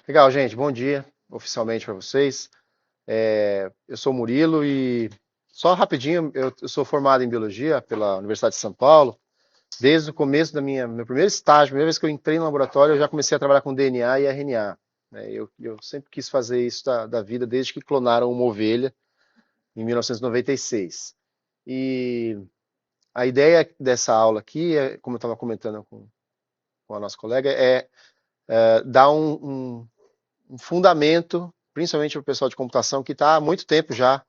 Legal, gente. Bom dia, oficialmente para vocês. Eu sou o Murilo e só rapidinho, eu sou formado em biologia pela Universidade de São Paulo. Desde o começo da meu primeiro estágio, primeira vez que eu entrei no laboratório, eu já comecei a trabalhar com DNA e RNA. Né? Eu sempre quis fazer isso da vida desde que clonaram uma ovelha em 1996. E a ideia dessa aula aqui, como eu estava comentando com a nossa colega, dar um fundamento, principalmente para o pessoal de computação, que está há muito tempo já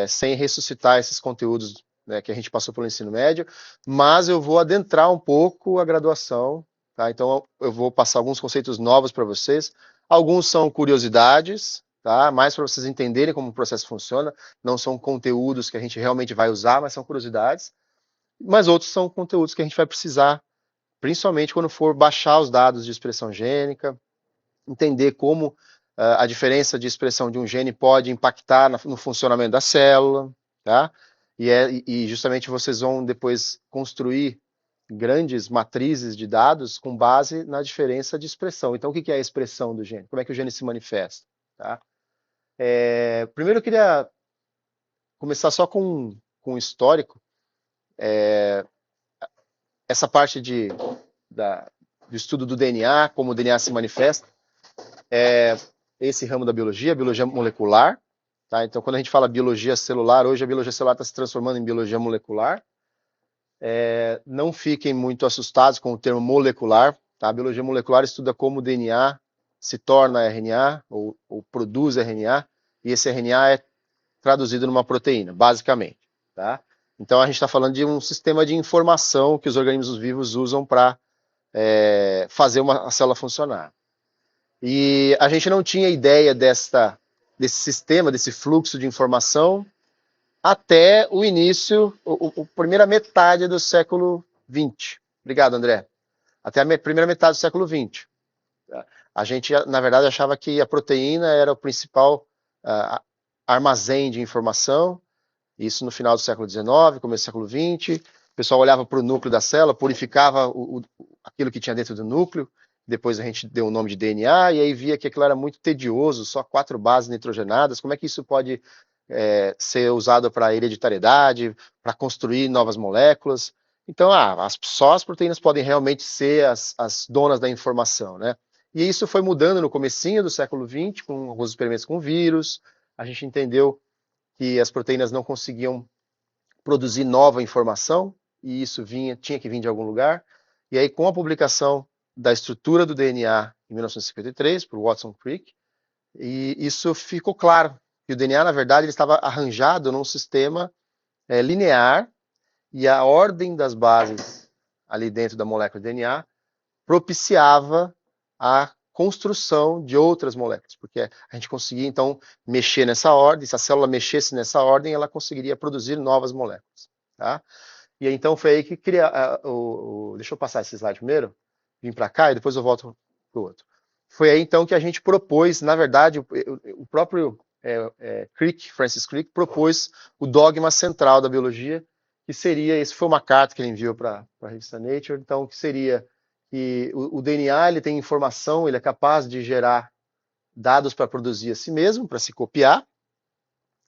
sem ressuscitar esses conteúdos, né, que a gente passou pelo ensino médio, mas eu vou adentrar um pouco a graduação, tá? Então eu vou passar alguns conceitos novos para vocês. Alguns são curiosidades, tá? Mais para vocês entenderem como o processo funciona. Não são conteúdos que a gente realmente vai usar, mas são curiosidades. Mas outros são conteúdos que a gente vai precisar, principalmente quando for baixar os dados de expressão gênica, entender como a diferença de expressão de um gene pode impactar no funcionamento da célula, tá? E justamente vocês vão depois construir grandes matrizes de dados com base na diferença de expressão. Então, o que é a expressão do gene? Como é que o gene se manifesta? Tá? Primeiro, eu queria começar só com um histórico. Essa parte do estudo do DNA, como o DNA se manifesta, esse ramo da biologia, biologia molecular. Tá? Então, quando a gente fala biologia celular, hoje a biologia celular está se transformando em biologia molecular. Não fiquem muito assustados com o termo molecular. Tá? A biologia molecular estuda como o DNA se torna RNA ou produz RNA, e esse RNA é traduzido numa proteína, basicamente. Tá? Então, a gente está falando de um sistema de informação que os organismos vivos usam para fazer a célula funcionar. E a gente não tinha ideia desse sistema, desse fluxo de informação, até o início, a primeira metade do século XX. Obrigado, André. Até a primeira metade do século XX. A gente, na verdade, achava que a proteína era o principal armazém de informação, isso no final do século XIX, começo do século XX. O pessoal olhava para o núcleo da célula, purificava aquilo que tinha dentro do núcleo, depois a gente deu o nome de DNA, e aí via que aquilo era muito tedioso, só 4 bases nitrogenadas, como é que isso pode ser usado para hereditariedade, para construir novas moléculas? Então, só as proteínas podem realmente ser as donas da informação, né? E isso foi mudando no comecinho do século XX, com alguns experimentos com vírus, a gente entendeu que as proteínas não conseguiam produzir nova informação, e isso tinha que vir de algum lugar. E aí, com a publicação da estrutura do DNA em 1953, por Watson Crick, e isso ficou claro, que o DNA, na verdade, ele estava arranjado num sistema linear, e a ordem das bases ali dentro da molécula de DNA propiciava a construção de outras moléculas, porque a gente conseguia, então, mexer nessa ordem, se a célula mexesse nessa ordem, ela conseguiria produzir novas moléculas. Tá? E então foi aí que deixa eu passar esse slide primeiro, vim para cá e depois eu volto para o outro. Foi aí então que a gente propôs, na verdade, o próprio Francis Crick, propôs o dogma central da biologia, que seria, isso foi uma carta que ele enviou para a revista Nature, então, que seria que o DNA ele tem informação, ele é capaz de gerar dados para produzir a si mesmo, para se copiar,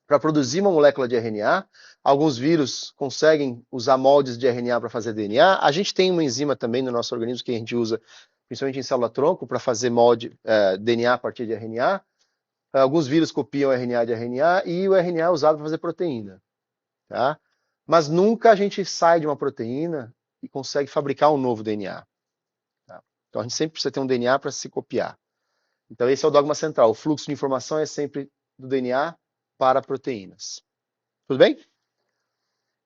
para produzir uma molécula de RNA. Alguns vírus conseguem usar moldes de RNA para fazer DNA. A gente tem uma enzima também no nosso organismo que a gente usa, principalmente em célula-tronco, para fazer molde DNA a partir de RNA. Alguns vírus copiam RNA de RNA e o RNA é usado para fazer proteína. Tá? Mas nunca a gente sai de uma proteína e consegue fabricar um novo DNA. Tá? Então a gente sempre precisa ter um DNA para se copiar. Então esse é o dogma central. O fluxo de informação é sempre do DNA para proteínas. Tudo bem?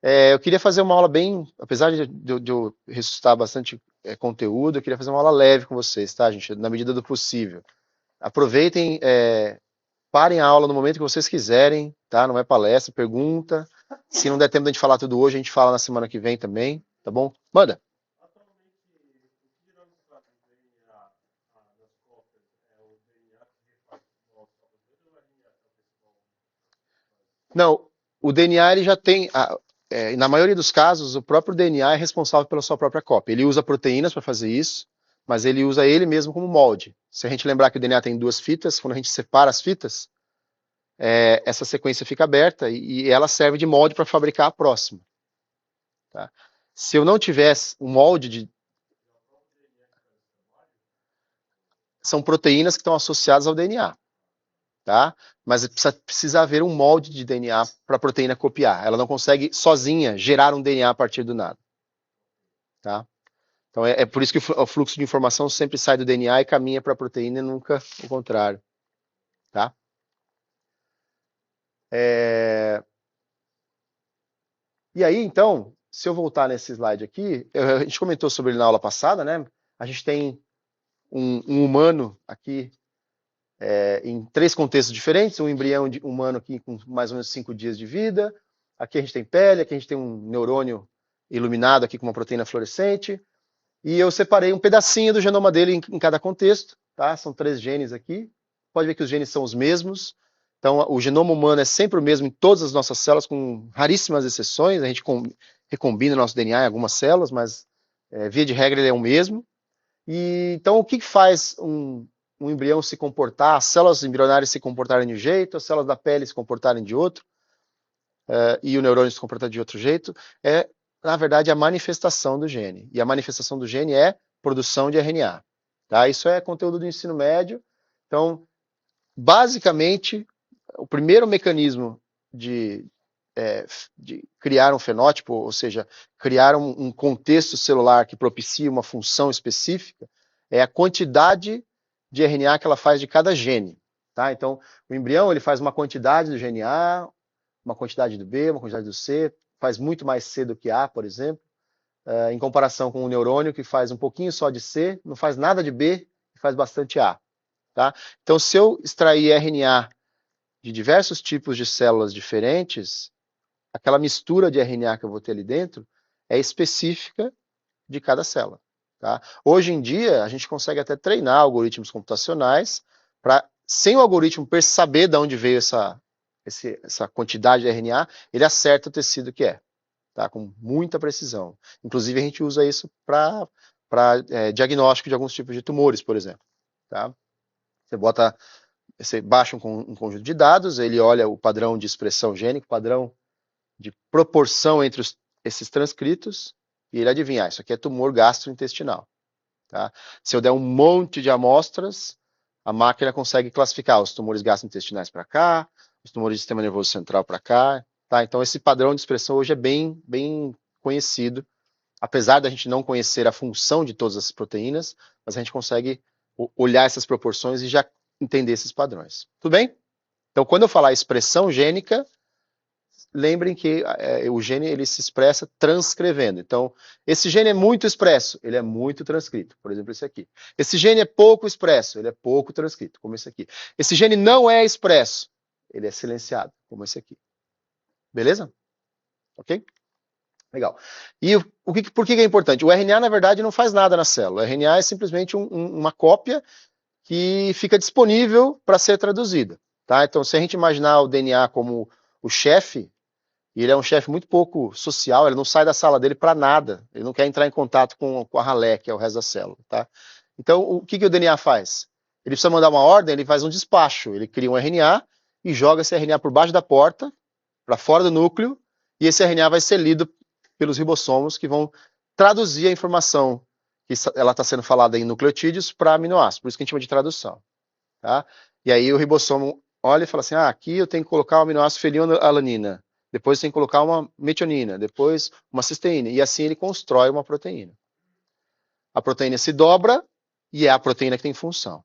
Eu queria fazer uma aula bem, apesar de eu ressuscitar bastante conteúdo, eu queria fazer uma aula leve com vocês, tá, gente? Na medida do possível. Aproveitem, parem a aula no momento que vocês quiserem, tá? Não é palestra, pergunta. Se não der tempo de a gente falar tudo hoje, a gente fala na semana que vem também, tá bom? Manda. Não, o DNA ele já tem, na maioria dos casos, o próprio DNA é responsável pela sua própria cópia. Ele usa proteínas para fazer isso, mas ele usa ele mesmo como molde. Se a gente lembrar que o DNA tem 2 fitas, quando a gente separa as fitas, essa sequência fica aberta e ela serve de molde para fabricar a próxima. Tá? Se eu não tivesse um molde são proteínas que estão associadas ao DNA. Tá? Mas precisa haver um molde de DNA para a proteína copiar. Ela não consegue sozinha gerar um DNA a partir do nada. Tá? Então é por isso que o fluxo de informação sempre sai do DNA e caminha para a proteína e nunca o contrário. Tá? E aí, então, se eu voltar nesse slide aqui, a gente comentou sobre ele na aula passada, né? A gente tem um humano aqui em 3 contextos diferentes, um embrião humano aqui com mais ou menos 5 dias de vida, aqui a gente tem pele, aqui a gente tem um neurônio iluminado aqui com uma proteína fluorescente, e eu separei um pedacinho do genoma dele em cada contexto, tá? São 3 genes aqui, pode ver que os genes são os mesmos, então o genoma humano é sempre o mesmo em todas as nossas células, com raríssimas exceções, a gente recombina o nosso DNA em algumas células, mas via de regra ele é o mesmo. E então o que faz um embrião se comportar, as células embrionárias se comportarem de um jeito, as células da pele se comportarem de outro, e o neurônio se comportar de outro jeito, na verdade, a manifestação do gene. E a manifestação do gene é produção de RNA. Tá? Isso é conteúdo do ensino médio. Então, basicamente, o primeiro mecanismo de criar um fenótipo, ou seja, criar um contexto celular que propicie uma função específica, é a quantidade de RNA que ela faz de cada gene. Tá? Então, o embrião ele faz uma quantidade do gene A, uma quantidade do B, uma quantidade do C, faz muito mais C do que A, por exemplo, em comparação com o neurônio, que faz um pouquinho só de C, não faz nada de B, e faz bastante A. Tá? Então, se eu extrair RNA de diversos tipos de células diferentes, aquela mistura de RNA que eu vou ter ali dentro é específica de cada célula. Tá? Hoje em dia, a gente consegue até treinar algoritmos computacionais para, sem o algoritmo saber de onde veio essa quantidade de RNA, ele acerta o tecido que é, tá? Com muita precisão. Inclusive, a gente usa isso para diagnóstico de alguns tipos de tumores, por exemplo. Tá? Você baixa um conjunto de dados, ele olha o padrão de expressão gênica, o padrão de proporção entre esses transcritos, e ele adivinha, isso aqui é tumor gastrointestinal. Tá? Se eu der um monte de amostras, a máquina consegue classificar os tumores gastrointestinais para cá, os tumores do sistema nervoso central para cá. Tá? Então, esse padrão de expressão hoje é bem conhecido, apesar da gente não conhecer a função de todas as proteínas, mas a gente consegue olhar essas proporções e já entender esses padrões. Tudo bem? Então, quando eu falar expressão gênica, lembrem que o gene ele se expressa transcrevendo. Então, esse gene é muito expresso, ele é muito transcrito. Por exemplo, esse aqui. Esse gene é pouco expresso, ele é pouco transcrito, como esse aqui. Esse gene não é expresso, ele é silenciado, como esse aqui. Beleza? Ok? Legal. E por que é importante? O RNA, na verdade, não faz nada na célula. O RNA é simplesmente uma cópia que fica disponível para ser traduzida. Tá? Então, se a gente imaginar o DNA como o chefe, e ele é um chefe muito pouco social, ele não sai da sala dele para nada, ele não quer entrar em contato com a ralé, que é o resto da célula. Tá? Então, o que o DNA faz? Ele precisa mandar uma ordem, ele faz um despacho, ele cria um RNA e joga esse RNA por baixo da porta, para fora do núcleo, e esse RNA vai ser lido pelos ribossomos, que vão traduzir a informação que ela está sendo falada em nucleotídeos para aminoácidos, por isso que a gente chama de tradução. Tá? E aí o ribossomo olha e fala assim, aqui eu tenho que colocar o aminoácido fenilalanina, depois tem que colocar uma metionina, depois uma cisteína, e assim ele constrói uma proteína. A proteína se dobra e é a proteína que tem função.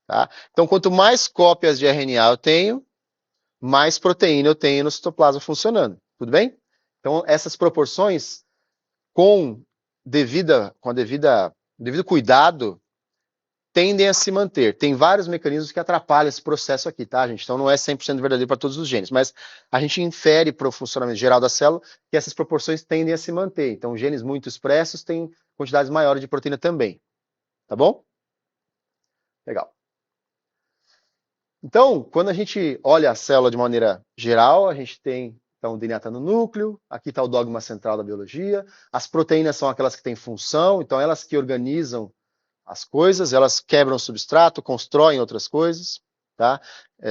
Tá? Então, quanto mais cópias de RNA eu tenho, mais proteína eu tenho no citoplasma funcionando. Tudo bem? Então, essas proporções, com devido cuidado, tendem a se manter. Tem vários mecanismos que atrapalham esse processo aqui, tá, gente? Então, não é 100% verdadeiro para todos os genes, mas a gente infere para o funcionamento geral da célula que essas proporções tendem a se manter. Então, genes muito expressos têm quantidades maiores de proteína também. Tá bom? Legal. Então, quando a gente olha a célula de maneira geral, a gente tem, então, o DNA está no núcleo, aqui está o dogma central da biologia, as proteínas são aquelas que têm função, então elas que organizam as coisas, elas quebram o substrato, constroem outras coisas, tá?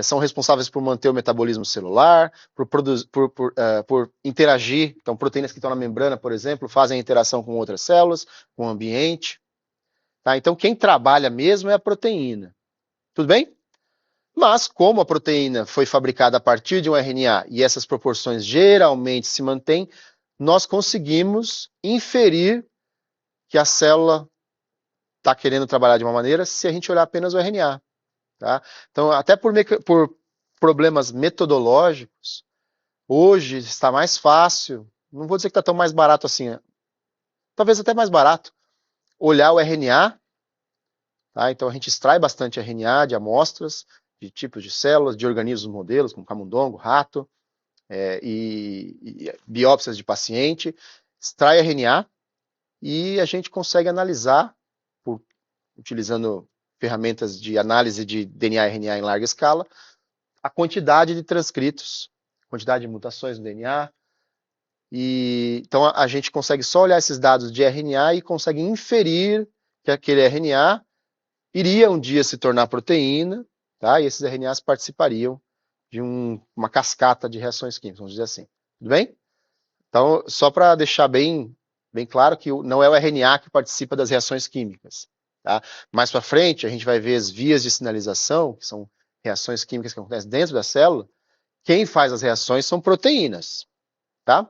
São responsáveis por manter o metabolismo celular, por interagir. Então, proteínas que estão na membrana, por exemplo, fazem interação com outras células, com o ambiente. Tá? Então, quem trabalha mesmo é a proteína. Tudo bem? Mas, como a proteína foi fabricada a partir de um RNA e essas proporções geralmente se mantêm, nós conseguimos inferir que a célula está querendo trabalhar de uma maneira se a gente olhar apenas o RNA. Tá? Então, até por problemas metodológicos, hoje está mais fácil, não vou dizer que está tão mais barato assim, talvez até mais barato, olhar o RNA. Tá? Então, a gente extrai bastante RNA de amostras, de tipos de células, de organismos modelos, como camundongo, rato, e biópsias de paciente, extrai RNA e a gente consegue analisar, utilizando ferramentas de análise de DNA e RNA em larga escala, a quantidade de transcritos, quantidade de mutações no DNA. Então a gente consegue só olhar esses dados de RNA e consegue inferir que aquele RNA iria um dia se tornar proteína, tá? E esses RNAs participariam de uma cascata de reações químicas, vamos dizer assim. Tudo bem? Então, só para deixar bem claro que não é o RNA que participa das reações químicas. Tá? Mais para frente, a gente vai ver as vias de sinalização, que são reações químicas que acontecem dentro da célula. Quem faz as reações são proteínas. Tá?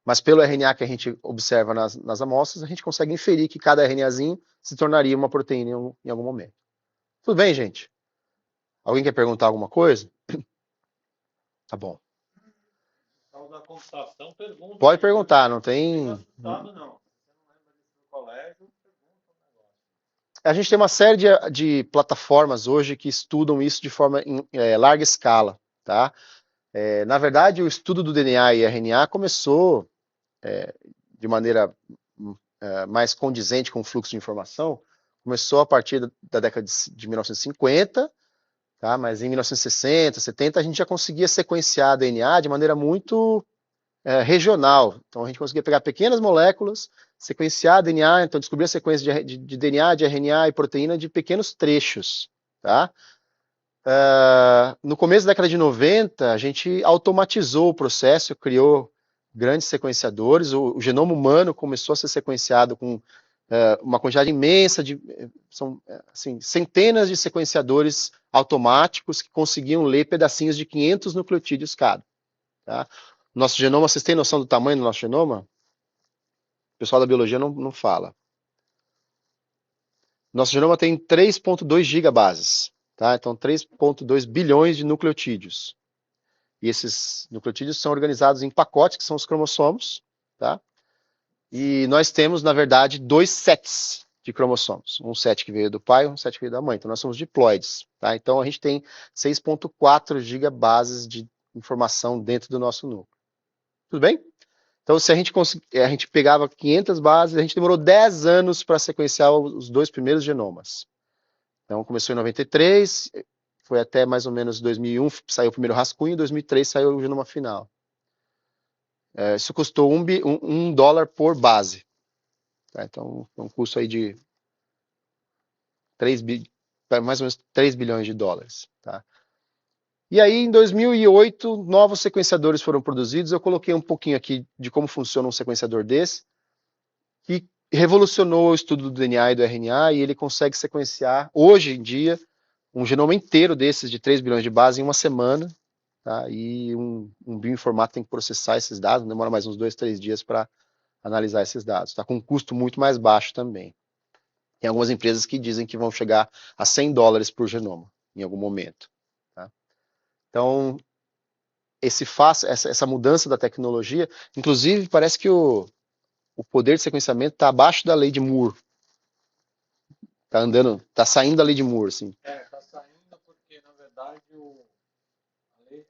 Mas pelo RNA que a gente observa nas amostras, a gente consegue inferir que cada RNAzinho se tornaria uma proteína em algum momento. Tudo bem, gente? Alguém quer perguntar alguma coisa? Tá bom. Da computação, pergunta. Pode perguntar, não tem. Não. Você não lembra disso no colégio? A gente tem uma série de plataformas hoje que estudam isso de forma em larga escala, tá? Na verdade, o estudo do DNA e RNA começou de maneira mais condizente com o fluxo de informação, começou a partir da década de 1950, tá? Mas em 1960, 70, a gente já conseguia sequenciar DNA de maneira muito regional. Então a gente conseguia pegar pequenas moléculas, sequenciar DNA, então descobrir a sequência de DNA, de RNA e proteína de pequenos trechos. Tá? No começo da década de 90, a gente automatizou o processo, criou grandes sequenciadores, o genoma humano começou a ser sequenciado com uma quantidade imensa são assim, centenas de sequenciadores automáticos que conseguiam ler pedacinhos de 500 nucleotídeos cada. Tá? Nosso genoma, vocês têm noção do tamanho do nosso genoma? O pessoal da biologia não fala. Nosso genoma tem 3,2 gigabases, tá? Então 3,2 bilhões de nucleotídeos. E esses nucleotídeos são organizados em pacotes, que são os cromossomos, tá? E nós temos, na verdade, 2 sets de cromossomos. Um set que veio do pai e um set que veio da mãe. Então nós somos diploides, tá? Então a gente tem 6,4 gigabases de informação dentro do nosso núcleo. Tudo bem? Então, se a gente pegava 500 bases, a gente demorou 10 anos para sequenciar os 2 primeiros genomas. Então, começou em 93, foi até mais ou menos 2001, saiu o primeiro rascunho, em 2003 saiu o genoma final. Isso custou $1 por base. Tá? Então, é um custo aí de mais ou menos 3 bilhões de dólares. Tá? E aí, em 2008, novos sequenciadores foram produzidos. Eu coloquei um pouquinho aqui de como funciona um sequenciador desse, que revolucionou o estudo do DNA e do RNA, e ele consegue sequenciar, hoje em dia, um genoma inteiro desses de 3 bilhões de bases em uma semana, tá? E um bioinformático tem que processar esses dados, demora mais uns 2, 3 dias para analisar esses dados, tá? Com um custo muito mais baixo também. Tem algumas empresas que dizem que vão chegar a $100 por genoma, em algum momento. Tá? Então, essa mudança da tecnologia, inclusive parece que o poder de sequenciamento está abaixo da lei de Moore. Tá saindo da lei de Moore, assim. Tá saindo porque, na verdade,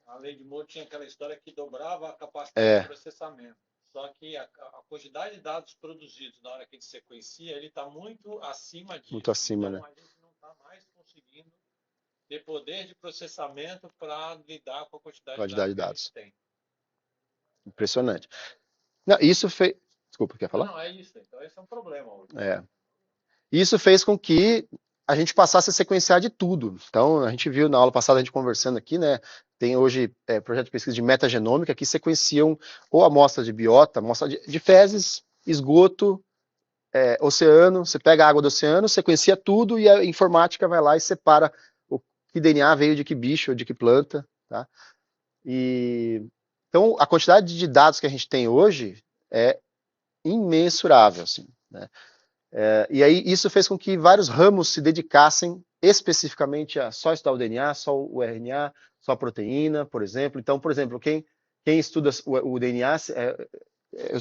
a lei de Moore tinha aquela história que dobrava a capacidade de processamento. Só que a quantidade de dados produzidos na hora que a gente sequencia, ele está muito acima disso. Muito acima, então, né? A gente não está mais conseguindo ter poder de processamento para lidar com a quantidade de dados que a gente tem. Impressionante. Não, isso fez... Desculpa, quer falar? Não, é isso. Então, esse é um problema hoje. E isso fez com que a gente passasse a sequenciar de tudo. Então, a gente viu na aula passada, a gente conversando aqui, né? Tem hoje projeto de pesquisa de metagenômica que sequenciam ou amostras de biota, amostra de fezes, esgoto, oceano. Você pega a água do oceano, sequencia tudo e a informática vai lá e separa o que DNA veio de que bicho ou de que planta, tá? Então, a quantidade de dados que a gente tem hoje é imensurável, assim, né? E aí isso fez com que vários ramos se dedicassem especificamente a só estudar o DNA, só o RNA, só a proteína, por exemplo. Então, por exemplo, quem estuda o DNA,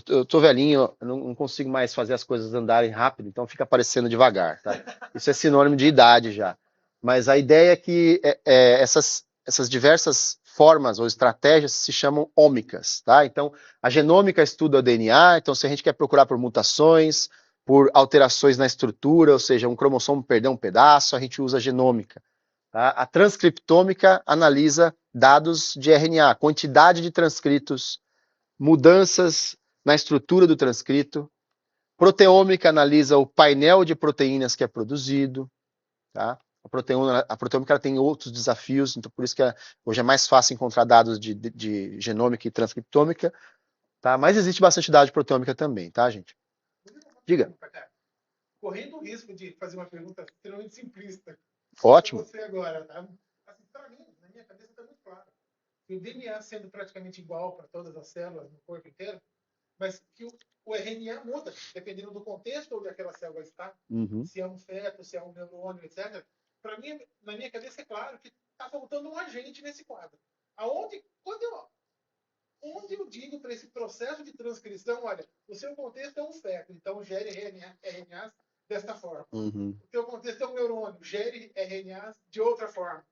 eu tô velhinho, eu não consigo mais fazer as coisas andarem rápido, então fica aparecendo devagar, tá? Isso é sinônimo de idade já. Mas a ideia é que essas diversas formas ou estratégias se chamam ômicas, tá? Então, a genômica estuda o DNA, então se a gente quer procurar por mutações, por alterações na estrutura, ou seja, um cromossomo perdeu um pedaço, a gente usa a genômica. Tá? A transcriptômica analisa dados de RNA, quantidade de transcritos, mudanças na estrutura do transcrito. Proteômica analisa o painel de proteínas que é produzido. Tá? A proteômica tem outros desafios, então por isso que hoje é mais fácil encontrar dados de genômica e transcriptômica. Tá? Mas existe bastante dado de proteômica também, tá, gente? Diga. Correndo o risco de fazer uma pergunta extremamente simplista. Ótimo. Você agora, tá? Assim, para mim, na minha cabeça está muito claro. O DNA sendo praticamente igual para todas as células no corpo inteiro, mas que o RNA muda, dependendo do contexto onde aquela célula está, se é um feto, se é um neurônio, etc. Para mim, na minha cabeça é claro que está faltando um agente nesse quadro. Onde eu digo para esse processo de transcrição, olha, o seu contexto é um feto, então gere RNAs desta forma. O seu contexto é um neurônio, gere RNAs de outra forma.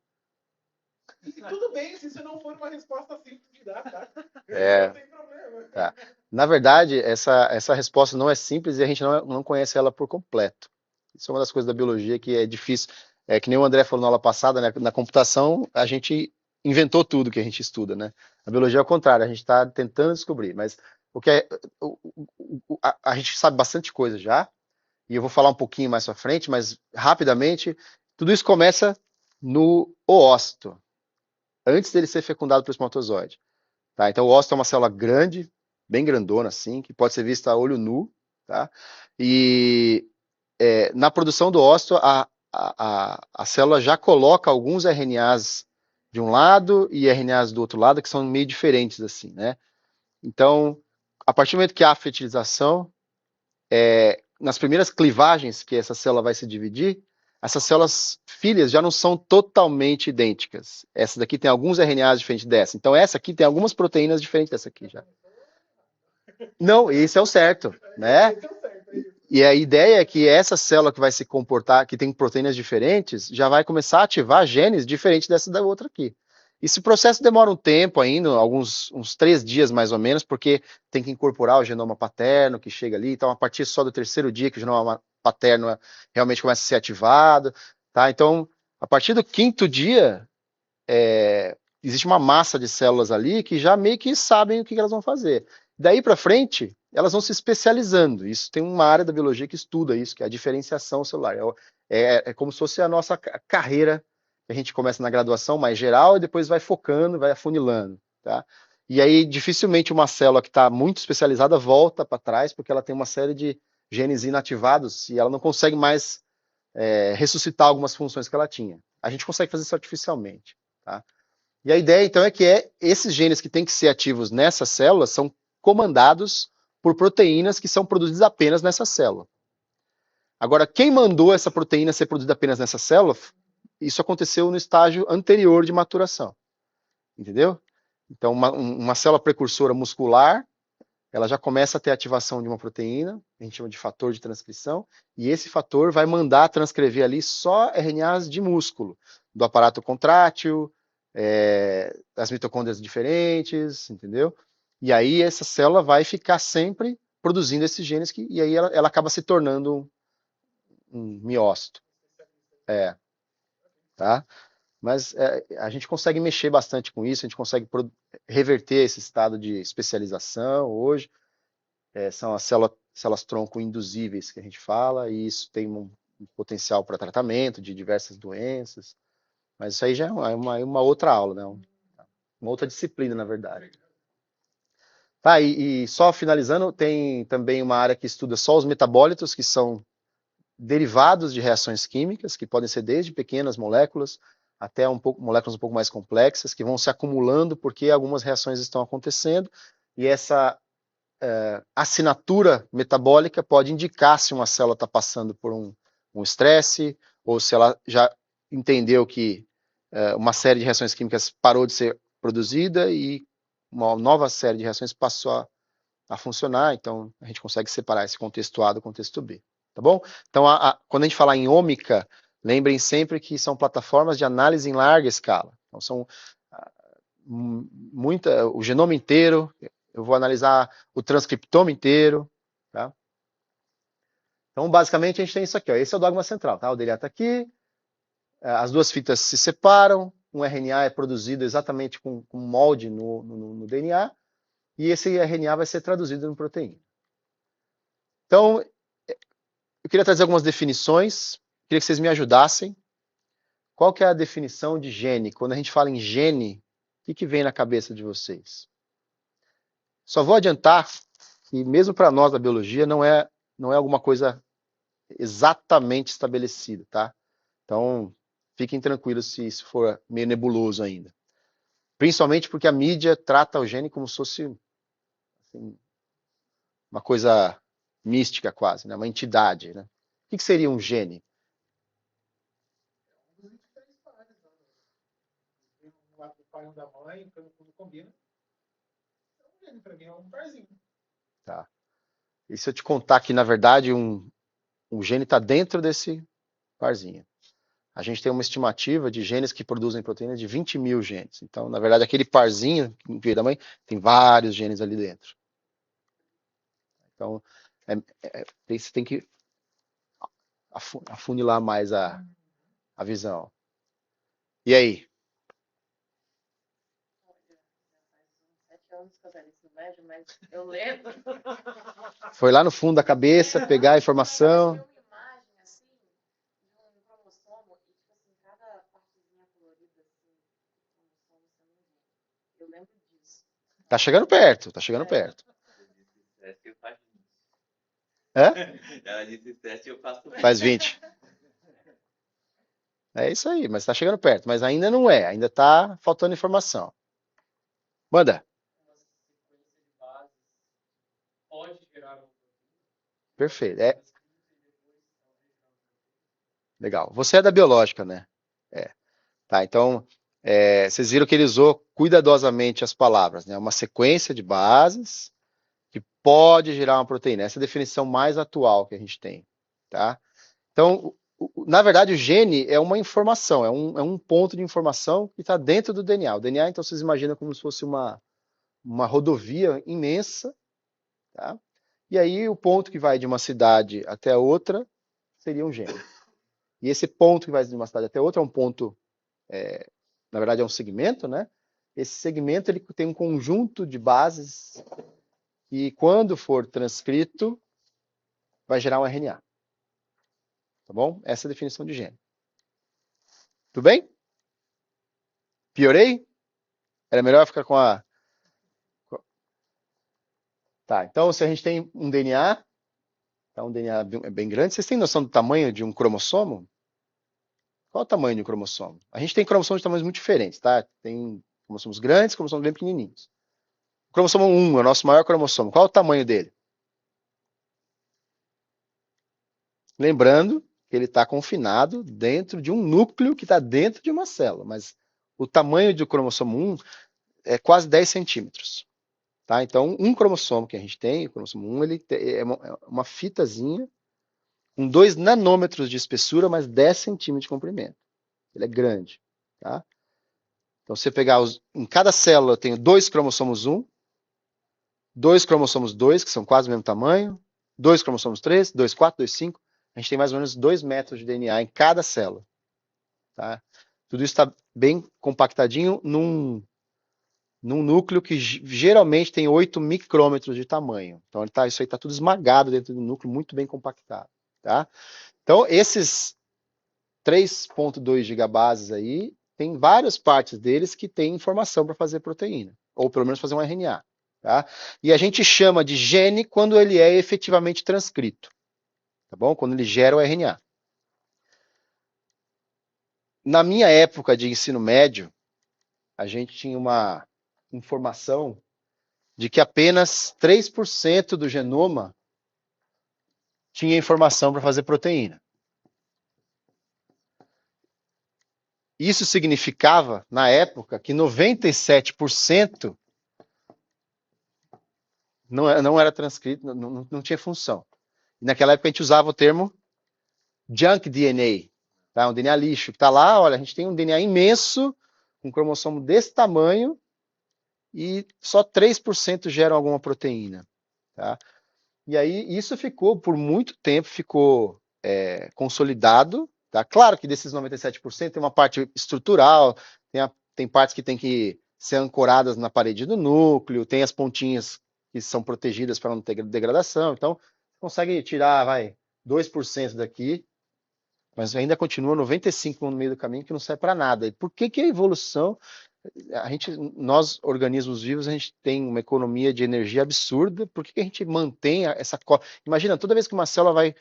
E tudo bem se isso não for uma resposta simples de dar, tá? Não tem problema. Tá. Na verdade, essa resposta não é simples e a gente não conhece ela por completo. Isso é uma das coisas da biologia que é difícil. É que nem o André falou na aula passada, né? Na computação, a gente inventou tudo que a gente estuda, né? A biologia é o contrário, a gente está tentando descobrir. Mas o que a gente sabe bastante coisa já, e eu vou falar um pouquinho mais para frente, mas rapidamente, tudo isso começa no oócito, antes dele ser fecundado pelo espermatozoide. Tá? Então, o ócito é uma célula grande, bem grandona, assim, que pode ser vista a olho nu. Tá? E na produção do ócito, a célula já coloca alguns RNAs de um lado e RNAs do outro lado, que são meio diferentes, assim, né? Então, a partir do momento que há a fertilização, nas primeiras clivagens que essa célula vai se dividir, essas células filhas já não são totalmente idênticas. Essa daqui tem alguns RNAs diferentes dessa. Então, essa aqui tem algumas proteínas diferentes dessa aqui já. Não, esse é o certo, né? E a ideia é que essa célula que vai se comportar, que tem proteínas diferentes, já vai começar a ativar genes diferentes dessa da outra aqui. Esse processo demora um tempo ainda, uns 3 dias mais ou menos, porque tem que incorporar o genoma paterno que chega ali. Então, a partir só do 3º dia que o genoma paterno realmente começa a ser ativado. Tá? Então, a partir do 5º dia, existe uma massa de células ali que já meio que sabem o que elas vão fazer. Daí para frente, elas vão se especializando. Isso tem uma área da biologia que estuda isso, que é a diferenciação celular. É como se fosse a nossa carreira, que a gente começa na graduação mais geral e depois vai focando, vai afunilando. Tá? E aí, dificilmente uma célula que está muito especializada volta para trás, porque ela tem uma série de genes inativados e ela não consegue mais ressuscitar algumas funções que ela tinha. A gente consegue fazer isso artificialmente. Tá? E a ideia, então, é que esses genes que têm que ser ativos nessas células são comandados por proteínas que são produzidas apenas nessa célula. Agora, quem mandou essa proteína ser produzida apenas nessa célula, isso aconteceu no estágio anterior de maturação. Entendeu? Então, uma célula precursora muscular, ela já começa a ter ativação de uma proteína, a gente chama de fator de transcrição, e esse fator vai mandar transcrever ali só RNAs de músculo, do aparato contrátil, as mitocôndrias diferentes, entendeu? E aí essa célula vai ficar sempre produzindo esses genes, e aí ela acaba se tornando um miócito. Tá? Mas a gente consegue mexer bastante com isso, a gente consegue reverter esse estado de especialização hoje. São as células tronco induzíveis que a gente fala, e isso tem potencial para tratamento de diversas doenças. Mas isso aí já é uma outra aula, né? Uma outra disciplina, na verdade. Tá, e só finalizando, tem também uma área que estuda só os metabólitos, que são derivados de reações químicas, que podem ser desde pequenas moléculas até moléculas um pouco mais complexas, que vão se acumulando porque algumas reações estão acontecendo, e essa assinatura metabólica pode indicar se uma célula está passando por um estresse, ou se ela já entendeu que uma série de reações químicas parou de ser produzida e uma nova série de reações passou a funcionar. Então a gente consegue separar esse contexto A do contexto B, tá bom? Então quando a gente falar em ômica, lembrem sempre que são plataformas de análise em larga escala. Então são o genoma inteiro, eu vou analisar o transcriptoma inteiro, tá? Então basicamente a gente tem isso aqui, ó. Esse é o dogma central, tá? O DNA está aqui, as duas fitas se separam, um RNA é produzido exatamente com molde no DNA, e esse RNA vai ser traduzido em proteína. Então, eu queria trazer algumas definições, queria que vocês me ajudassem. Qual que é a definição de gene? Quando a gente fala em gene, o que vem na cabeça de vocês? Só vou adiantar que mesmo para nós da biologia não é alguma coisa exatamente estabelecida, tá? Então, fiquem tranquilos se isso for meio nebuloso ainda. Principalmente porque a mídia trata o gene como se fosse assim, uma coisa mística quase, né? Uma entidade, né? O que seria um gene? Um lado do pai e um da mãe, quando combina. É um gene, para mim, é um parzinho. Tá. E se eu te contar que, na verdade, um gene está dentro desse parzinho? A gente tem uma estimativa de genes que produzem proteína de 20 mil genes. Então, na verdade, aquele parzinho que veio da mãe tem vários genes ali dentro. Então, você tem que afunilar mais a visão. E aí? Mas eu lembro. Foi lá no fundo da cabeça, pegar a informação. Uma imagem assim, de um cromossomo, e tipo assim, cada partezinha colorida assim, cromossomo sendo um gene. Eu lembro disso. Tá chegando perto, tá chegando perto. Ela disse teste, eu faço. Faz 20. É isso aí, mas tá chegando perto. Mas ainda não é, ainda tá faltando informação. Manda. Pode gerar um... Perfeito. Legal. Você é da biológica, né? Tá, então, vocês viram que ele usou cuidadosamente as palavras, né? Uma sequência de bases que pode gerar uma proteína. Essa é a definição mais atual que a gente tem, tá? Então, na verdade, o gene é uma informação, é um ponto de informação que está dentro do DNA. O DNA, então, vocês imaginam como se fosse uma rodovia imensa, tá? E aí, o ponto que vai de uma cidade até a outra seria um gene. E esse ponto que vai de uma cidade até outra é um ponto, na verdade, é um segmento, né? Esse segmento ele tem um conjunto de bases e, quando for transcrito, vai gerar um RNA. Tá bom? Essa é a definição de gene. Tudo bem? Piorei? Era melhor ficar com a... Tá, então se a gente tem um DNA, tá, um DNA bem grande, vocês têm noção do tamanho de um cromossomo? Qual é o tamanho de um cromossomo? A gente tem cromossomos de tamanhos muito diferentes, tá? Tem cromossomos grandes, cromossomos bem pequenininhos. O cromossomo 1 é o nosso maior cromossomo. Qual é o tamanho dele? Lembrando que ele está confinado dentro de um núcleo que está dentro de uma célula, mas o tamanho do cromossomo 1 é quase 10 centímetros. Tá? Então, um cromossomo que a gente tem, o cromossomo 1, ele é uma fitazinha com 2 nanômetros de espessura, mas 10 centímetros de comprimento. Ele é grande. Tá? Então, se você pegar em cada célula, eu tenho 2 cromossomos 1, 2 cromossomos 2, que são quase o mesmo tamanho, 2 cromossomos 3, 2, 4, 2, 5. A gente tem mais ou menos 2 metros de DNA em cada célula. Tá? Tudo isso está bem compactadinho num núcleo que geralmente tem 8 micrômetros de tamanho. Então, isso aí está tudo esmagado dentro do núcleo, muito bem compactado. Tá? Então, esses 3.2 gigabases aí, tem várias partes deles que tem informação para fazer proteína, ou pelo menos fazer um RNA. Tá? E a gente chama de gene quando ele é efetivamente transcrito. Tá bom? Quando ele gera o RNA. Na minha época de ensino médio, a gente tinha uma informação de que apenas 3% do genoma tinha informação para fazer proteína. Isso significava, na época, que 97% não era transcrito, não tinha função. E naquela época a gente usava o termo junk DNA, tá? Um DNA lixo, que está lá, olha, a gente tem um DNA imenso, um cromossomo desse tamanho, e só 3% geram alguma proteína. Tá? E aí isso ficou, por muito tempo, ficou consolidado. Tá? Claro que desses 97% tem uma parte estrutural, tem partes que tem que ser ancoradas na parede do núcleo, tem as pontinhas que são protegidas para não ter degradação. Então, consegue tirar, 2% daqui, mas ainda continua 95% no meio do caminho que não serve para nada. E por que a evolução... Nós, organismos vivos, a gente tem uma economia de energia absurda. Por que a gente mantém essa... Imagina, toda vez que uma célula vai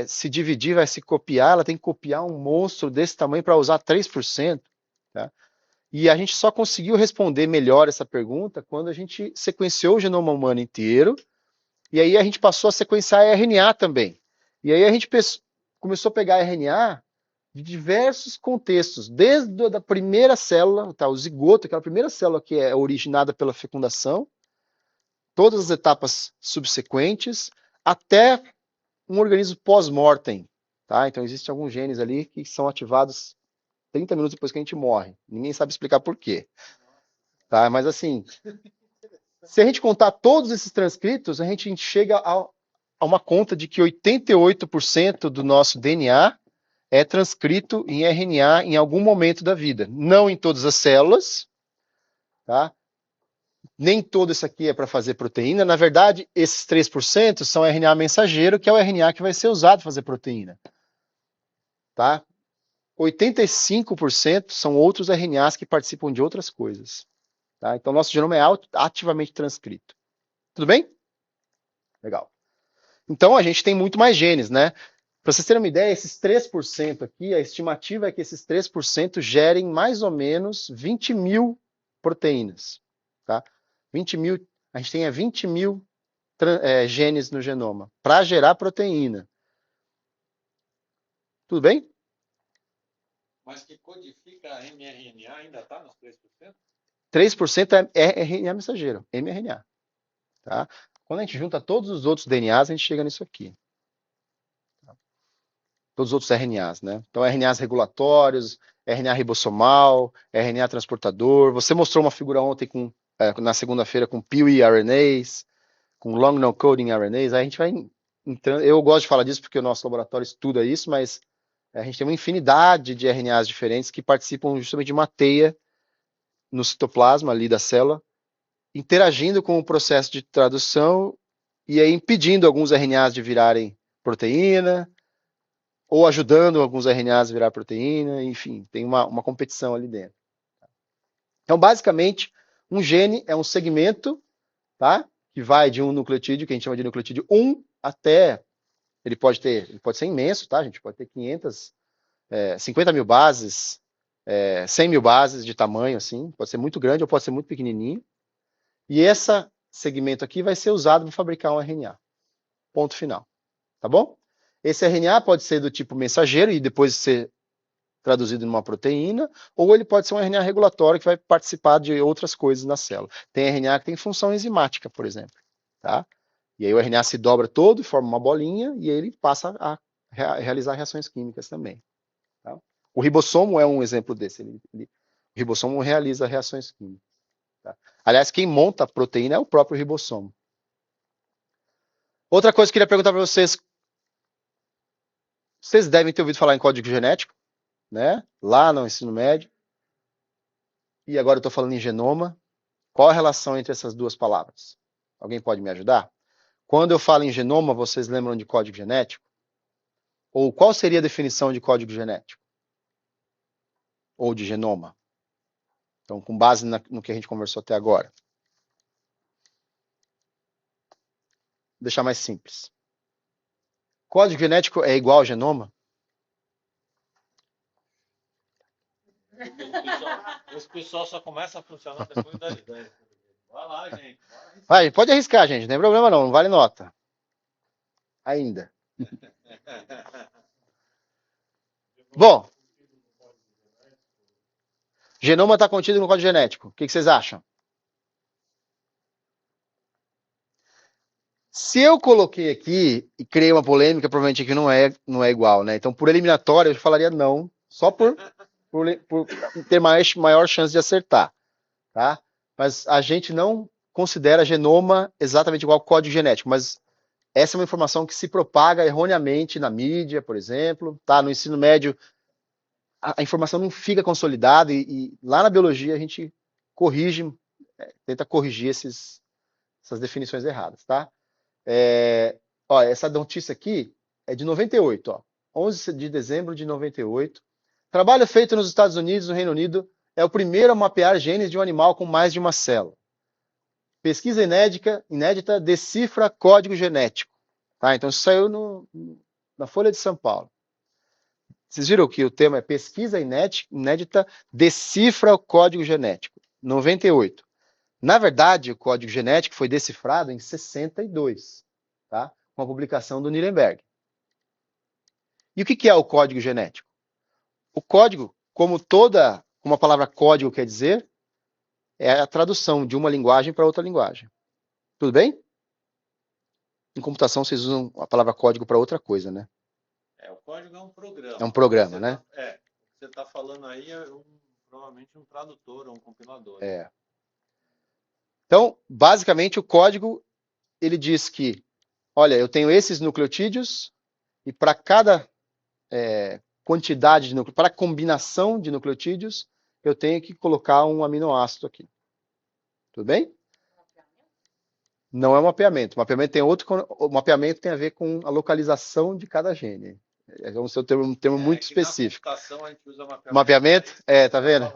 se dividir, vai se copiar, ela tem que copiar um monstro desse tamanho para usar 3%. Tá? E a gente só conseguiu responder melhor essa pergunta quando a gente sequenciou o genoma humano inteiro, e aí a gente passou a sequenciar RNA também. E aí a gente começou a pegar RNA de diversos contextos, desde a primeira célula, tá, o zigoto, aquela primeira célula que é originada pela fecundação, todas as etapas subsequentes, até um organismo pós-mortem. Tá? Então, existem alguns genes ali que são ativados 30 minutos depois que a gente morre. Ninguém sabe explicar por quê. Tá? Mas, assim, se a gente contar todos esses transcritos, a gente chega a uma conta de que 88% do nosso DNA é transcrito em RNA em algum momento da vida. Não em todas as células, tá? Nem todo isso aqui é para fazer proteína. Na verdade, esses 3% são RNA mensageiro, que é o RNA que vai ser usado para fazer proteína. Tá? 85% são outros RNAs que participam de outras coisas. Tá? Então, nosso genoma é ativamente transcrito. Tudo bem? Legal. Então, a gente tem muito mais genes, né? Para vocês terem uma ideia, esses 3% aqui, a estimativa é que esses 3% gerem mais ou menos 20 mil proteínas. Tá? 20 mil, a gente tem 20 mil genes no genoma para gerar proteína. Tudo bem? Mas que codifica a mRNA ainda está nos 3%? 3% é RNA mensageiro, mRNA. Tá? Quando a gente junta todos os outros DNAs, a gente chega nisso aqui. Todos os outros RNAs, né? Então, RNAs regulatórios, RNA ribossomal, RNA transportador. Você mostrou uma figura ontem na segunda-feira com piRNAs, com long non-coding RNAs. Aí a gente vai entrando. Eu gosto de falar disso porque o nosso laboratório estuda isso, mas a gente tem uma infinidade de RNAs diferentes que participam justamente de uma teia no citoplasma ali da célula, interagindo com o processo de tradução e aí impedindo alguns RNAs de virarem proteína, ou ajudando alguns RNAs a virar proteína, enfim, tem uma competição ali dentro. Então, basicamente, um gene é um segmento, tá? Que vai de um nucleotídeo, que a gente chama de nucleotídeo 1, até, ele pode ser imenso, tá? A gente pode ter 50 mil bases, 100 mil bases de tamanho, assim, pode ser muito grande ou pode ser muito pequenininho. E esse segmento aqui vai ser usado para fabricar um RNA. Ponto final. Tá bom? Esse RNA pode ser do tipo mensageiro e depois ser traduzido em uma proteína, ou ele pode ser um RNA regulatório que vai participar de outras coisas na célula. Tem RNA que tem função enzimática, por exemplo. Tá? E aí o RNA se dobra todo e forma uma bolinha e aí ele passa a realizar reações químicas também. Tá? O ribossomo é um exemplo desse. O ribossomo realiza reações químicas. Tá? Aliás, quem monta a proteína é o próprio ribossomo. Outra coisa que eu queria perguntar para vocês. Vocês devem ter ouvido falar em código genético, né? Lá no ensino médio. E agora eu estou falando em genoma. Qual a relação entre essas duas palavras? Alguém pode me ajudar? Quando eu falo em genoma, vocês lembram de código genético? Ou qual seria a definição de código genético? Ou de genoma? Então, com base no que a gente conversou até agora. Vou deixar mais simples. Código genético é igual ao genoma? Esse pessoal só começa a funcionar depois das 10. Vai lá, gente. Vai, pode arriscar, gente. Não tem problema não vale nota. Ainda. Bom. Genoma está contido no código genético. O que vocês acham? Se eu coloquei aqui e criei uma polêmica, provavelmente aqui não é igual, né? Então, por eliminatória, eu falaria não, só por ter maior chance de acertar, tá? Mas a gente não considera genoma exatamente igual ao código genético, mas essa é uma informação que se propaga erroneamente na mídia, por exemplo, tá? No ensino médio, a informação não fica consolidada e lá na biologia a gente corrige, tenta corrigir essas definições erradas, tá? Ó, essa notícia aqui é de 98, ó, 11 de dezembro de 98. Trabalho feito nos Estados Unidos, no Reino Unido, é o primeiro a mapear genes de um animal com mais de uma célula. Pesquisa inédita decifra código genético. Tá? Então, isso saiu na Folha de São Paulo. Vocês viram que o tema é pesquisa inédita decifra o código genético. 98. Na verdade, o código genético foi decifrado em 62, tá? Com a publicação do Nirenberg. E o que é o código genético? O código, como a palavra código quer dizer, é a tradução de uma linguagem para outra linguagem. Tudo bem? Em computação, vocês usam a palavra código para outra coisa, né? O código é um programa. É um programa, né? O que você está falando aí é provavelmente um tradutor ou um compilador. Então, basicamente, o código, ele diz que, olha, eu tenho esses nucleotídeos e para cada quantidade de nucleotídeos, para combinação de nucleotídeos, eu tenho que colocar um aminoácido aqui. Tudo bem? Não é um mapeamento. O mapeamento tem a ver com a localização de cada gene. É um termo muito específico. Na computação a gente usa mapeamento? Tá vendo?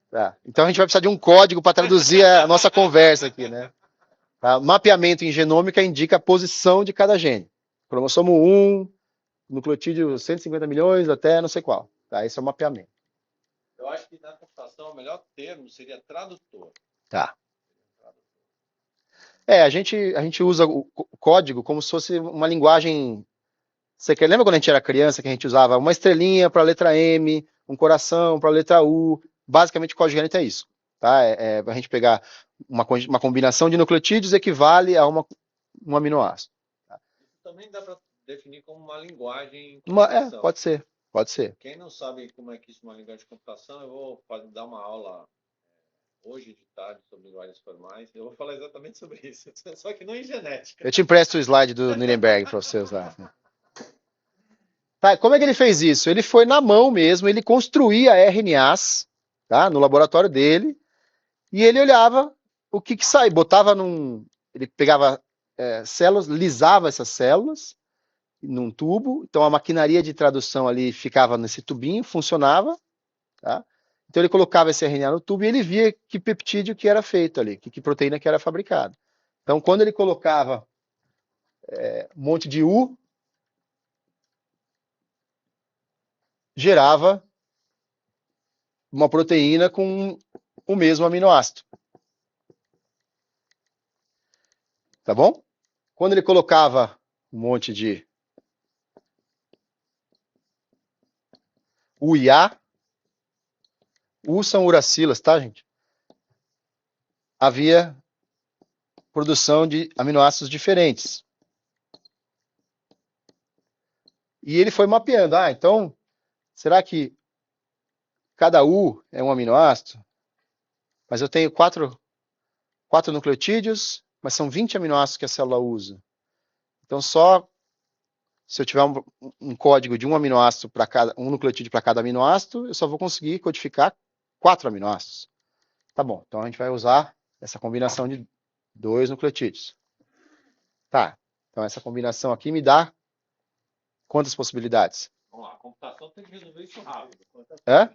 Tá. Então a gente vai precisar de um código para traduzir a nossa conversa aqui, né? Tá? Mapeamento em genômica indica a posição de cada gene. Cromossomo 1, nucleotídeo 150 milhões até não sei qual. Tá? Esse é o mapeamento. Eu acho que na computação o melhor termo seria tradutor. Tá. A gente usa o código como se fosse uma linguagem. Lembra quando a gente era criança que a gente usava uma estrelinha para a letra M, um coração para a letra U? Basicamente, o código genético é isso. Tá? A gente pegar uma combinação de nucleotídeos equivale a um aminoácido. Tá? Isso também dá para definir como uma linguagem em computação. Pode ser. Quem não sabe como é que isso é uma linguagem de computação, eu vou dar uma aula hoje de tarde sobre linguagens formais. Eu vou falar exatamente sobre isso, só que não em genética. Eu te empresto o slide do Nirenberg para você usar. Tá, como é que ele fez isso? Ele foi na mão mesmo, ele construía RNAs, tá, no laboratório dele, e ele olhava o que sai, ele pegava células, lisava essas células num tubo, então a maquinaria de tradução ali ficava nesse tubinho, funcionava, tá? Então ele colocava esse RNA no tubo e ele via que peptídeo que era feito ali, que proteína que era fabricada. Então quando ele colocava um monte de U, gerava uma proteína com o mesmo aminoácido. Tá bom? Quando ele colocava um monte de U e A, U são uracilas, tá, gente? Havia produção de aminoácidos diferentes. E ele foi mapeando. Então, será que cada U é um aminoácido? Mas eu tenho quatro nucleotídeos, mas são 20 aminoácidos que a célula usa. Então, só se eu tiver um código de um aminoácido para um nucleotídeo para cada aminoácido, eu só vou conseguir codificar 4 aminoácidos. Tá bom, então a gente vai usar essa combinação de 2 nucleotídeos. Tá, então essa combinação aqui me dá Quantas possibilidades? Vamos lá, a computação tem que resolver isso rápido. É?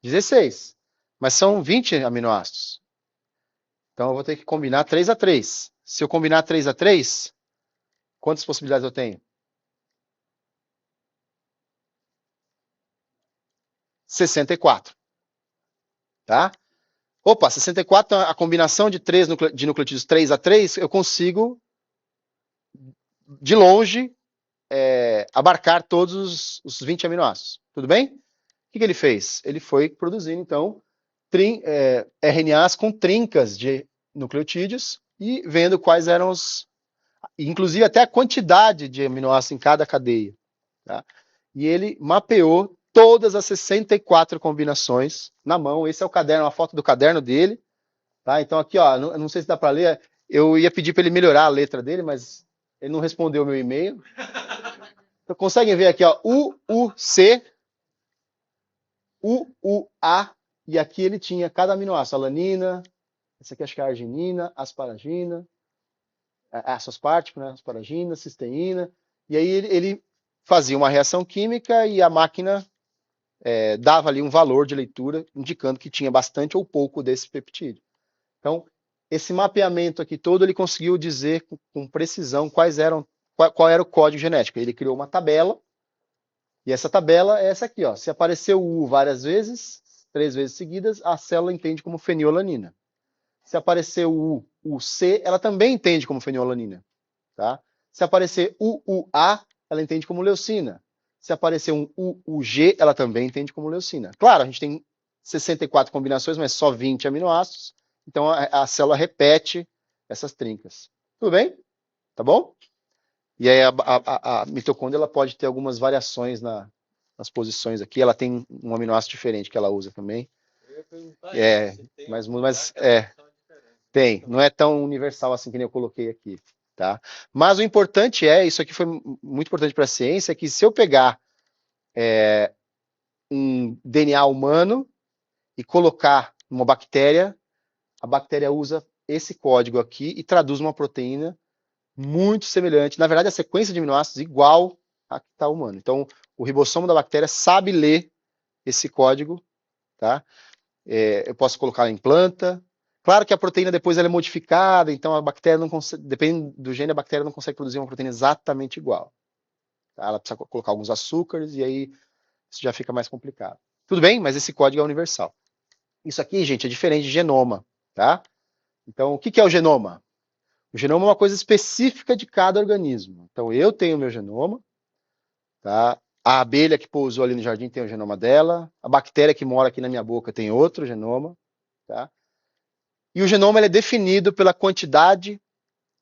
16. Mas são 20 aminoácidos. Então eu vou ter que combinar 3 a 3. Se eu combinar 3 a 3, quantas possibilidades eu tenho? 64. Tá? Opa, 64, a combinação de nucleotídeos 3 a 3, eu consigo, de longe, abarcar todos os 20 aminoácidos. Tudo bem? O que ele fez? Ele foi produzindo, então, RNAs com trincas de nucleotídeos e vendo quais eram inclusive até a quantidade de aminoácidos em cada cadeia. Tá? E ele mapeou todas as 64 combinações na mão. Esse é o caderno, uma foto do caderno dele. Tá? Então aqui, ó, não sei se dá para ler, eu ia pedir para ele melhorar a letra dele, mas ele não respondeu o meu e-mail. Então conseguem ver aqui, ó, UUC, UUA, e aqui ele tinha cada aminoácido, alanina, essa aqui acho que é a arginina, asparagina, aspartico, né, asparagina, cisteína, e aí ele fazia uma reação química e a máquina dava ali um valor de leitura, indicando que tinha bastante ou pouco desse peptídeo. Então, esse mapeamento aqui todo, ele conseguiu dizer com precisão qual era o código genético. Ele criou uma tabela, e essa tabela é essa aqui, ó. Se apareceu o U várias vezes, 3 vezes seguidas, a célula entende como fenilalanina. Se aparecer o C, ela também entende como fenilalanina. Tá? Se aparecer UUA, ela entende como leucina. Se aparecer um UUG, ela também entende como leucina. Claro, a gente tem 64 combinações, mas só 20 aminoácidos. Então a célula repete essas trincas. Tudo bem? Tá bom? E aí a mitocôndria ela pode ter algumas variações nas posições aqui. Ela tem um aminoácido diferente que ela usa também. Tem. Não é tão universal assim que nem eu coloquei aqui. Tá? Mas o importante isso aqui foi muito importante para a ciência, é que se eu pegar um DNA humano e colocar numa bactéria, a bactéria usa esse código aqui e traduz uma proteína muito semelhante. Na verdade, a sequência de aminoácidos igual a que está humano. Então, o ribossomo da bactéria sabe ler esse código. Tá? Eu posso colocar em planta. Claro que a proteína depois ela é modificada, então a bactéria não consegue, dependendo do gene, a bactéria não consegue produzir uma proteína exatamente igual. Tá? Ela precisa colocar alguns açúcares e aí isso já fica mais complicado. Tudo bem, mas esse código é universal. Isso aqui, gente, é diferente de genoma. Tá? Então, o que é o genoma? O genoma é uma coisa específica de cada organismo. Então, eu tenho o meu genoma. Tá? A abelha que pousou ali no jardim tem o genoma dela. A bactéria que mora aqui na minha boca tem outro genoma. Tá? E o genoma ele é definido pela quantidade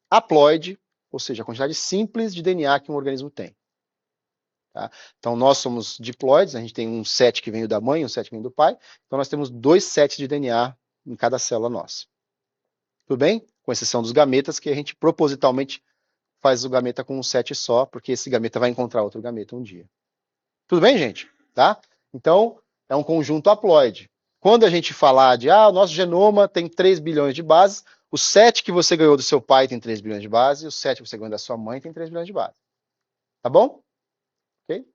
haploide, ou seja, a quantidade simples de DNA que um organismo tem. Tá? Então, nós somos diploides, a gente tem um set que vem da mãe e um set que vem do pai. Então, nós temos 2 sets de DNA em cada célula nossa. Tudo bem? Com exceção dos gametas, que a gente propositalmente faz o gameta com um set só, porque esse gameta vai encontrar outro gameta um dia. Tudo bem, gente? Tá? Então, é um conjunto haploide. Quando a gente falar de, o nosso genoma tem 3 bilhões de bases, o 7 que você ganhou do seu pai tem 3 bilhões de bases, e o 7 que você ganhou da sua mãe tem 3 bilhões de bases. Tá bom? Okay?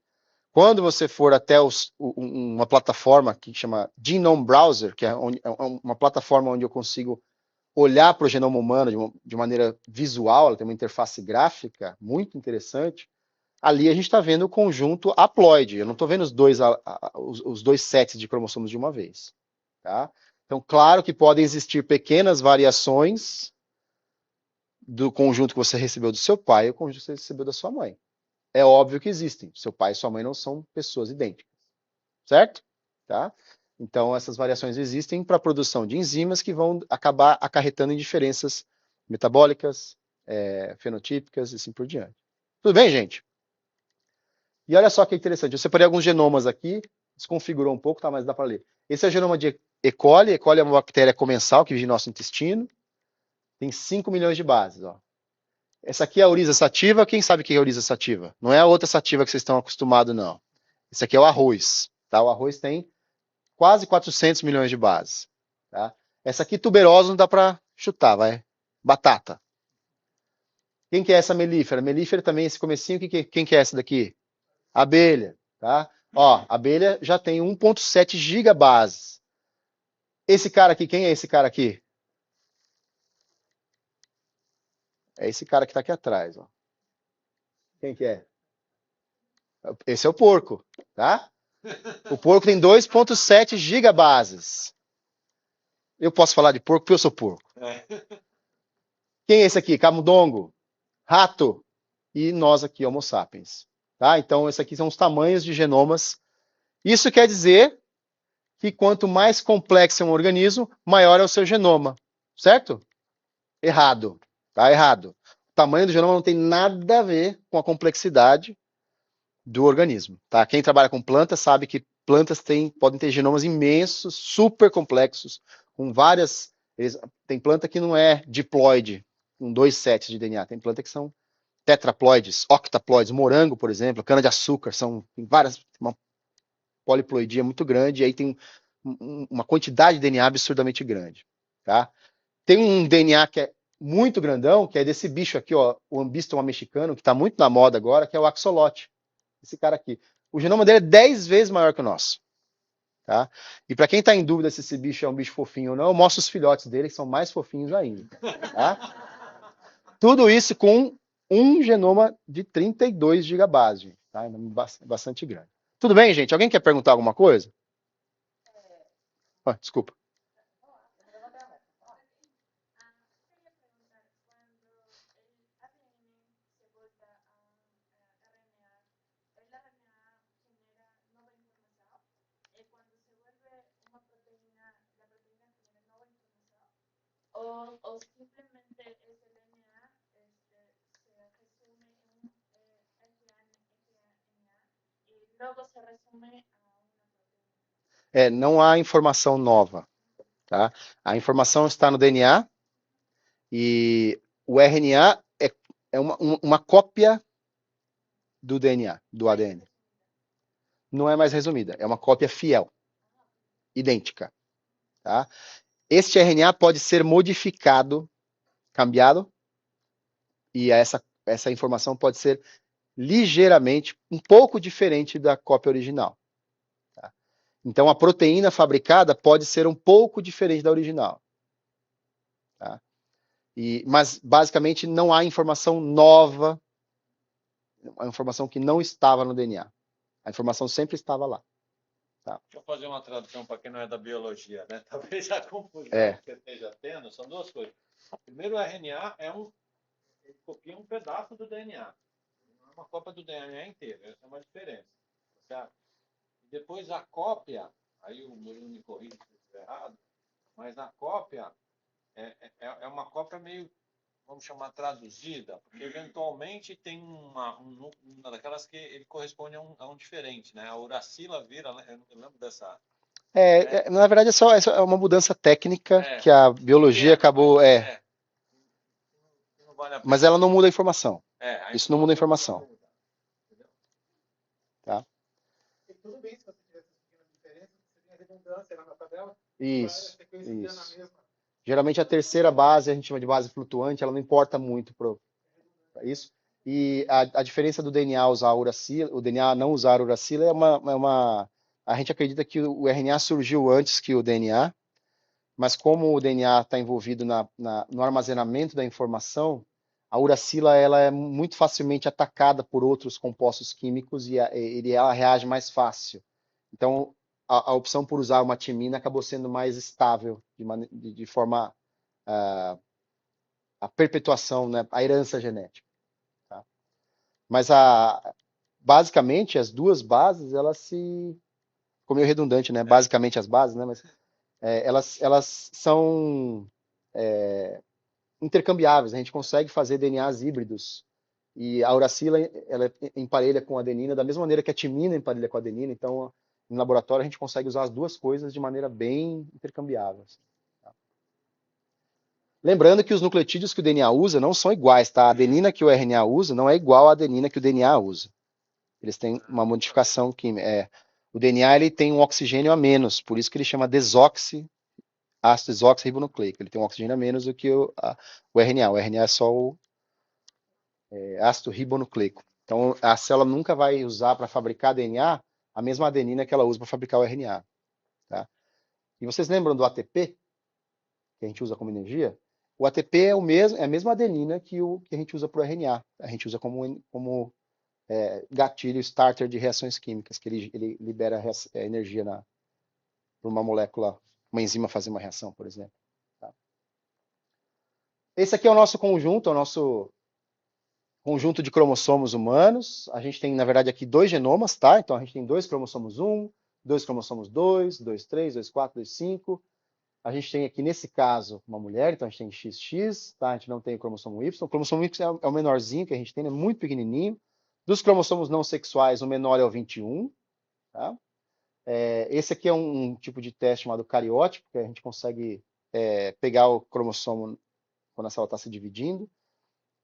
Quando você for até uma plataforma que chama Genome Browser, que é uma plataforma onde eu consigo olhar para o genoma humano de maneira visual, ela tem uma interface gráfica muito interessante, ali a gente está vendo o conjunto haploide. Eu não estou vendo os dois sets de cromossomos de uma vez. Tá? Então, claro que podem existir pequenas variações do conjunto que você recebeu do seu pai e o conjunto que você recebeu da sua mãe. É óbvio que existem. Seu pai e sua mãe não são pessoas idênticas. Certo? Tá? Então, essas variações existem para a produção de enzimas que vão acabar acarretando em diferenças metabólicas, fenotípicas e assim por diante. Tudo bem, gente? E olha só que interessante, eu separei alguns genomas aqui, desconfigurou um pouco, tá, mas dá para ler. Esse é o genoma de E. coli. E. coli é uma bactéria comensal que vive no nosso intestino. Tem 5 milhões de bases. Ó. Essa aqui é a ouriza sativa. Quem sabe o que é a ouriza sativa? Não é a outra sativa que vocês estão acostumados, não. Esse aqui é o arroz. Tá? O arroz tem quase 400 milhões de bases. Tá? Essa aqui, tuberosa, não dá para chutar, vai. Batata. Quem que é essa melífera? Melífera também, esse comecinho, quem que é essa daqui? Abelha, tá? Ó, a abelha já tem 1.7 gigabases. Esse cara aqui, quem é esse cara aqui? É esse cara que está aqui atrás, ó. Quem que é? Esse é o porco, tá? O porco tem 2.7 gigabases. Eu posso falar de porco porque eu sou porco. Quem é esse aqui? Camundongo, rato e nós aqui, Homo sapiens. Tá? Então, esses aqui são os tamanhos de genomas. Isso quer dizer que quanto mais complexo é um organismo, maior é o seu genoma. Certo? Errado. Tá errado. O tamanho do genoma não tem nada a ver com a complexidade do organismo. Tá? Quem trabalha com plantas sabe que plantas podem ter genomas imensos, super complexos, com várias... Tem planta que não é diploide, com 2 sets de DNA. Tem planta que são tetraploides, octaploides. Morango, por exemplo, cana-de-açúcar, tem várias... Uma poliploidia muito grande, e aí tem uma quantidade de DNA absurdamente grande. Tá? Tem um DNA que é muito grandão, que é desse bicho aqui, ó, o Ambistoma mexicano, que está muito na moda agora, que é o axolote. Esse cara aqui. O genoma dele é 10 vezes maior que o nosso. Tá? E para quem está em dúvida se esse bicho é um bicho fofinho ou não, eu mostro os filhotes dele, que são mais fofinhos ainda. Tá? Tudo isso com um genoma de 32 gigabases. Tá? É bastante grande. Tudo bem, gente? Alguém quer perguntar alguma coisa? Desculpa. O simplemente ese DNA se resume en RNA y luego se resume a una proteína. Não há informação nova. Tá? A informação está no DNA e o RNA é uma cópia do DNA, do ADN. Não é mais resumida, é uma cópia fiel, idêntica. Tá? Este RNA pode ser modificado, cambiado, e essa informação pode ser ligeiramente, um pouco diferente da cópia original. Tá? Então, a proteína fabricada pode ser um pouco diferente da original. Tá? Mas, basicamente, não há informação nova, a informação que não estava no DNA. A informação sempre estava lá. Tá? Deixa eu fazer uma tradução para quem não é da biologia, né? Talvez a confusão que você esteja tendo são duas coisas. Primeiro, o RNA ele copia um pedaço do DNA. Não é uma cópia do DNA inteiro. Essa é uma diferença. Certo? E depois a cópia, aí o Murilo me corrige se eu estiver errado, mas a cópia é uma cópia meio, vamos chamar, traduzida, porque eventualmente tem uma daquelas que ele corresponde a um diferente, né? A uracila vira, eu não lembro dessa... Na verdade, é uma mudança técnica que a biologia acabou... Não vale a pena. Mas ela não muda a informação. Isso não muda a informação. Tá? Tudo bem se você tiver essas pequenas diferenças, você tem a redundância lá na tabela. Isso. Geralmente a terceira base, a gente chama de base flutuante, ela não importa muito para isso. E a diferença do DNA usar a uracila, o DNA não usar a uracila a gente acredita que o RNA surgiu antes que o DNA, mas como o DNA está envolvido no armazenamento da informação, a uracila ela é muito facilmente atacada por outros compostos químicos e ela reage mais fácil. Então, a opção por usar uma timina acabou sendo mais estável, de forma a perpetuação, né, a herança genética. Tá? Mas, basicamente, as duas bases, elas ficou meio redundante, né? Basicamente as bases, né? Mas elas são intercambiáveis. A gente consegue fazer DNAs híbridos. E a uracila, ela emparelha com a adenina da mesma maneira que a timina emparelha com a adenina. Então, no laboratório, a gente consegue usar as duas coisas de maneira bem intercambiável. Tá? Lembrando que os nucleotídeos que o DNA usa não são iguais, tá? A adenina que o RNA usa não é igual à adenina que o DNA usa. Eles têm uma modificação química. O DNA ele tem um oxigênio a menos, por isso que ele chama ácido desoxirribonucleico. Ele tem um oxigênio a menos do que o RNA. O RNA é só o ácido ribonucleico. Então, a célula nunca vai usar para fabricar DNA a mesma adenina que ela usa para fabricar o RNA. Tá? E vocês lembram do ATP, que a gente usa como energia? O ATP é a mesma adenina que a gente usa para o RNA. A gente usa como gatilho starter de reações químicas, que ele libera energia para uma molécula, uma enzima fazer uma reação, por exemplo. Tá? Esse aqui é o nosso conjunto, é o nosso conjunto de cromossomos humanos. A gente tem, na verdade, aqui 2 genomas, tá? Então a gente tem 2 cromossomos 1, 2 cromossomos 2, 2, 3, 2, 4, 2, 5. A gente tem aqui, nesse caso, uma mulher, então a gente tem XX, tá? A gente não tem o cromossomo Y. O cromossomo Y é o menorzinho que a gente tem, é muito pequenininho. Dos cromossomos não sexuais, o menor é o 21, tá? Esse aqui é um tipo de teste chamado cariótipo, que a gente consegue pegar o cromossomo quando a célula está se dividindo.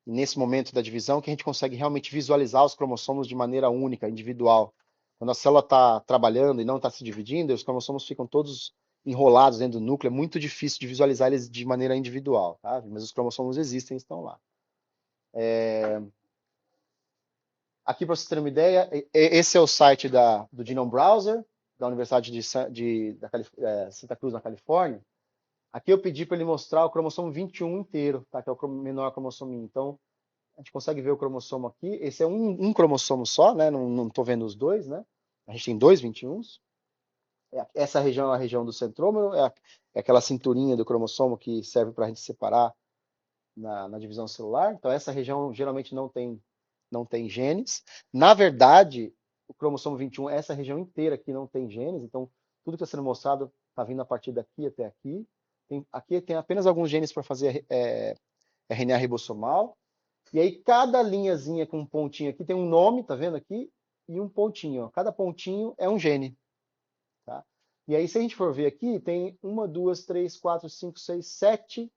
E nesse momento da divisão que a gente consegue realmente visualizar os cromossomos de maneira única, individual. Quando a célula está trabalhando e não está se dividindo, os cromossomos ficam todos enrolados dentro do núcleo, é muito difícil de visualizar eles de maneira individual, tá? Mas os cromossomos existem e estão lá. Aqui, para vocês terem uma ideia, esse é o site do Genome Browser, da Universidade de Santa Cruz, na Califórnia. Aqui eu pedi para ele mostrar o cromossomo 21 inteiro, tá? Que é o menor cromossominho. Então, a gente consegue ver o cromossomo aqui. Esse é um cromossomo só, né? Não estou vendo os dois, né? A gente tem 2 21s. Essa região é a região do centrômero, é aquela cinturinha do cromossomo que serve para a gente separar na divisão celular. Então, essa região geralmente não tem genes. Na verdade, o cromossomo 21, essa região inteira aqui não tem genes. Então, tudo que está sendo mostrado está vindo a partir daqui até aqui. Aqui tem apenas alguns genes para fazer RNA ribossomal. E aí, cada linhazinha com um pontinho aqui tem um nome, tá vendo aqui? E um pontinho. Ó. Cada pontinho é um gene. Tá? E aí, se a gente for ver aqui, tem 1, 2, 3, 4, 5, 6, 7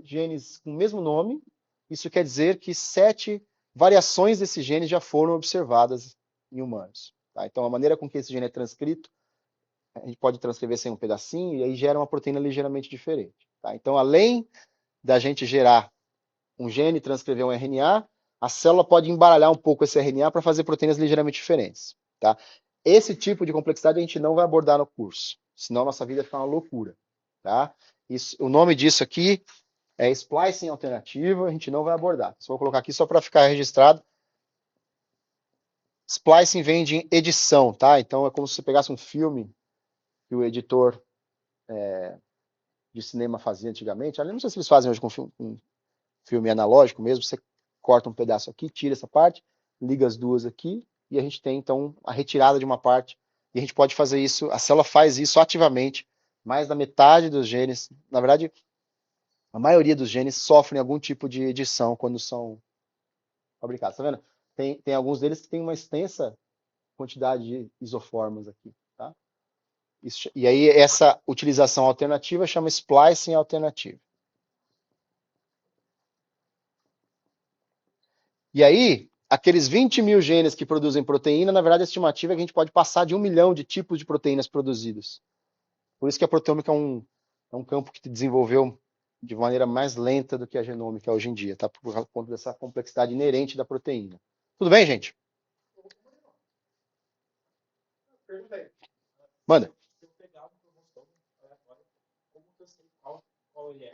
genes com o mesmo nome. Isso quer dizer que 7 variações desse gene já foram observadas em humanos. Tá? Então, a maneira com que esse gene é transcrito, a gente pode transcrever sem um pedacinho, e aí gera uma proteína ligeiramente diferente. Tá? Então, além da gente gerar um gene e transcrever um RNA, a célula pode embaralhar um pouco esse RNA para fazer proteínas ligeiramente diferentes. Tá? Esse tipo de complexidade a gente não vai abordar no curso, senão nossa vida fica uma loucura. Tá? O nome disso aqui é splicing alternativo, a gente não vai abordar. Só vou colocar aqui só para ficar registrado. Splicing vem de edição, tá? Então é como se você pegasse um filme que o editor de cinema fazia antigamente. Eu não sei se eles fazem hoje com filme analógico mesmo. Você corta um pedaço aqui, tira essa parte, liga as duas aqui, e a gente tem então a retirada de uma parte. E a gente pode fazer isso, a célula faz isso ativamente. Mais da metade dos genes, na verdade, a maioria dos genes sofrem algum tipo de edição quando são fabricados. Tá vendo? Tem alguns deles que tem uma extensa quantidade de isoformas aqui. Tá? E aí essa utilização alternativa chama splicing alternativo. E aí, aqueles 20 mil genes que produzem proteína, na verdade a estimativa é que a gente pode passar de 1 milhão de tipos de proteínas produzidas. Por isso que a proteômica é um campo que se desenvolveu de maneira mais lenta do que a genômica hoje em dia, tá? Por conta dessa complexidade inerente da proteína. Tudo bem, gente? Manda. Se eu pegar um cromossomo aleatório, como que eu sei qual ele é?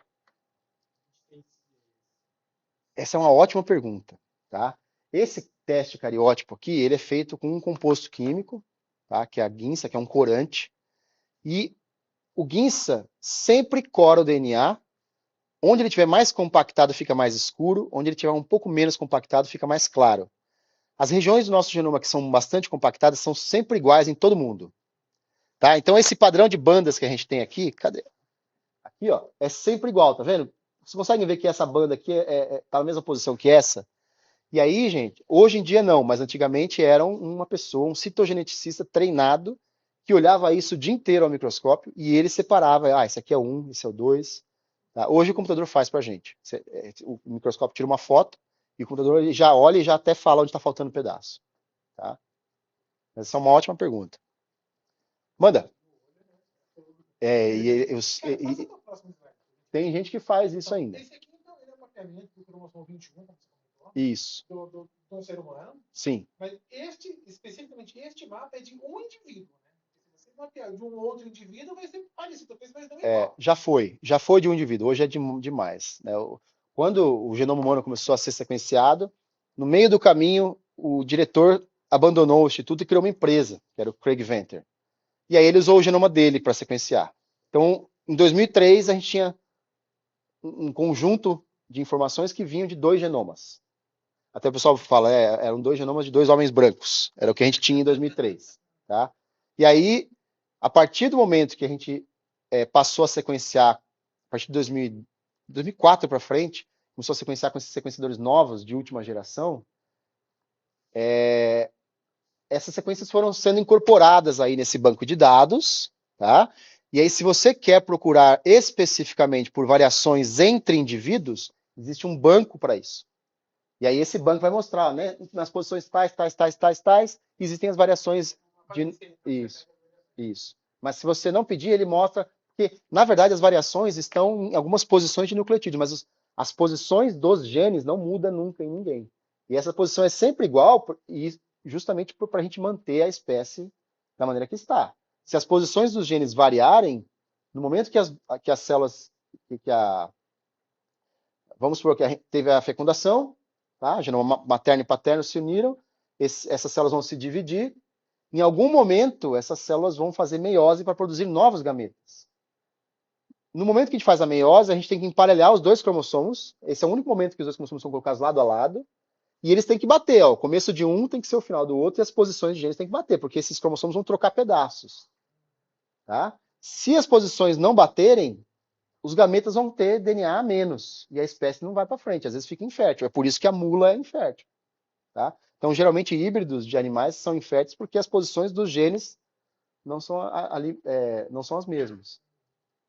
Essa é uma ótima pergunta, tá? Esse teste cariótipo aqui, ele é feito com um composto químico, tá? Que é a guinça, que é um corante. E o guinça sempre cora o DNA. Onde ele estiver mais compactado, fica mais escuro. Onde ele estiver um pouco menos compactado, fica mais claro. As regiões do nosso genoma que são bastante compactadas são sempre iguais em todo mundo. Tá? Então, esse padrão de bandas que a gente tem aqui, cadê? Aqui, ó, é sempre igual, tá vendo? Vocês conseguem ver que essa banda aqui tá na mesma posição que essa? E aí, gente, hoje em dia não, mas antigamente era uma pessoa, um citogeneticista treinado, que olhava isso o dia inteiro ao microscópio e ele separava, esse aqui é o 1, esse é o 2. Tá? Hoje o computador faz pra gente. O microscópio tira uma foto e o computador ele já olha e já até fala onde está faltando um pedaço. Tá? Essa é uma ótima pergunta. Manda. Tem gente que faz isso ainda. Esse aqui, então, ele é um mapeamento do cromossomo 21, como você comentou. Isso. do ser humano, Sim. mas especificamente este mapa é de um indivíduo, né? Se você mapear de um outro indivíduo, vai ser parecido, mas não igual. Já foi de um indivíduo, hoje é demais, né? Quando o genoma humano começou a ser sequenciado, no meio do caminho, o diretor abandonou o instituto e criou uma empresa, que era o Craig Venter. E aí ele usou o genoma dele para sequenciar. Então, em 2003, a gente tinha um conjunto de informações que vinham de 2 genomas. Até o pessoal fala, eram 2 genomas de 2 homens brancos. Era o que a gente tinha em 2003. Tá? E aí, a partir do momento que a gente passou a sequenciar, a partir de 2004 para frente, começou a sequenciar com esses sequenciadores novos, de última geração, essas sequências foram sendo incorporadas aí nesse banco de dados, tá? E aí, se você quer procurar especificamente por variações entre indivíduos, existe um banco para isso. E aí esse banco vai mostrar, né? Nas posições tais, existem as variações de... Isso. Mas se você não pedir, ele mostra que, na verdade, as variações estão em algumas posições de nucleotídeo, mas as posições dos genes não mudam nunca em ninguém. E essa posição é sempre igual, e justamente para a gente manter a espécie da maneira que está. Se as posições dos genes variarem, no momento que as células, vamos supor que teve a fecundação, tá? Genoma materno e paterno se uniram, essas células vão se dividir, em algum momento essas células vão fazer meiose para produzir novos gametas. No momento que a gente faz a meiose, a gente tem que emparelhar os 2 cromossomos, esse é o único momento que os 2 cromossomos são colocados lado a lado, e eles têm que bater, ó. O começo de um tem que ser o final do outro, e as posições de genes têm que bater, porque esses cromossomos vão trocar pedaços. Tá? Se as posições não baterem, os gametas vão ter DNA a menos, e a espécie não vai para frente, às vezes fica infértil. É por isso que a mula é infértil. Tá? Então, geralmente, híbridos de animais são inférteis porque as posições dos genes não são as mesmas.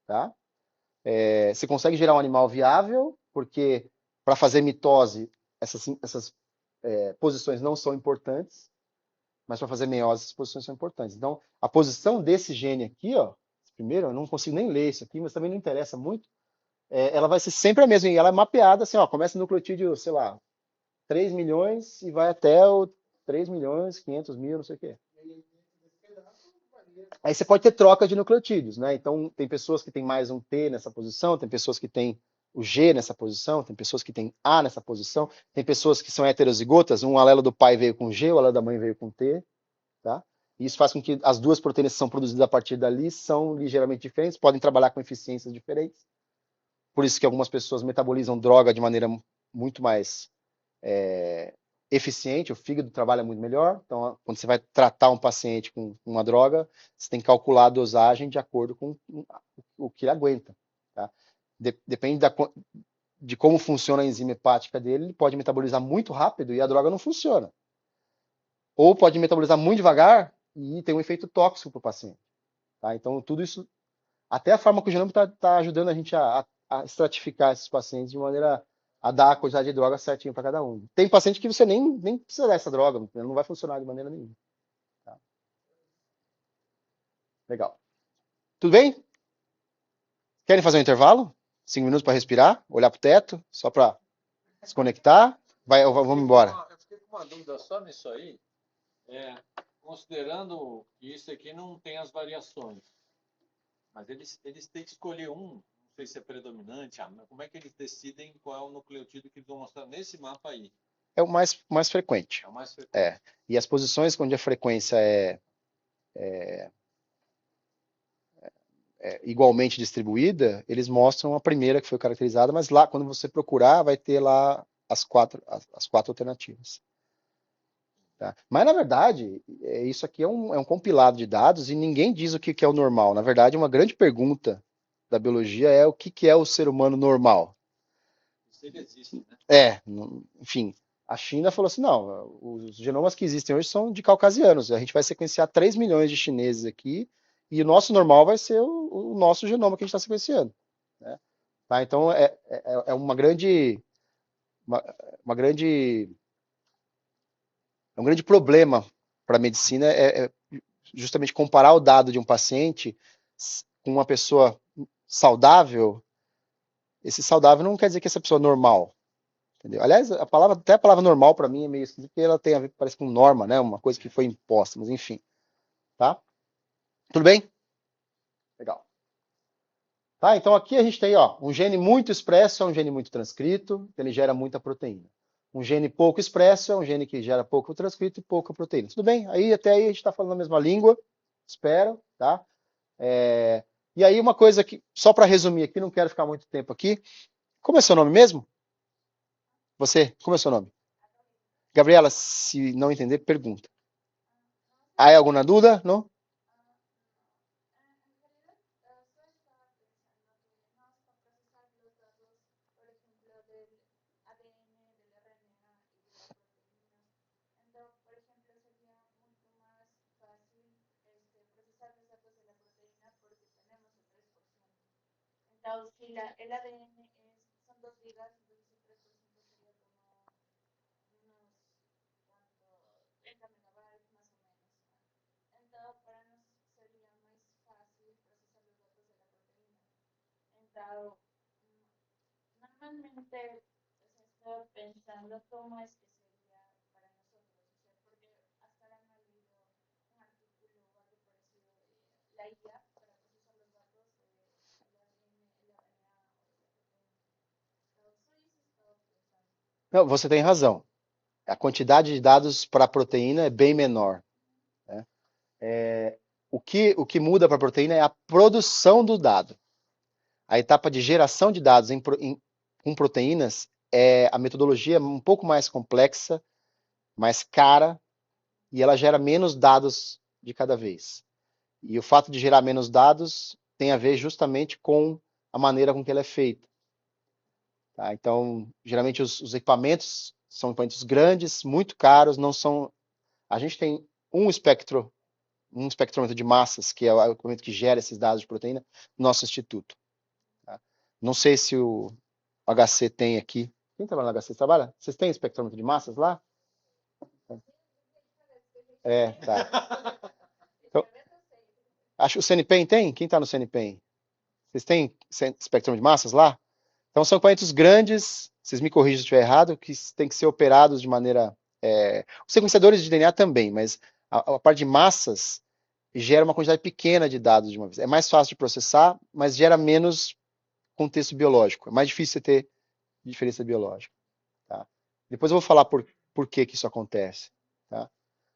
Tá? Você consegue gerar um animal viável, porque para fazer mitose, essas posições não são importantes, mas para fazer meiose, essas posições são importantes. Então, a posição desse gene aqui, ó, primeiro, eu não consigo nem ler isso aqui, mas também não interessa muito, ela vai ser sempre a mesma, e ela é mapeada assim, ó, começa no nucleotídeo, sei lá, 3 milhões e vai até o 3 milhões, 500 mil, não sei o quê. Aí você pode ter troca de nucleotídeos, né? Então, tem pessoas que têm mais um T nessa posição, tem pessoas que têm o G nessa posição, tem pessoas que têm A nessa posição, tem pessoas que são heterozigotas, um alelo do pai veio com G, o alelo da mãe veio com T, tá? E isso faz com que as 2 proteínas que são produzidas a partir dali são ligeiramente diferentes, podem trabalhar com eficiências diferentes. Por isso que algumas pessoas metabolizam droga de maneira muito mais eficiente, o fígado trabalha muito melhor. Então, quando você vai tratar um paciente com uma droga, você tem que calcular a dosagem de acordo com o que ele aguenta. Tá? Depende de como funciona a enzima hepática dele, ele pode metabolizar muito rápido e a droga não funciona. Ou pode metabolizar muito devagar e tem um efeito tóxico para o paciente. Tá? Então, tudo isso, até a farmacogenômica está ajudando a gente a estratificar esses pacientes de maneira a dar a quantidade de droga certinho para cada um. Tem paciente que você nem precisa dessa droga, ela não vai funcionar de maneira nenhuma. Tá? Legal. Tudo bem? Querem fazer um intervalo? 5 minutos para respirar, olhar para o teto, só para se conectar? Vamos embora. Eu fiquei com uma dúvida só nisso aí. Considerando que isso aqui não tem as variações, mas eles têm que escolher um, não sei se é predominante, como é que eles decidem qual é o nucleotídeo que eles vão mostrar nesse mapa aí? É o mais frequente. É o mais frequente. E as posições onde a frequência é igualmente distribuída, eles mostram a primeira que foi caracterizada, mas lá, quando você procurar, vai ter lá as 4 alternativas. Tá? Mas, na verdade, isso aqui é um compilado de dados e ninguém diz o que é o normal. Na verdade, uma grande pergunta da biologia é o que é o ser humano normal. Isso ele existe, né? Enfim, a China falou assim, não, os genomas que existem hoje são de caucasianos, a gente vai sequenciar 3 milhões de chineses aqui e o nosso normal vai ser o nosso genoma que a gente está sequenciando. Né? Tá? Então, é um grande problema para a medicina justamente comparar o dado de um paciente com uma pessoa saudável. Esse saudável não quer dizer que essa pessoa é normal. Entendeu? Aliás, até a palavra normal para mim é meio esquisita, porque ela tem a ver, parece com norma, né? Uma coisa que foi imposta, mas enfim. Tá? Tudo bem? Legal. Tá? Então aqui a gente tem, ó, um gene muito expresso é um gene muito transcrito, ele gera muita proteína. Um gene pouco expresso é um gene que gera pouco transcrito e pouca proteína. Tudo bem? Aí até aí a gente está falando a mesma língua, espero, tá? E aí uma coisa que, só para resumir aqui, não quero ficar muito tempo aqui. Como é seu nome mesmo? Você, como é seu nome? Gabriela, se não entender, pergunta. Há alguma dúvida? Não? Então, si el ADN son 2 vidas, entonces el 3% sería como unos 30 megabytes más o menos. Entonces, para nosotros sería más fácil procesar los datos de la proteína. Entonces, normalmente estoy pensando cómo es que sería para nosotros, o sea, porque hasta ahora no he leído un artículo o algo parecido de la IA para procesar los datos del ADN, el RNA o de la proteína. Entonces, eso estaba pensando. Não, você tem razão. A quantidade de dados para a proteína é bem menor. Né? O que muda para a proteína é a produção do dado. A etapa de geração de dados com proteínas, a metodologia é um pouco mais complexa, mais cara, e ela gera menos dados de cada vez. E o fato de gerar menos dados tem a ver justamente com a maneira com que ela é feita. Tá? Então, geralmente os equipamentos são equipamentos grandes, muito caros, não são... A gente tem um espectrômetro de massas, que é o equipamento que gera esses dados de proteína, no nosso instituto. Tá? Não sei se o HC tem aqui. Quem trabalha no HC? Trabalha? Vocês têm espectrômetro de massas lá? Tá. Então, acho que o CNPEM tem? Quem está no CNPEM? Vocês têm espectrômetro de massas lá? Então são equipamentos grandes, vocês me corrigem se eu estiver errado, que tem que ser operados de maneira... Os sequenciadores de DNA também, mas a parte de massas gera uma quantidade pequena de dados de uma vez. É mais fácil de processar, mas gera menos contexto biológico. É mais difícil você ter diferença biológica. Tá? Depois eu vou falar por que isso acontece. Tá?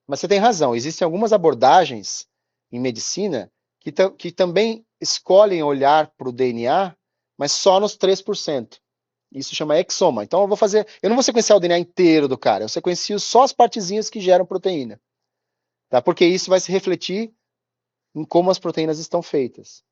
Mas você tem razão, existem algumas abordagens em medicina que também escolhem olhar para o DNA, mas só nos 3%. Isso chama exoma. Então eu não vou sequenciar o DNA inteiro do cara, eu sequencio só as partezinhas que geram proteína. Tá? Porque isso vai se refletir em como as proteínas estão feitas.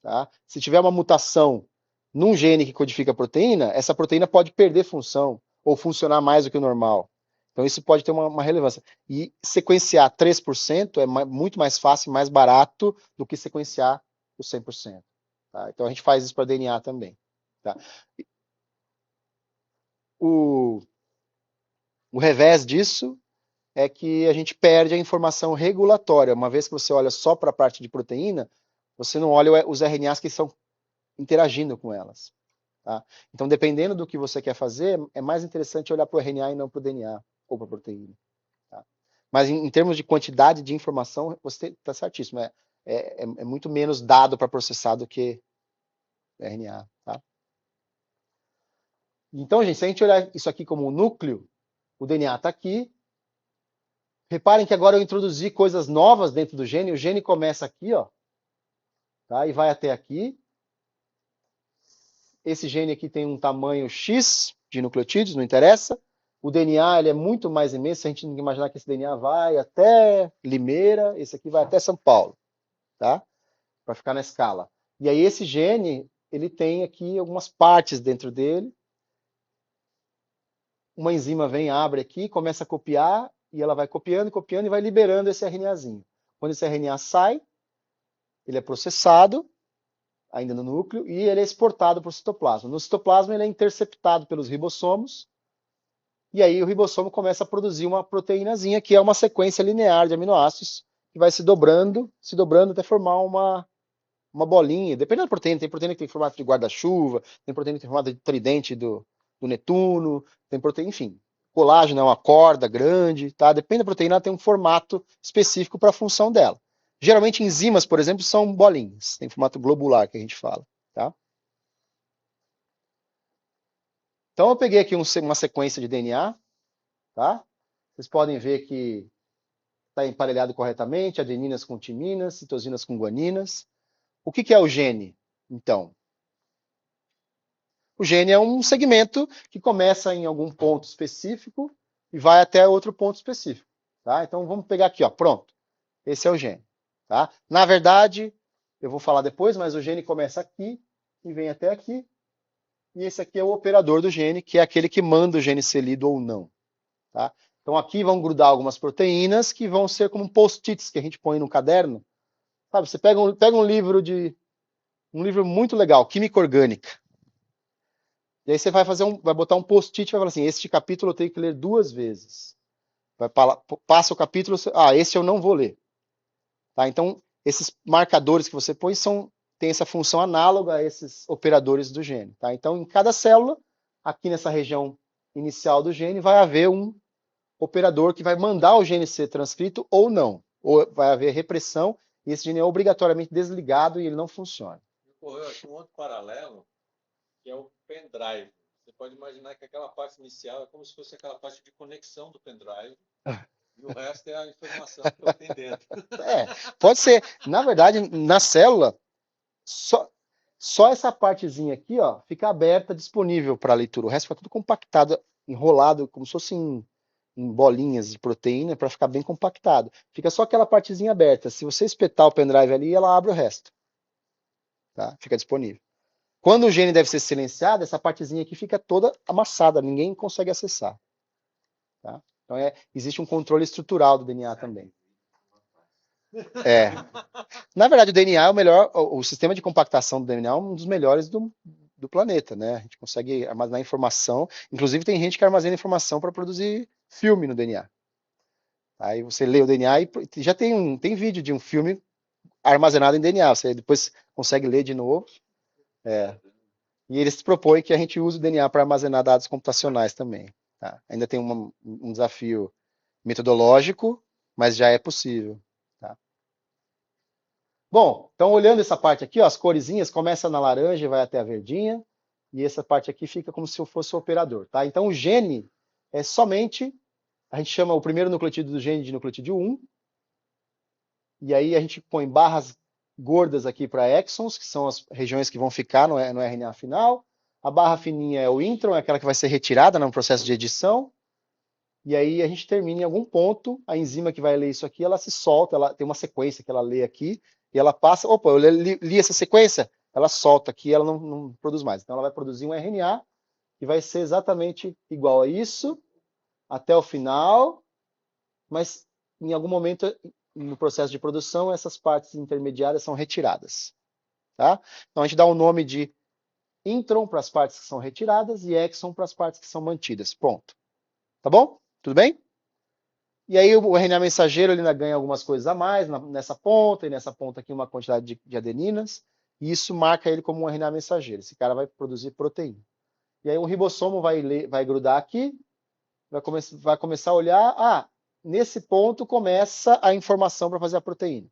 Tá? Se tiver uma mutação num gene que codifica a proteína, essa proteína pode perder função, ou funcionar mais do que o normal. Então isso pode ter uma relevância. E sequenciar 3% é muito mais fácil e mais barato do que sequenciar os 100%. Tá? Então a gente faz isso para DNA também. Tá? O revés disso é que a gente perde a informação regulatória. Uma vez que você olha só para a parte de proteína, você não olha os RNAs que estão interagindo com elas. Tá? Então, dependendo do que você quer fazer, é mais interessante olhar para o RNA e não para o DNA ou para a proteína. Tá? Mas em termos de quantidade de informação, você está certíssimo. É muito menos dado para processar do que RNA. Tá? Então, gente, se a gente olhar isso aqui como um núcleo, o DNA está aqui. Reparem que agora eu introduzi coisas novas dentro do gene. O gene começa aqui, ó, tá? E vai até aqui. Esse gene aqui tem um tamanho X de nucleotídeos, não interessa. O DNA ele é muito mais imenso. A gente tem que imaginar que esse DNA vai até Limeira, esse aqui vai até São Paulo, tá? Para ficar na escala. E aí esse gene, ele tem aqui algumas partes dentro dele. Uma enzima vem, abre aqui, começa a copiar, e ela vai copiando, copiando e vai liberando esse RNAzinho. Quando esse RNA sai, ele é processado, ainda no núcleo, e ele é exportado para o citoplasma. No citoplasma ele é interceptado pelos ribossomos, e aí o ribossomo começa a produzir uma proteínazinha, que é uma sequência linear de aminoácidos, que vai se dobrando até formar uma bolinha. Dependendo da proteína, tem proteína que tem formato de guarda-chuva, tem proteína que tem formato de tridente do Netuno, tem proteína, enfim. Colágeno é uma corda grande, tá? Depende da proteína, ela tem um formato específico para a função dela. Geralmente enzimas, por exemplo, são bolinhas, tem formato globular que a gente fala, tá? Então eu peguei aqui uma sequência de DNA, tá? Vocês podem ver que está emparelhado corretamente, adeninas com timinas, citosinas com guaninas. O que é o gene, então? O gene é um segmento que começa em algum ponto específico e vai até outro ponto específico, tá? Então vamos pegar aqui, ó, pronto. Esse é o gene, tá? Na verdade, eu vou falar depois, mas o gene começa aqui e vem até aqui. E esse aqui é o operador do gene, que é aquele que manda o gene ser lido ou não, tá? Então aqui vão grudar algumas proteínas que vão ser como post-its que a gente põe no caderno. Sabe, você pega um livro muito legal, Química Orgânica. E aí você vai botar um post-it e vai falar assim, este capítulo eu tenho que ler 2 vezes. Passa o capítulo, esse eu não vou ler. Tá? Então, esses marcadores que você põe tem essa função análoga a esses operadores do gene. Tá? Então, em cada célula, aqui nessa região inicial do gene, vai haver um operador que vai mandar o gene ser transcrito ou não. Ou vai haver repressão, e esse gene é obrigatoriamente desligado e ele não funciona. Ocorreu aqui um outro paralelo, que é o pendrive. Você pode imaginar que aquela parte inicial é como se fosse aquela parte de conexão do pendrive, e o resto é a informação que tem dentro. Pode ser. Na verdade, na célula, só essa partezinha aqui, ó, fica aberta, disponível para leitura. O resto fica tudo compactado, enrolado, como se fosse em bolinhas de proteína, para ficar bem compactado. Fica só aquela partezinha aberta. Se você espetar o pendrive ali, ela abre o resto. Tá? Fica disponível. Quando o gene deve ser silenciado, essa partezinha aqui fica toda amassada, ninguém consegue acessar. Tá? Então existe um controle estrutural do DNA também. Na verdade, o DNA é o melhor, o sistema de compactação do DNA é um dos melhores do planeta, né? A gente consegue armazenar informação, inclusive tem gente que armazena informação para produzir filme no DNA. Aí você lê o DNA e já tem vídeo de um filme armazenado em DNA, você depois consegue ler de novo. E eles propõem que a gente use o DNA para armazenar dados computacionais também. Tá? Ainda tem um desafio metodológico, mas já é possível. Tá? Bom, então olhando essa parte aqui, ó, as coresinhas começam na laranja e vai até a verdinha, e essa parte aqui fica como se fosse o operador. Tá? Então o gene é somente, a gente chama o primeiro nucleotídeo do gene de nucleotídeo 1, e aí a gente põe barras gordas aqui para exons, que são as regiões que vão ficar no RNA final. A barra fininha é o intron, é aquela que vai ser retirada no processo de edição. E aí a gente termina em algum ponto, a enzima que vai ler isso aqui, ela se solta, ela tem uma sequência que ela lê aqui, e ela passa, opa, eu li essa sequência, ela solta aqui, ela não produz mais. Então ela vai produzir um RNA, que vai ser exatamente igual a isso, até o final, mas em algum momento no processo de produção, essas partes intermediárias são retiradas. Tá? Então a gente dá o nome de intron para as partes que são retiradas e exon para as partes que são mantidas. Pronto. Tá bom? Tudo bem? E aí o RNA mensageiro ele ainda ganha algumas coisas a mais nessa ponta, e nessa ponta aqui uma quantidade de adeninas, e isso marca ele como um RNA mensageiro. Esse cara vai produzir proteína. E aí o ribossomo vai grudar aqui, vai começar a olhar, nesse ponto começa a informação para fazer a proteína.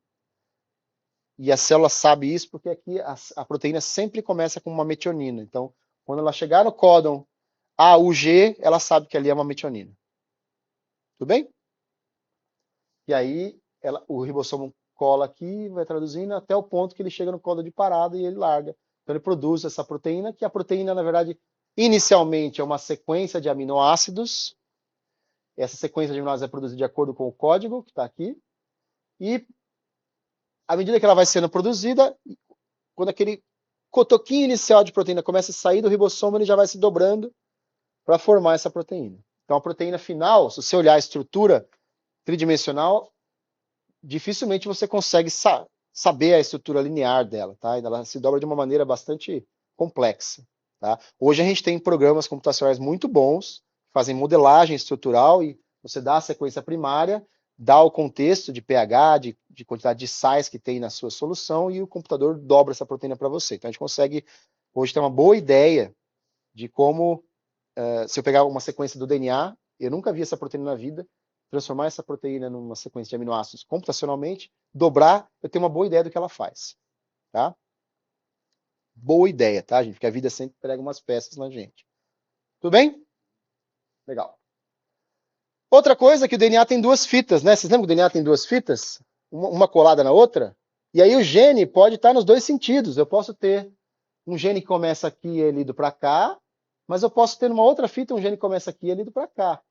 E a célula sabe isso porque aqui a proteína sempre começa com uma metionina. Então, quando ela chegar no códon AUG, ela sabe que ali é uma metionina. Tudo bem? E aí o ribossomo cola aqui, vai traduzindo até o ponto que ele chega no códon de parada e ele larga. Então ele produz essa proteína, que a proteína, na verdade, inicialmente é uma sequência de aminoácidos. Essa sequência de aminoácidos é produzida de acordo com o código que está aqui. E à medida que ela vai sendo produzida, quando aquele cotoquinho inicial de proteína começa a sair do ribossomo, ele já vai se dobrando para formar essa proteína. Então a proteína final, se você olhar a estrutura tridimensional, dificilmente você consegue saber a estrutura linear dela, tá? Ela se dobra de uma maneira bastante complexa. Tá? Hoje a gente tem programas computacionais muito bons, que fazem modelagem estrutural e você dá a sequência primária, dá o contexto de pH, de quantidade de sais que tem na sua solução e o computador dobra essa proteína para você. Então a gente consegue hoje ter uma boa ideia de como se eu pegar uma sequência do DNA, eu nunca vi essa proteína na vida, transformar essa proteína numa sequência de aminoácidos computacionalmente, dobrar, eu tenho uma boa ideia do que ela faz. Tá? Boa ideia, tá, gente? Porque a vida sempre prega umas peças na gente. Tudo bem? Legal. Outra coisa é que o DNA tem duas fitas, né? Vocês lembram que o DNA tem duas fitas? Uma colada na outra? E aí o gene pode estar nos dois sentidos. Eu posso ter um gene que começa aqui e é lido para cá, mas eu posso ter numa outra fita um gene que começa aqui e é lido para cá.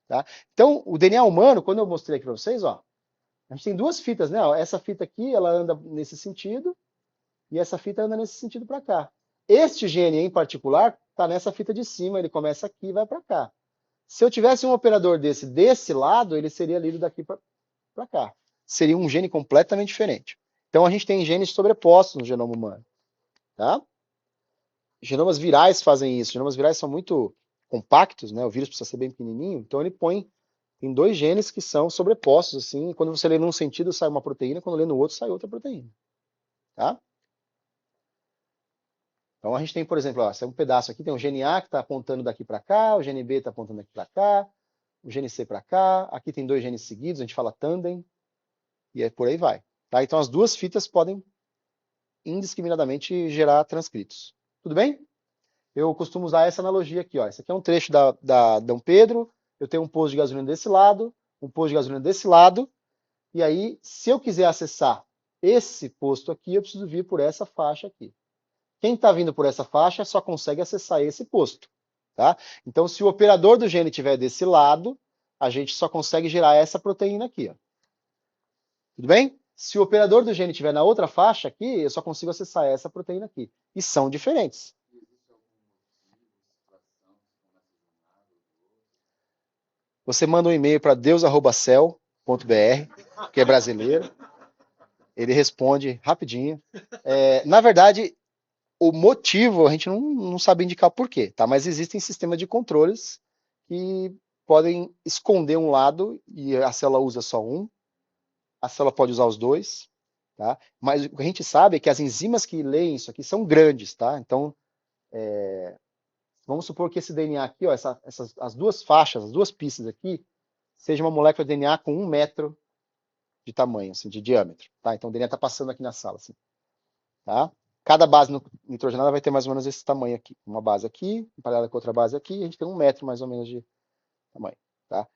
Tá? Então, o DNA humano, quando eu mostrei aqui para vocês, ó, a gente tem duas fitas, né? Essa fita aqui, ela anda nesse sentido, e essa fita anda nesse sentido para cá. Este gene em particular está nessa fita de cima, ele começa aqui e vai para cá. Se eu tivesse um operador desse lado, ele seria lido daqui para cá. Seria um gene completamente diferente. Então a gente tem genes sobrepostos no genoma humano. Tá? Genomas virais fazem isso. Genomas virais são muito compactos, né? O vírus precisa ser bem pequenininho, então ele põe em dois genes que são sobrepostos, assim. Quando você lê num sentido, sai uma proteína, quando lê no outro, sai outra proteína. Tá? Então a gente tem, por exemplo, ó, um pedaço aqui, tem o gene A que está apontando daqui para cá, o gene B está apontando aqui para cá, o gene C para cá, aqui tem dois genes seguidos, a gente fala tandem, e aí por aí vai. Tá? Então as duas fitas podem indiscriminadamente gerar transcritos. Tudo bem? Eu costumo usar essa analogia aqui. Ó. Esse aqui é um trecho da Dom Pedro, eu tenho um posto de gasolina desse lado, um posto de gasolina desse lado, e aí, se eu quiser acessar esse posto aqui, eu preciso vir por essa faixa aqui. Quem está vindo por essa faixa só consegue acessar esse posto. Tá? Então, se o operador do gene estiver desse lado, a gente só consegue gerar essa proteína aqui. Ó. Tudo bem? Se o operador do gene estiver na outra faixa aqui, eu só consigo acessar essa proteína aqui. E são diferentes. Você manda um e-mail para deus@cel.br, que é brasileiro. Ele responde rapidinho. Na verdade, o motivo a gente não sabe indicar o porquê, tá? Mas existem sistemas de controles que podem esconder um lado e a célula usa só um. A célula pode usar os dois, tá? Mas o que a gente sabe é que as enzimas que leem isso aqui são grandes, tá? Então, vamos supor que esse DNA aqui, ó, as duas faixas, as duas pistas aqui, seja uma molécula de DNA com 1 metro de tamanho, assim, de diâmetro, tá? Então o DNA está passando aqui na sala, assim, tá? Cada base nitrogenada vai ter mais ou menos esse tamanho aqui. Uma base aqui, comparada com outra base aqui, a gente tem 1 metro mais ou menos de tamanho, tá?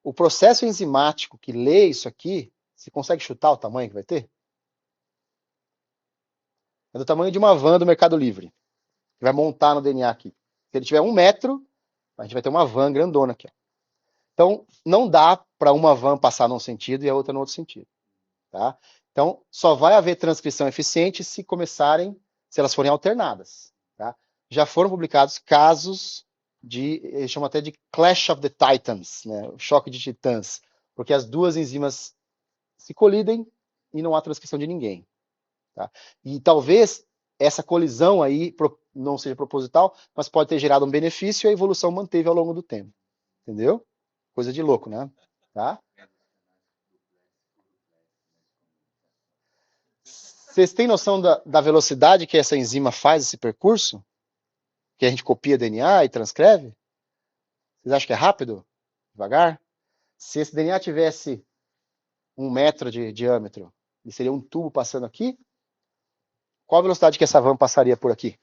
O processo enzimático que lê isso aqui, você consegue chutar o tamanho que vai ter? É do tamanho de uma van do Mercado Livre, que vai montar no DNA aqui. Se ele tiver 1 metro, a gente vai ter uma van grandona aqui. Ó. Então, não dá para uma van passar num sentido e a outra no outro sentido. Tá? Então, só vai haver transcrição eficiente se elas forem alternadas. Tá? Já foram publicados casos eles chamam até de Clash of the Titans, né? O choque de titãs, porque as duas enzimas se colidem e não há transcrição de ninguém. Tá? E talvez essa colisão aí não seja proposital, mas pode ter gerado um benefício e a evolução manteve ao longo do tempo. Entendeu? Coisa de louco, né? Tá? Vocês têm noção da velocidade que essa enzima faz esse percurso? Que a gente copia DNA e transcreve? Vocês acham que é rápido? Devagar? Se esse DNA tivesse 1 metro de diâmetro e seria um tubo passando aqui, qual a velocidade que essa van passaria por aqui?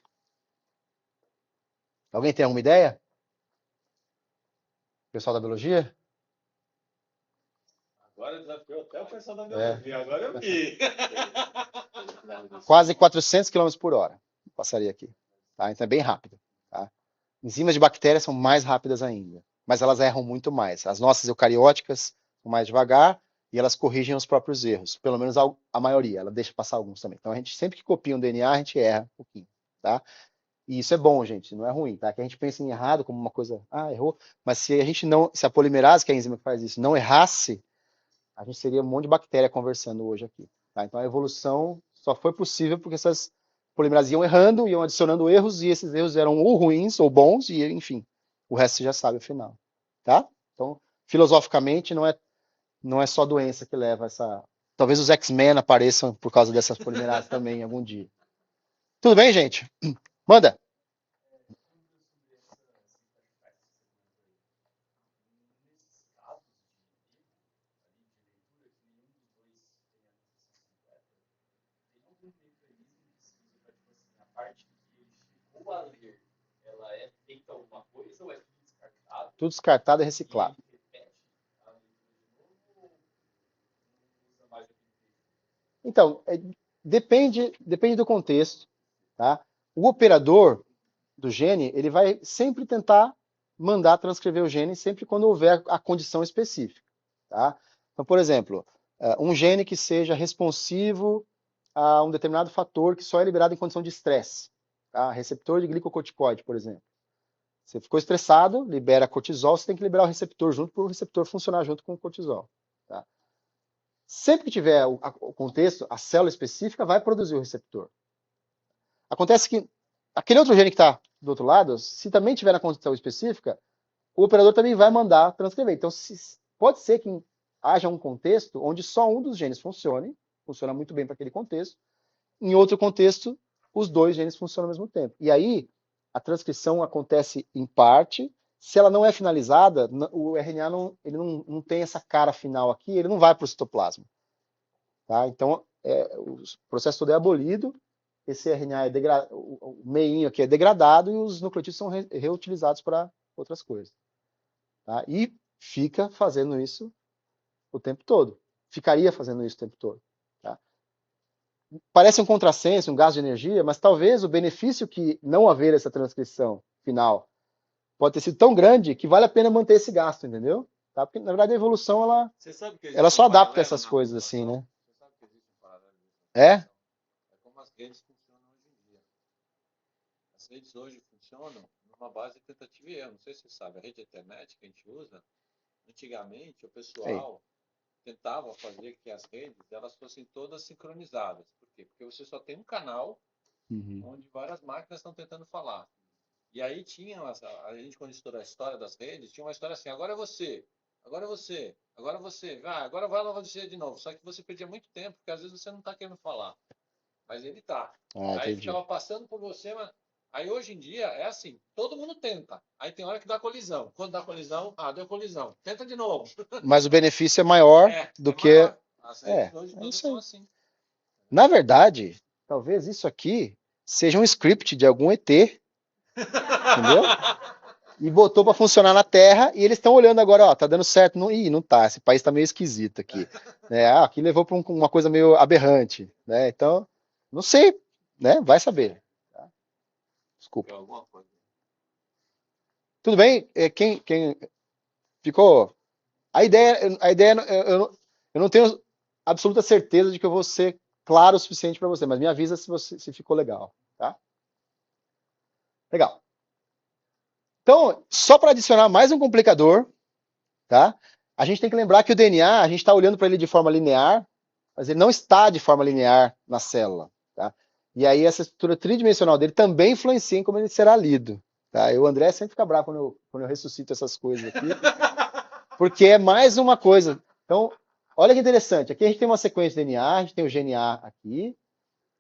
Alguém tem alguma ideia? Pessoal da biologia? Agora desafiou até o pessoal da biologia. Agora eu vi. Quase 400 km por hora passaria aqui. Tá? Então é bem rápido. Tá? Enzimas de bactérias são mais rápidas ainda, mas elas erram muito mais. As nossas eucarióticas são mais devagar e elas corrigem os próprios erros. Pelo menos a maioria. Ela deixa passar alguns também. Então a gente sempre que copia um DNA, a gente erra um pouquinho. Tá? E isso é bom, gente, não é ruim, tá? Que a gente pensa em errado como uma coisa, errou, mas se a polimerase, que é a enzima que faz isso, não errasse, a gente seria um monte de bactéria conversando hoje aqui, tá? Então a evolução só foi possível porque essas polimerases iam errando, iam adicionando erros, e esses erros eram ou ruins ou bons, e enfim, o resto você já sabe o final, tá? Então, filosoficamente, não é só doença que leva essa... Talvez os X-Men apareçam por causa dessas polimerases também algum dia. Tudo bem, gente? Manda. Tudo descartado e reciclado. Então, depende do contexto, tá? O operador do gene, ele vai sempre tentar mandar transcrever o gene sempre quando houver a condição específica, tá? Então, por exemplo, um gene que seja responsivo a um determinado fator que só é liberado em condição de estresse, tá? Receptor de glicocorticoide, por exemplo. Você ficou estressado, libera cortisol, você tem que liberar o receptor junto para o receptor funcionar junto com o cortisol, tá? Sempre que tiver o contexto, a célula específica vai produzir o receptor. Acontece que aquele outro gene que está do outro lado, se também tiver na condição específica, o operador também vai mandar transcrever. Então, pode ser que haja um contexto onde só um dos genes funcione, funciona muito bem para aquele contexto. Em outro contexto, os dois genes funcionam ao mesmo tempo. E aí, a transcrição acontece em parte. Se ela não é finalizada, o RNA ele não tem essa cara final aqui, ele não vai para o citoplasma. Tá? Então, o processo todo é abolido, esse RNA o meinho aqui é degradado e os nucleotídeos são reutilizados para outras coisas. Tá? E fica fazendo isso o tempo todo. Ficaria fazendo isso o tempo todo. Tá? Parece um contrassenso, um gasto de energia, mas talvez o benefício que não haver essa transcrição final pode ter sido tão grande que vale a pena manter esse gasto, entendeu? Tá? Porque, na verdade, a evolução, ela só adapta essas coisas assim, né? Você sabe que existe um paralelo? É? É como as redes funcionam hoje em dia. As redes hoje funcionam numa base de tentativa e erro. Não sei se você sabe, a rede internet que a gente usa, antigamente o pessoal tentava fazer que as redes elas fossem todas sincronizadas. Por quê? Porque você só tem um canal onde várias máquinas estão tentando falar. E aí tinha, a gente quando estudou a história das redes, tinha uma história assim, agora é você, agora é você, agora você, agora vai lá você de novo. Só que você perdia muito tempo, porque às vezes você não está querendo falar. Mas ele tá. Aí ficava passando por você, mas... Aí hoje em dia é assim, todo mundo tenta. Aí tem hora que dá colisão. Quando dá colisão, deu colisão. Tenta de novo. Mas o benefício é maior do que... Maior. As redes hoje todas são assim. Na verdade, talvez isso aqui seja um script de algum ET, entendeu? E botou para funcionar na Terra, e eles estão olhando agora, ó, tá dando certo. Não tá, esse país tá meio esquisito aqui. Aqui levou para uma coisa meio aberrante, né? Então, não sei, né? Vai saber. Tá? Desculpa. Tudo bem? Quem ficou... A ideia eu não tenho absoluta certeza de que eu vou ser claro o suficiente para você, mas me avisa se ficou legal, tá? Legal. Então, só para adicionar mais um complicador, tá? A gente tem que lembrar que o DNA, a gente está olhando para ele de forma linear, mas ele não está de forma linear na célula, tá? E aí essa estrutura tridimensional dele também influencia em como ele será lido, tá? E o André sempre fica bravo quando eu ressuscito essas coisas aqui, porque é mais uma coisa. Então, olha que interessante, aqui a gente tem uma sequência de DNA, a gente tem o gene A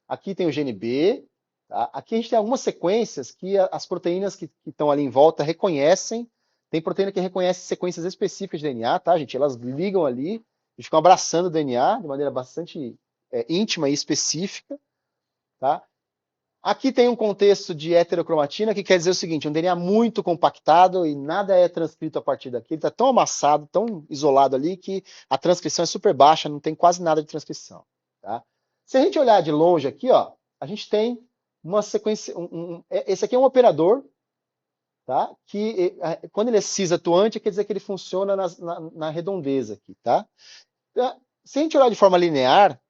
aqui tem o gene B, tá? Aqui a gente tem algumas sequências que as proteínas que estão ali em volta reconhecem. Tem proteína que reconhece sequências específicas de DNA, tá, gente? Elas ligam ali e ficam abraçando o DNA de maneira bastante íntima e específica, tá? Aqui tem um contexto de heterocromatina, que quer dizer o seguinte, um DNA muito compactado e nada é transcrito a partir daqui. Ele está tão amassado, tão isolado ali, que a transcrição é super baixa, não tem quase nada de transcrição, tá? Se a gente olhar de longe aqui, ó, a gente tem uma sequência... esse aqui é um operador, tá? Que quando ele é cis-atuante, quer dizer que ele funciona na redondeza aqui, tá? Se a gente olhar de forma linear,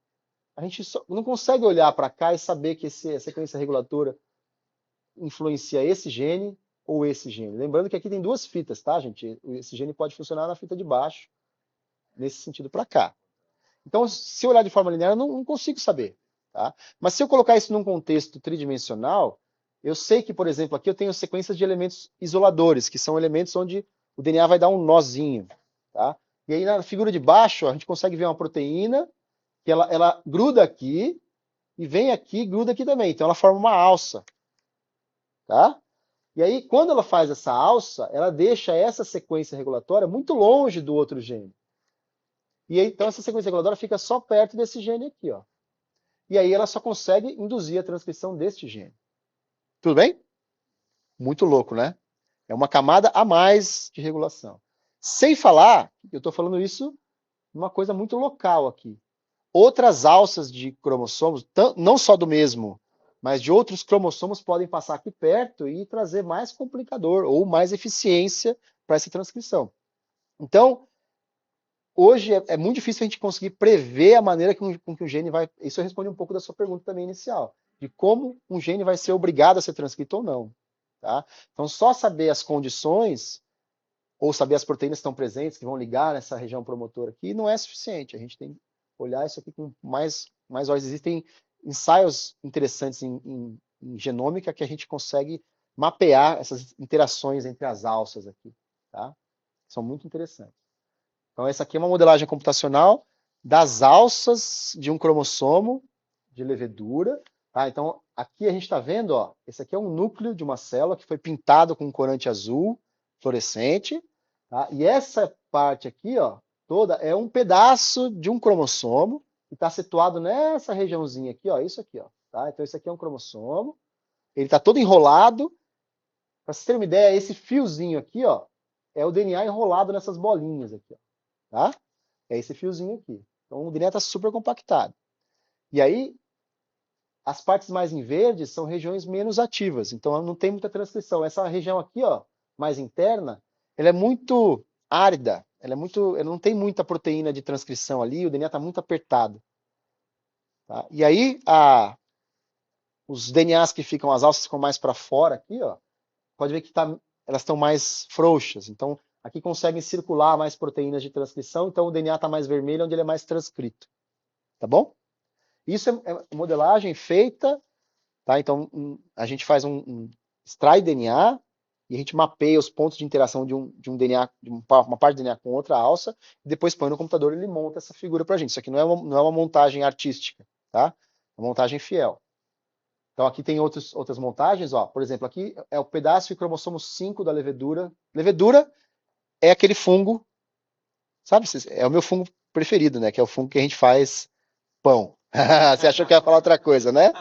a gente não consegue olhar para cá e saber que a sequência regulatora influencia esse gene ou esse gene. Lembrando que aqui tem duas fitas, tá, gente? Esse gene pode funcionar na fita de baixo, nesse sentido para cá. Então, se eu olhar de forma linear, eu não consigo saber, tá? Mas se eu colocar isso num contexto tridimensional, eu sei que, por exemplo, aqui eu tenho sequências de elementos isoladores, que são elementos onde o DNA vai dar um nozinho, tá? E aí na figura de baixo, a gente consegue ver uma proteína que ela gruda aqui e vem aqui, gruda aqui também. Então ela forma uma alça, tá? E aí quando ela faz essa alça, ela deixa essa sequência regulatória muito longe do outro gene. E aí, então essa sequência regulatória fica só perto desse gene aqui, ó. E aí ela só consegue induzir a transcrição deste gene. Tudo bem? Muito louco, né? É uma camada a mais de regulação. Sem falar, eu estou falando isso uma coisa muito local aqui. Outras alças de cromossomos, não só do mesmo, mas de outros cromossomos podem passar aqui perto e trazer mais complicador ou mais eficiência para essa transcrição. Então, hoje é muito difícil a gente conseguir prever a maneira com que um gene vai... Isso responde um pouco da sua pergunta também inicial, de como um gene vai ser obrigado a ser transcrito ou não. Tá? Então, só saber as condições ou saber as proteínas que estão presentes, que vão ligar nessa região promotora aqui, não é suficiente. A gente tem que olhar isso aqui com mais olhos. Existem ensaios interessantes em genômica que a gente consegue mapear essas interações entre as alças aqui. Tá? São muito interessantes. Então, essa aqui é uma modelagem computacional das alças de um cromossomo de levedura. Tá? Então, aqui a gente está vendo, ó, esse aqui é um núcleo de uma célula que foi pintado com um corante azul fluorescente. Tá? E essa parte aqui, ó, toda, é um pedaço de um cromossomo que está situado nessa regiãozinha aqui, ó, isso aqui, ó. Tá? Então, esse aqui é um cromossomo. Ele está todo enrolado. Para vocês terem uma ideia, esse fiozinho aqui, ó, é o DNA enrolado nessas bolinhas aqui, ó. Tá? É esse fiozinho aqui. Então o DNA está super compactado. E aí, as partes mais em verde são regiões menos ativas. Então não tem muita transcrição. Essa região aqui, ó, mais interna, ela é muito árida. Ela não tem muita proteína de transcrição ali. O DNA está muito apertado. Tá? E aí, os DNAs que ficam, as alças ficam mais para fora aqui, ó, pode ver que elas estão mais frouxas. Então, aqui conseguem circular mais proteínas de transcrição, então o DNA está mais vermelho, onde ele é mais transcrito. Tá bom? Isso é modelagem feita, tá? Então, a gente faz extrai DNA e a gente mapeia os pontos de interação de um DNA, de uma parte do DNA com outra alça, e depois põe no computador e ele monta essa figura pra gente. Isso aqui não é uma montagem artística, tá? É uma montagem fiel. Então, aqui tem outras montagens, ó. Por exemplo, aqui é o pedaço de cromossomo 5 da levedura. Levedura é aquele fungo, sabe? É o meu fungo preferido, né? Que é o fungo que a gente faz pão. Você achou que ia falar outra coisa, né?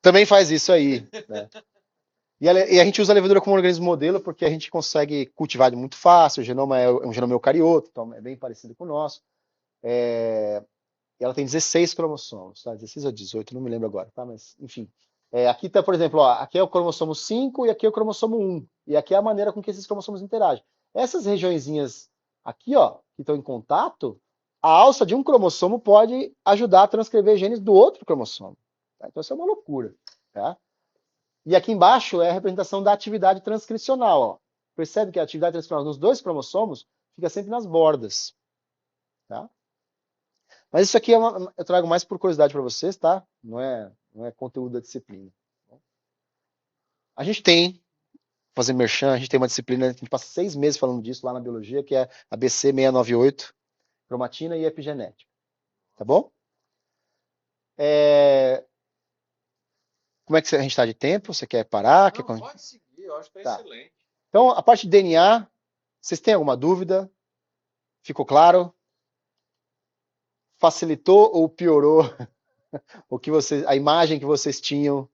Também faz isso aí, né? E a gente usa a levedura como organismo modelo porque a gente consegue cultivar de muito fácil. O genoma é um genoma eucarioto, então é bem parecido com o nosso. Ela tem 16 cromossomos, tá? 16 ou 18, não me lembro agora, tá? Mas, enfim. Aqui tá, por exemplo, ó, aqui é o cromossomo 5 e aqui é o cromossomo 1. E aqui é a maneira com que esses cromossomos interagem. Essas regiõezinhas aqui, ó, que estão em contato, a alça de um cromossomo pode ajudar a transcrever genes do outro cromossomo. Tá? Então, isso é uma loucura, tá? E aqui embaixo é a representação da atividade transcricional, ó. Percebe que a atividade transcricional nos dois cromossomos fica sempre nas bordas, tá? Mas isso aqui eu trago mais por curiosidade para vocês, tá? Não é conteúdo da disciplina. A gente tem, fazer merchan, a gente tem uma disciplina, a gente passa 6 meses falando disso lá na biologia, que é a BC 698, cromatina e epigenética. Tá bom? Como é que a gente está de tempo? Você quer parar? Não, pode seguir, eu acho que tá excelente. Então, a parte de DNA, vocês têm alguma dúvida? Ficou claro? Facilitou ou piorou a imagem que vocês tinham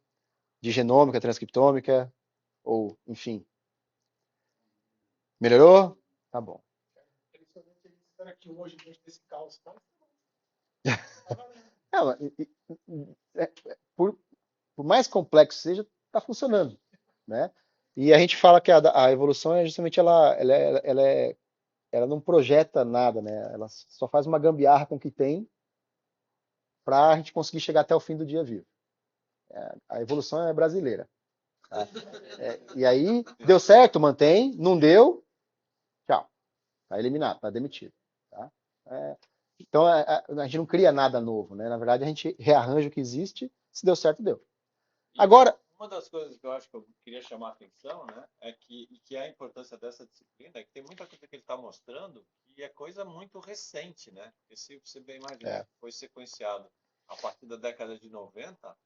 de genômica, transcriptômica, ou, enfim. Melhorou? Tá bom. Impressionante ele estar aqui hoje diante desse caos. Por mais complexo seja, está funcionando, né? E a gente fala que a evolução é justamente ela não projeta nada, né? Ela só faz uma gambiarra com o que tem para a gente conseguir chegar até o fim do dia vivo. A evolução é brasileira. Tá? E aí, deu certo, mantém, não deu, tchau. Tá eliminado, tá demitido. Tá? Então, a gente não cria nada novo, né? Na verdade, a gente rearranja o que existe, se deu certo, deu. Agora, uma das coisas que eu acho que eu queria chamar a atenção, né, é que é a importância dessa disciplina, é que tem muita coisa que ele está mostrando que é coisa muito recente, né? Porque se você bem imagina, foi sequenciado a partir da década de 90,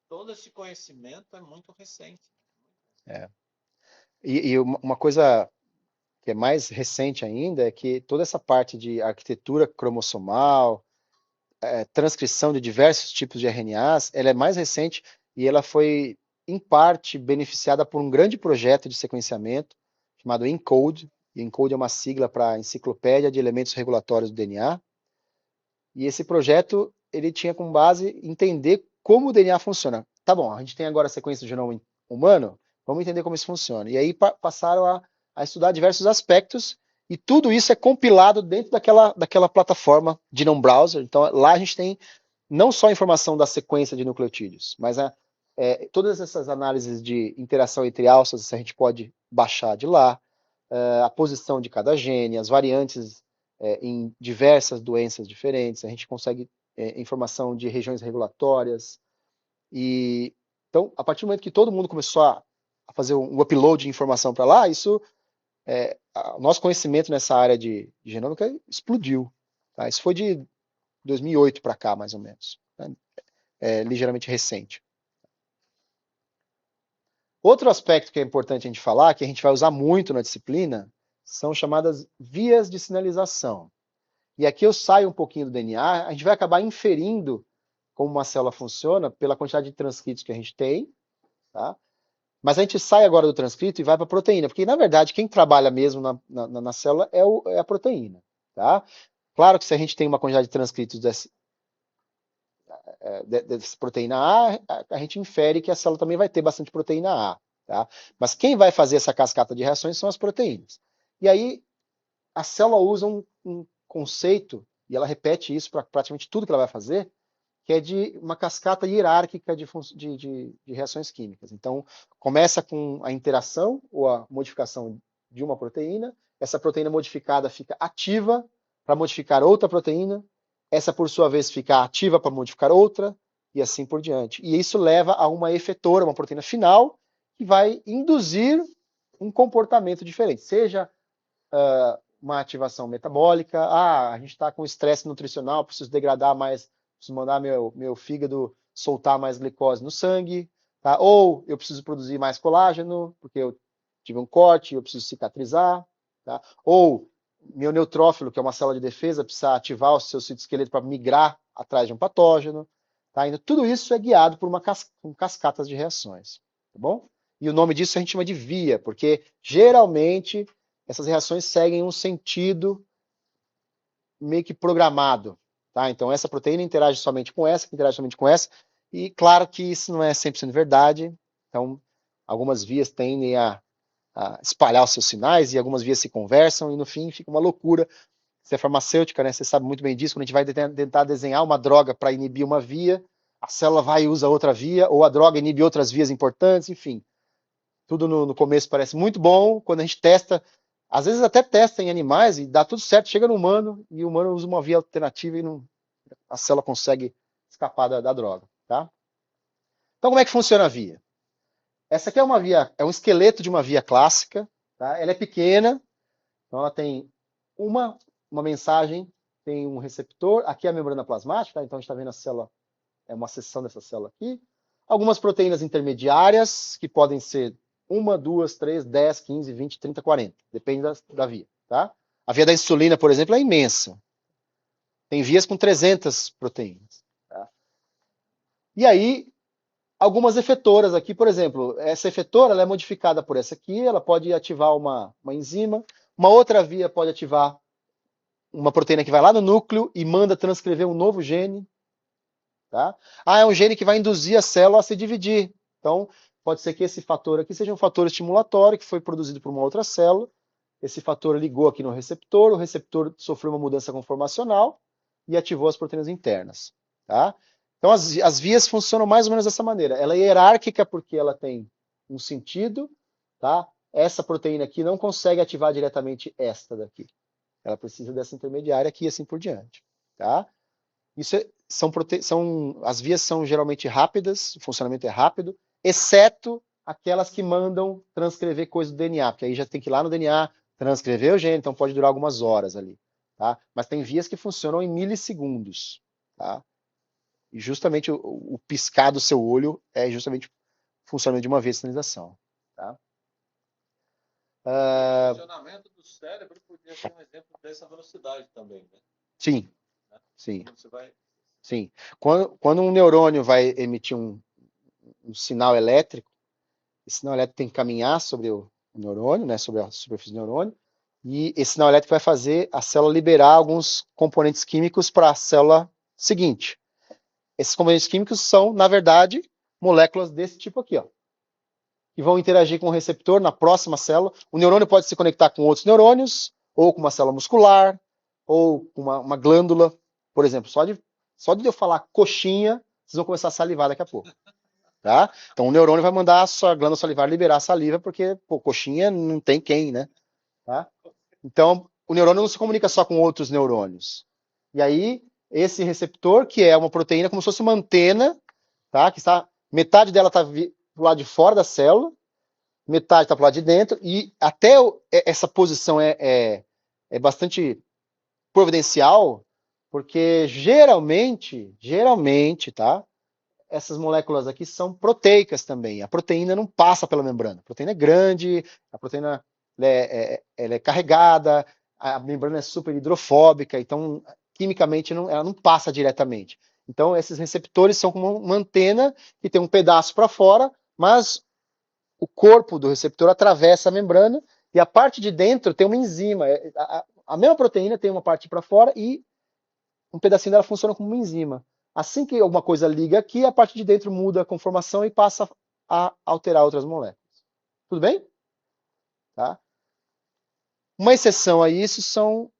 todo esse conhecimento é muito recente. E uma coisa que é mais recente ainda é que toda essa parte de arquitetura cromossomal, transcrição de diversos tipos de RNAs, ela é mais recente e ela foi em parte, beneficiada por um grande projeto de sequenciamento chamado ENCODE. E ENCODE é uma sigla para Enciclopédia de Elementos Regulatórios do DNA. E esse projeto, ele tinha como base entender como o DNA funciona. Tá bom, a gente tem agora a sequência do genoma humano, vamos entender como isso funciona. E aí passaram a estudar diversos aspectos, e tudo isso é compilado dentro daquela plataforma Genome Browser. Então, lá a gente tem não só a informação da sequência de nucleotídeos, mas todas essas análises de interação entre alças a gente pode baixar de lá, a posição de cada gene, as variantes em diversas doenças diferentes, a gente consegue informação de regiões regulatórias. E então, a partir do momento que todo mundo começou a fazer um upload de informação para lá, o nosso conhecimento nessa área de genômica explodiu. Tá? Isso foi de 2008 para cá, mais ou menos. Né? Ligeiramente recente. Outro aspecto que é importante a gente falar, que a gente vai usar muito na disciplina, são chamadas vias de sinalização. E aqui eu saio um pouquinho do DNA, a gente vai acabar inferindo como uma célula funciona pela quantidade de transcritos que a gente tem, tá? Mas a gente sai agora do transcrito e vai para a proteína, porque na verdade quem trabalha mesmo na célula é a proteína, tá? Claro que se a gente tem uma quantidade de transcritos dessa proteína a gente infere que a célula também vai ter bastante proteína A, tá? Mas quem vai fazer essa cascata de reações são as proteínas. E aí a célula usa um conceito, e ela repete isso para praticamente tudo que ela vai fazer, que é de uma cascata hierárquica de reações químicas. Então, começa com a interação ou a modificação de uma proteína, essa proteína modificada fica ativa para modificar outra proteína, essa, por sua vez, fica ativa para modificar outra, e assim por diante. E isso leva a uma efetora, uma proteína final, que vai induzir um comportamento diferente, seja uma ativação metabólica, a gente está com estresse nutricional, preciso degradar mais, preciso mandar meu fígado soltar mais glicose no sangue, tá? Ou eu preciso produzir mais colágeno, porque eu tive um corte, eu preciso cicatrizar, tá? Ou meu neutrófilo, que é uma célula de defesa, precisa ativar o seu citoesqueleto para migrar atrás de um patógeno, tá? Então, tudo isso é guiado por cascatas de reações, tá bom? E o nome disso a gente chama de via, porque geralmente essas reações seguem um sentido meio que programado, tá? Então, essa proteína interage somente com essa, que interage somente com essa, e claro que isso não é 100% verdade, então, algumas vias tendem a espalhar os seus sinais, e algumas vias se conversam, e no fim fica uma loucura. Você é farmacêutica, né? Você sabe muito bem disso, quando a gente vai tentar desenhar uma droga para inibir uma via, a célula vai e usa outra via, ou a droga inibe outras vias importantes, enfim. Tudo no começo parece muito bom, quando a gente testa, às vezes até testa em animais e dá tudo certo, chega no humano e o humano usa uma via alternativa e a célula consegue escapar da droga, tá? Então, como é que funciona a via? Essa aqui é uma via, é um esqueleto de uma via clássica, tá? Ela é pequena, então ela tem uma mensagem, tem um receptor, aqui é a membrana plasmática, tá? Então a gente está vendo a célula, é uma seção dessa célula aqui. Algumas proteínas intermediárias, que podem ser 1, 2, 3, 10, 15, 20, 30, 40. Depende da via, tá? A via da insulina, por exemplo, é imensa. Tem vias com 300 proteínas. Tá? E aí, algumas efetoras aqui, por exemplo, essa efetora ela é modificada por essa aqui, ela pode ativar uma enzima, uma outra via pode ativar uma proteína que vai lá no núcleo e manda transcrever um novo gene. Tá? É um gene que vai induzir a célula a se dividir. Então, pode ser que esse fator aqui seja um fator estimulatório que foi produzido por uma outra célula. Esse fator ligou aqui no receptor, o receptor sofreu uma mudança conformacional e ativou as proteínas internas. Tá? Então, as vias funcionam mais ou menos dessa maneira. Ela é hierárquica porque ela tem um sentido. Tá? Essa proteína aqui não consegue ativar diretamente esta daqui. Ela precisa dessa intermediária aqui e assim por diante. Tá? Isso as vias são geralmente rápidas, o funcionamento é rápido, exceto aquelas que mandam transcrever coisa do DNA, porque aí já tem que ir lá no DNA, transcrever o gene, então pode durar algumas horas ali. Tá? Mas tem vias que funcionam em milissegundos. Tá? E justamente o piscar do seu olho é justamente o funcionamento de uma via de sinalização. Tá? O funcionamento do cérebro podia ser um exemplo dessa velocidade também, né? Sim. Sim. Você vai... Sim. Quando um neurônio vai emitir um sinal elétrico, Esse sinal elétrico tem que caminhar sobre o neurônio, né, sobre a superfície do neurônio, e esse sinal elétrico vai fazer a célula liberar alguns componentes químicos para a célula seguinte. Esses componentes químicos são, na verdade, moléculas desse tipo aqui, ó, que vão interagir com o receptor na próxima célula. O neurônio pode se conectar com outros neurônios, ou com uma célula muscular, ou com uma glândula. Por exemplo, só de eu falar coxinha, vocês vão começar a salivar daqui a pouco. Tá? Então o neurônio vai mandar a sua glândula salivar liberar a saliva, porque pô, coxinha não tem quem, né? Tá? Então o neurônio não se comunica só com outros neurônios. E aí esse receptor, que é uma proteína como se fosse uma antena, tá? Que está, metade dela está do lado de fora da célula, metade está pro lado de dentro, e até essa posição é bastante providencial, porque geralmente, tá? Essas moléculas aqui são proteicas também. A proteína não passa pela membrana. A proteína é grande, a proteína ela é carregada, a membrana é super hidrofóbica, então quimicamente ela não passa diretamente. Então esses receptores são como uma antena que tem um pedaço para fora, mas o corpo do receptor atravessa a membrana e a parte de dentro tem uma enzima. A mesma proteína tem uma parte para fora e um pedacinho dela funciona como uma enzima. Assim que alguma coisa liga aqui, a parte de dentro muda a conformação e passa a alterar outras moléculas. Tudo bem? Tá? Uma exceção a isso são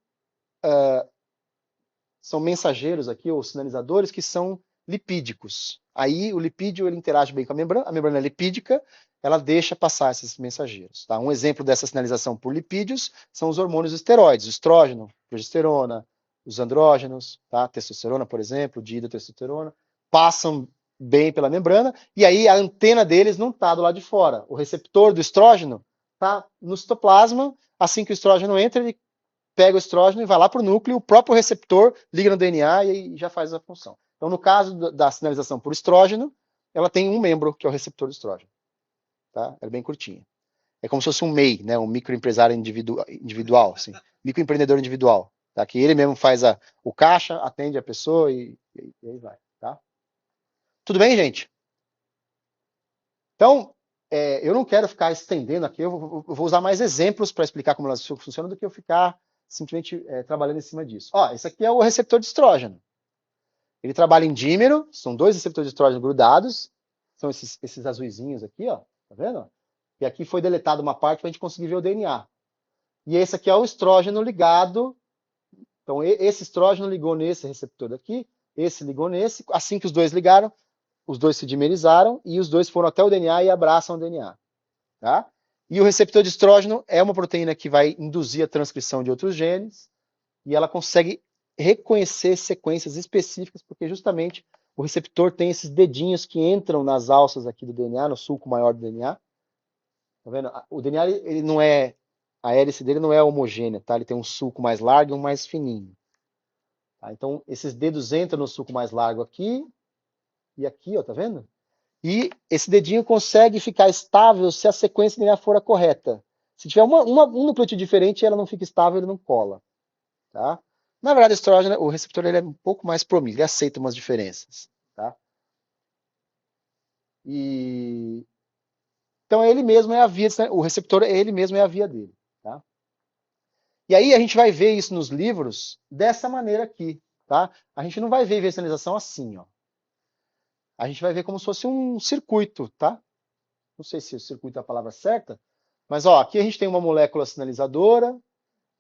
mensageiros aqui, ou sinalizadores, que são lipídicos. Aí o lipídio ele interage bem com a membrana é lipídica, ela deixa passar esses mensageiros. Tá? Um exemplo dessa sinalização por lipídios são os hormônios esteroides, o estrógeno, progesterona, os andrógenos, tá? Testosterona, por exemplo, dihidrotestosterona, passam bem pela membrana, e aí a antena deles não está do lado de fora. O receptor do estrógeno está no citoplasma, assim que o estrógeno entra, ele pega o estrógeno e vai lá para o núcleo, o próprio receptor liga no DNA e já faz a função. Então, no caso da sinalização por estrógeno, ela tem um membro, que é o receptor do estrógeno. Tá? É bem curtinha. É como se fosse um MEI, né? Um microempresário individual, assim. Microempreendedor individual. Tá? Que ele mesmo faz o caixa, atende a pessoa e aí vai. Tá? Tudo bem, gente? Então, eu não quero ficar estendendo aqui, eu vou usar mais exemplos para explicar como elas funcionam do que eu ficar simplesmente trabalhando em cima disso. Ó, esse aqui é o receptor de estrógeno. Ele trabalha em dímero, são 2 receptores de estrógeno grudados, são esses azuizinhos aqui, ó, tá vendo? E aqui foi deletado uma parte para a gente conseguir ver o DNA. E esse aqui é o estrógeno ligado. Então, esse estrógeno ligou nesse receptor daqui, esse ligou nesse. Assim que os dois ligaram, os dois se dimerizaram e os dois foram até o DNA e abraçam o DNA. Tá? E o receptor de estrógeno é uma proteína que vai induzir a transcrição de outros genes e ela consegue reconhecer sequências específicas, porque justamente o receptor tem esses dedinhos que entram nas alças aqui do DNA, no sulco maior do DNA. Tá vendo? O DNA, ele não é, a hélice dele não é homogênea, tá? Ele tem um sulco mais largo e um mais fininho. Tá? Então, esses dedos entram no sulco mais largo aqui e aqui, ó, tá vendo? E esse dedinho consegue ficar estável se a sequência DNA for a correta. Se tiver um nucleotídeo diferente, ela não fica estável, ele não cola. Tá? Na verdade, o estrógeno, o receptor ele é um pouco mais promíscuo, ele aceita umas diferenças. Tá? Então, ele mesmo é a via, o receptor, ele mesmo é a via dele. Tá? E aí a gente vai ver isso nos livros dessa maneira aqui. Tá? A gente não vai ver sinalização assim, ó. A gente vai ver como se fosse um circuito, tá? Não sei se o circuito é a palavra certa, mas ó, aqui a gente tem uma molécula sinalizadora,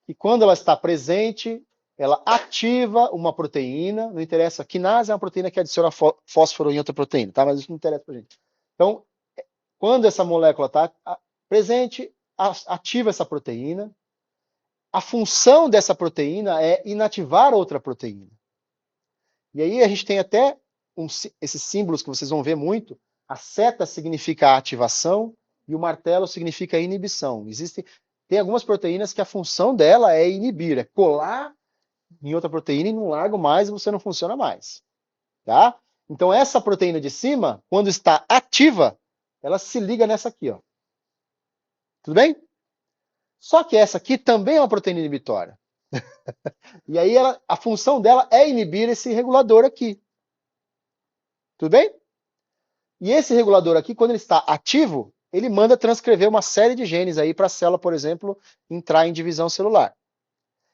que quando ela está presente, ela ativa uma proteína, não interessa, quinase é uma proteína que adiciona fósforo em outra proteína, tá? Mas isso não interessa pra gente. Então, quando essa molécula está presente, ativa essa proteína. A função dessa proteína é inativar outra proteína. E aí a gente tem até esses símbolos que vocês vão ver muito. A seta significa ativação e o martelo significa inibição. Tem algumas proteínas que a função dela é inibir, é colar em outra proteína e não largo mais e você não funciona mais. Tá? Então essa proteína de cima, quando está ativa, ela se liga nessa aqui, ó. Tudo bem? Só que essa aqui também é uma proteína inibitória. E aí a função dela é inibir esse regulador aqui. Tudo bem? E esse regulador aqui, quando ele está ativo, ele manda transcrever uma série de genes aí para a célula, por exemplo, entrar em divisão celular.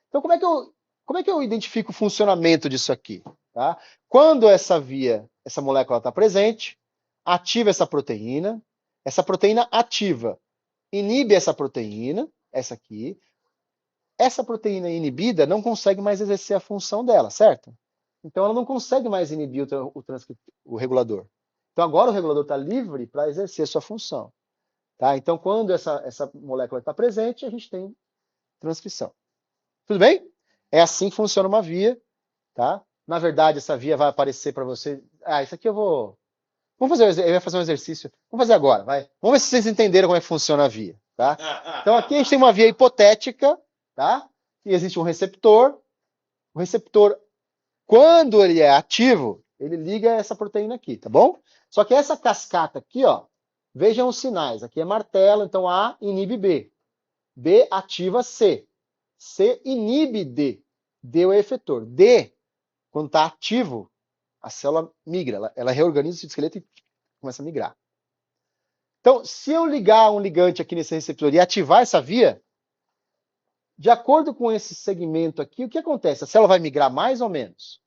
Então, como é que eu identifico o funcionamento disso aqui? Tá? Quando essa molécula está presente, ativa essa proteína ativa, inibe essa proteína, essa aqui. Essa proteína inibida não consegue mais exercer a função dela, certo? Então ela não consegue mais inibir o regulador. Então agora o regulador está livre para exercer sua função. Tá? Então quando essa molécula está presente, a gente tem transcrição. Tudo bem? É assim que funciona uma via. Tá? Na verdade, essa via vai aparecer para você. Isso aqui eu vou... eu vou fazer um exercício. Vamos fazer agora, vai. Vamos ver se vocês entenderam como é que funciona a via. Tá? Então aqui a gente tem uma via hipotética. Tá? E existe um receptor. O receptor, quando ele é ativo, ele liga essa proteína aqui, tá bom? Só que essa cascata aqui, ó, vejam os sinais. Aqui é martelo, então A inibe B. B ativa C. C inibe D. D é o efetor. D, quando está ativo, a célula migra. Ela reorganiza o esqueleto e começa a migrar. Então, se eu ligar um ligante aqui nesse receptor e ativar essa via, de acordo com esse segmento aqui, o que acontece? A célula vai migrar mais ou menos?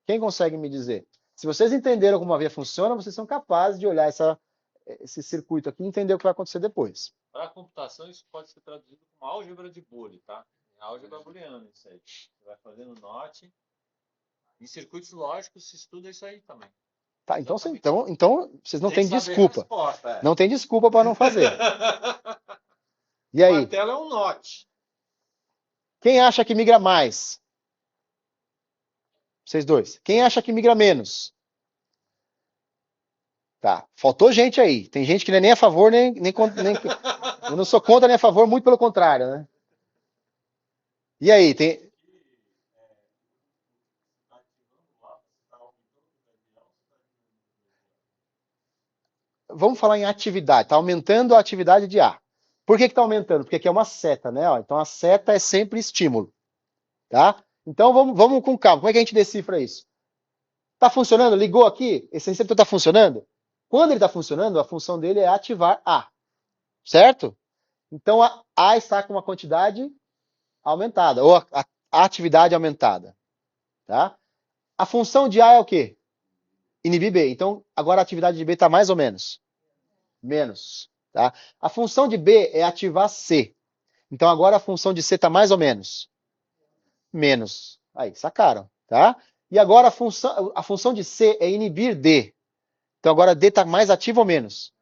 Quem consegue me dizer? Se vocês entenderam como a via funciona, vocês são capazes de olhar esse circuito aqui e entender o que vai acontecer depois. Para a computação, isso pode ser traduzido como álgebra de Boole, tá? É álgebra booleana isso aí. Você vai fazendo note. Em circuitos lógicos se estuda isso aí também. Tá, então vocês não têm desculpa. Resposta, Não tem desculpa para não fazer. E aí? O martelo é um note. Quem acha que migra mais? Vocês dois. Quem acha que migra menos? Tá, faltou gente aí. Tem gente que não é nem a favor, nem eu não sou contra nem a favor, muito pelo contrário, né? E aí, tem... Vamos falar em atividade. Está aumentando a atividade de A. Por que está aumentando? Porque aqui é uma seta, né? Então a seta é sempre estímulo. Tá? Então vamos com calma. Como é que a gente decifra isso? Está funcionando? Ligou aqui? Esse receptor está funcionando? Quando ele está funcionando, a função dele é ativar A. Certo? Então A está com uma quantidade aumentada, ou a atividade aumentada. Tá? A função de A é o quê? Inibir B. Então agora a atividade de B está mais ou menos? Menos. Tá? A função de B é ativar C. Então agora a função de C está mais ou menos? Menos. Aí, sacaram. Tá? E agora a função de C é inibir D. Então agora D está mais ativo ou menos?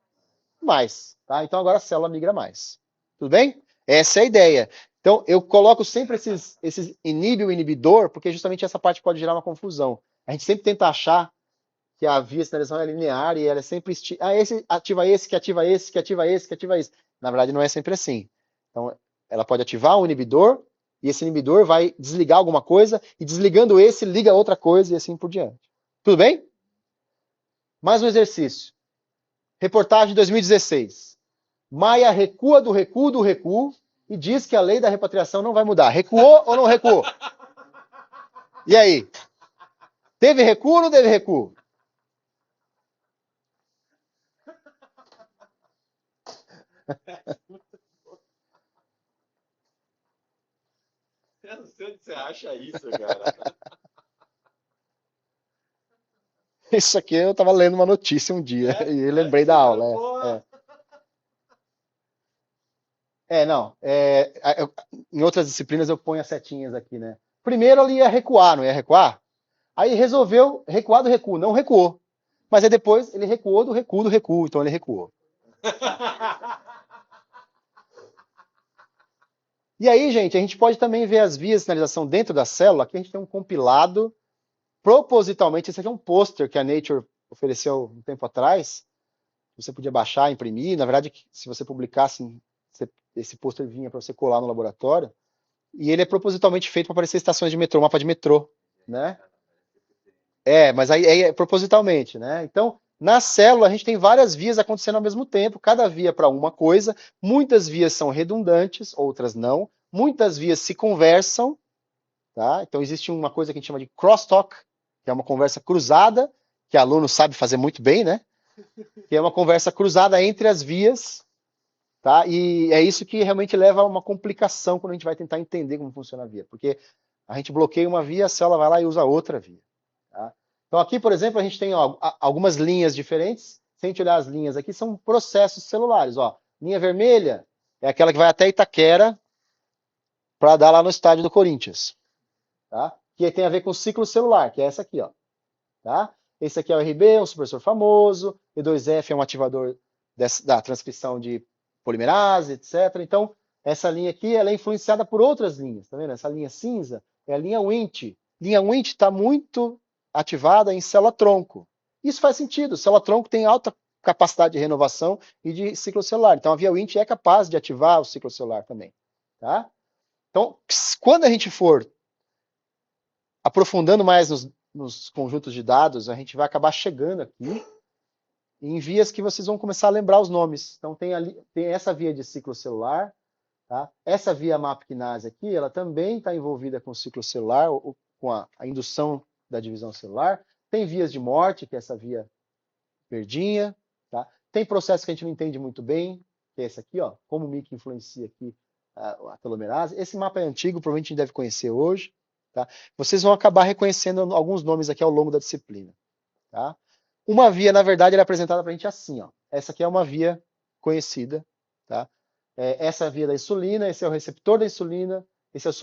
Mais. Tá? Então agora a célula migra mais. Tudo bem? Essa é a ideia. Então eu coloco sempre esses inibe o inibidor, porque justamente essa parte pode gerar uma confusão. A gente sempre tenta achar que a via de sinalização é linear e ela é sempre... esse ativa esse, que ativa esse, que ativa esse, que ativa esse. Na verdade, não é sempre assim. Então, ela pode ativar um inibidor e esse inibidor vai desligar alguma coisa e desligando esse, liga outra coisa e assim por diante. Tudo bem? Mais um exercício. Reportagem 2016. Maia recua do recuo e diz que a lei da repatriação não vai mudar. Recuou ou não recuou? E aí? Teve recuo ou não teve recuo? Eu não sei onde você acha isso, cara. Isso aqui eu estava lendo uma notícia um dia e lembrei da aula. Não. Em outras disciplinas eu ponho as setinhas aqui, né? Primeiro ele ia recuar, não ia recuar? Aí resolveu recuar do recuo, não recuou. Mas aí depois ele recuou do recuo, então ele recuou. E aí, gente, a gente pode também ver as vias de sinalização dentro da célula. Aqui a gente tem um compilado, propositalmente, esse aqui é um pôster que a Nature ofereceu um tempo atrás. Você podia baixar, imprimir. Na verdade, se você publicasse, esse pôster vinha para você colar no laboratório. E ele é propositalmente feito para aparecer estações de metrô, mapa de metrô, né? Mas aí é propositalmente, né? Então, na célula, a gente tem várias vias acontecendo ao mesmo tempo, cada via para uma coisa. Muitas vias são redundantes, outras não. Muitas vias se conversam, tá? Então, existe uma coisa que a gente chama de crosstalk, que é uma conversa cruzada, que aluno sabe fazer muito bem, né? que é uma conversa cruzada entre as vias, tá? E é isso que realmente leva a uma complicação quando a gente vai tentar entender como funciona a via, porque a gente bloqueia uma via, a célula vai lá e usa outra via. Tá? Então aqui, por exemplo, a gente tem algumas linhas diferentes. Se a gente olhar as linhas aqui, são processos celulares. Ó. Linha vermelha é aquela que vai até Itaquera para dar lá no estádio do Corinthians. Tá? Que tem a ver com o ciclo celular, que é essa aqui. Ó. Tá? Esse aqui é o RB, um supressor famoso. E2F é um ativador da transcrição de polimerase, etc. Então, essa linha aqui ela é influenciada por outras linhas. Tá vendo? Essa linha cinza é a linha Wnt. Linha Wnt está muito ativada em célula-tronco. Isso faz sentido. Célula-tronco tem alta capacidade de renovação e de ciclo celular. Então, a via Wnt é capaz de ativar o ciclo celular também. Tá? Então, quando a gente for aprofundando mais nos conjuntos de dados, a gente vai acabar chegando aqui em vias que vocês vão começar a lembrar os nomes. Então, tem essa via de ciclo celular, tá? Essa via MAP-kinase aqui, ela também está envolvida com o ciclo celular, ou com a indução da divisão celular. Tem vias de morte, que é essa via verdinha, tá? Tem processos que a gente não entende muito bem, que é esse aqui, ó, como o MYC influencia aqui a telomerase. Esse mapa é antigo, provavelmente a gente deve conhecer hoje. Tá? Vocês vão acabar reconhecendo alguns nomes aqui ao longo da disciplina. Tá? Uma via, na verdade, ela é apresentada para a gente assim. Ó. Essa aqui é uma via conhecida. Tá? Essa é a via da insulina, esse é o receptor da insulina, esse é o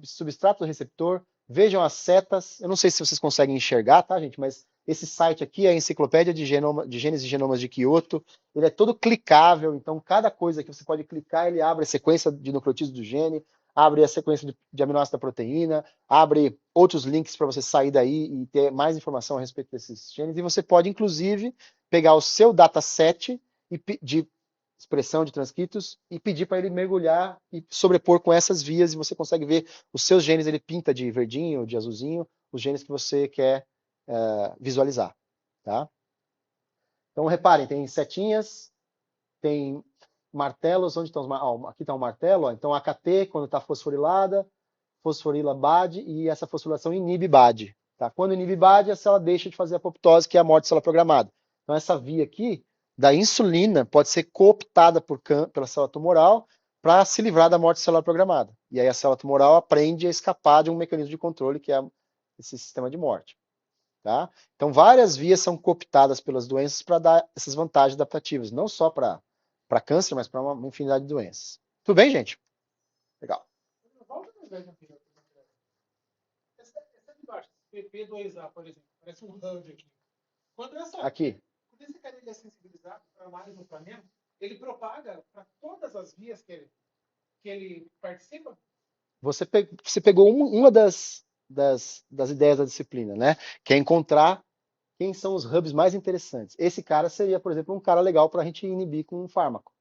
substrato do receptor. Vejam as setas. Eu não sei se vocês conseguem enxergar, tá, gente? Mas esse site aqui é a Enciclopédia de Genes e Genomas de Kyoto. Ele é todo clicável, então cada coisa que você pode clicar, ele abre a sequência de nucleotídeos do gene, abre a sequência de aminoácidos da proteína, abre outros links para você sair daí e ter mais informação a respeito desses genes. E você pode, inclusive, pegar o seu dataset de expressão de transcritos e pedir para ele mergulhar e sobrepor com essas vias, e você consegue ver os seus genes, ele pinta de verdinho, de azulzinho, os genes que você quer visualizar. Tá? Então, reparem, tem setinhas, tem martelos, onde estão os aqui está um martelo, ó, então AKT, quando está fosforilada, fosforila BAD, e essa fosforilação inibe BAD. Tá? Quando inibe BAD, a célula deixa de fazer apoptose, que é a morte da célula programada. Então essa via aqui, da insulina, pode ser cooptada pela célula tumoral para se livrar da morte celular programada. E aí a célula tumoral aprende a escapar de um mecanismo de controle, que é esse sistema de morte. Tá? Então várias vias são cooptadas pelas doenças para dar essas vantagens adaptativas, não só para câncer, mas para uma infinidade de doenças. Tudo bem, gente? Legal. Volta no velho anterior. Essa de baixo, PP2A, por exemplo, parece um HUD aqui. Quando esse cara é sensibilizado para mais no Flamengo, ele propaga para todas as vias que ele participa? Você pegou uma das ideias da disciplina, né? Que é encontrar quem são os hubs mais interessantes. Esse cara seria, por exemplo, um cara legal para a gente inibir com um fármaco.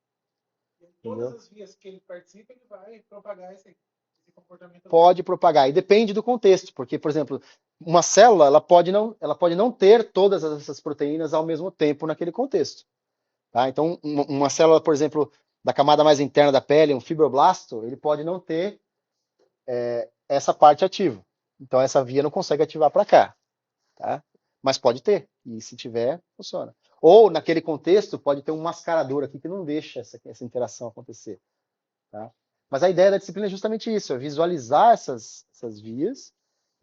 Em todas as vias que ele participa, ele vai propagar esse comportamento. Pode propagar, e depende do contexto, porque, por exemplo, uma célula ela pode não ter todas essas proteínas ao mesmo tempo naquele contexto. Tá? Então, uma célula, por exemplo, da camada mais interna da pele, um fibroblasto, ele pode não ter essa parte ativa. Então, essa via não consegue ativar para cá. Tá? Mas pode ter, e se tiver, funciona. Ou, naquele contexto, pode ter um mascarador aqui que não deixa essa interação acontecer. Tá? Mas a ideia da disciplina é justamente isso, é visualizar essas vias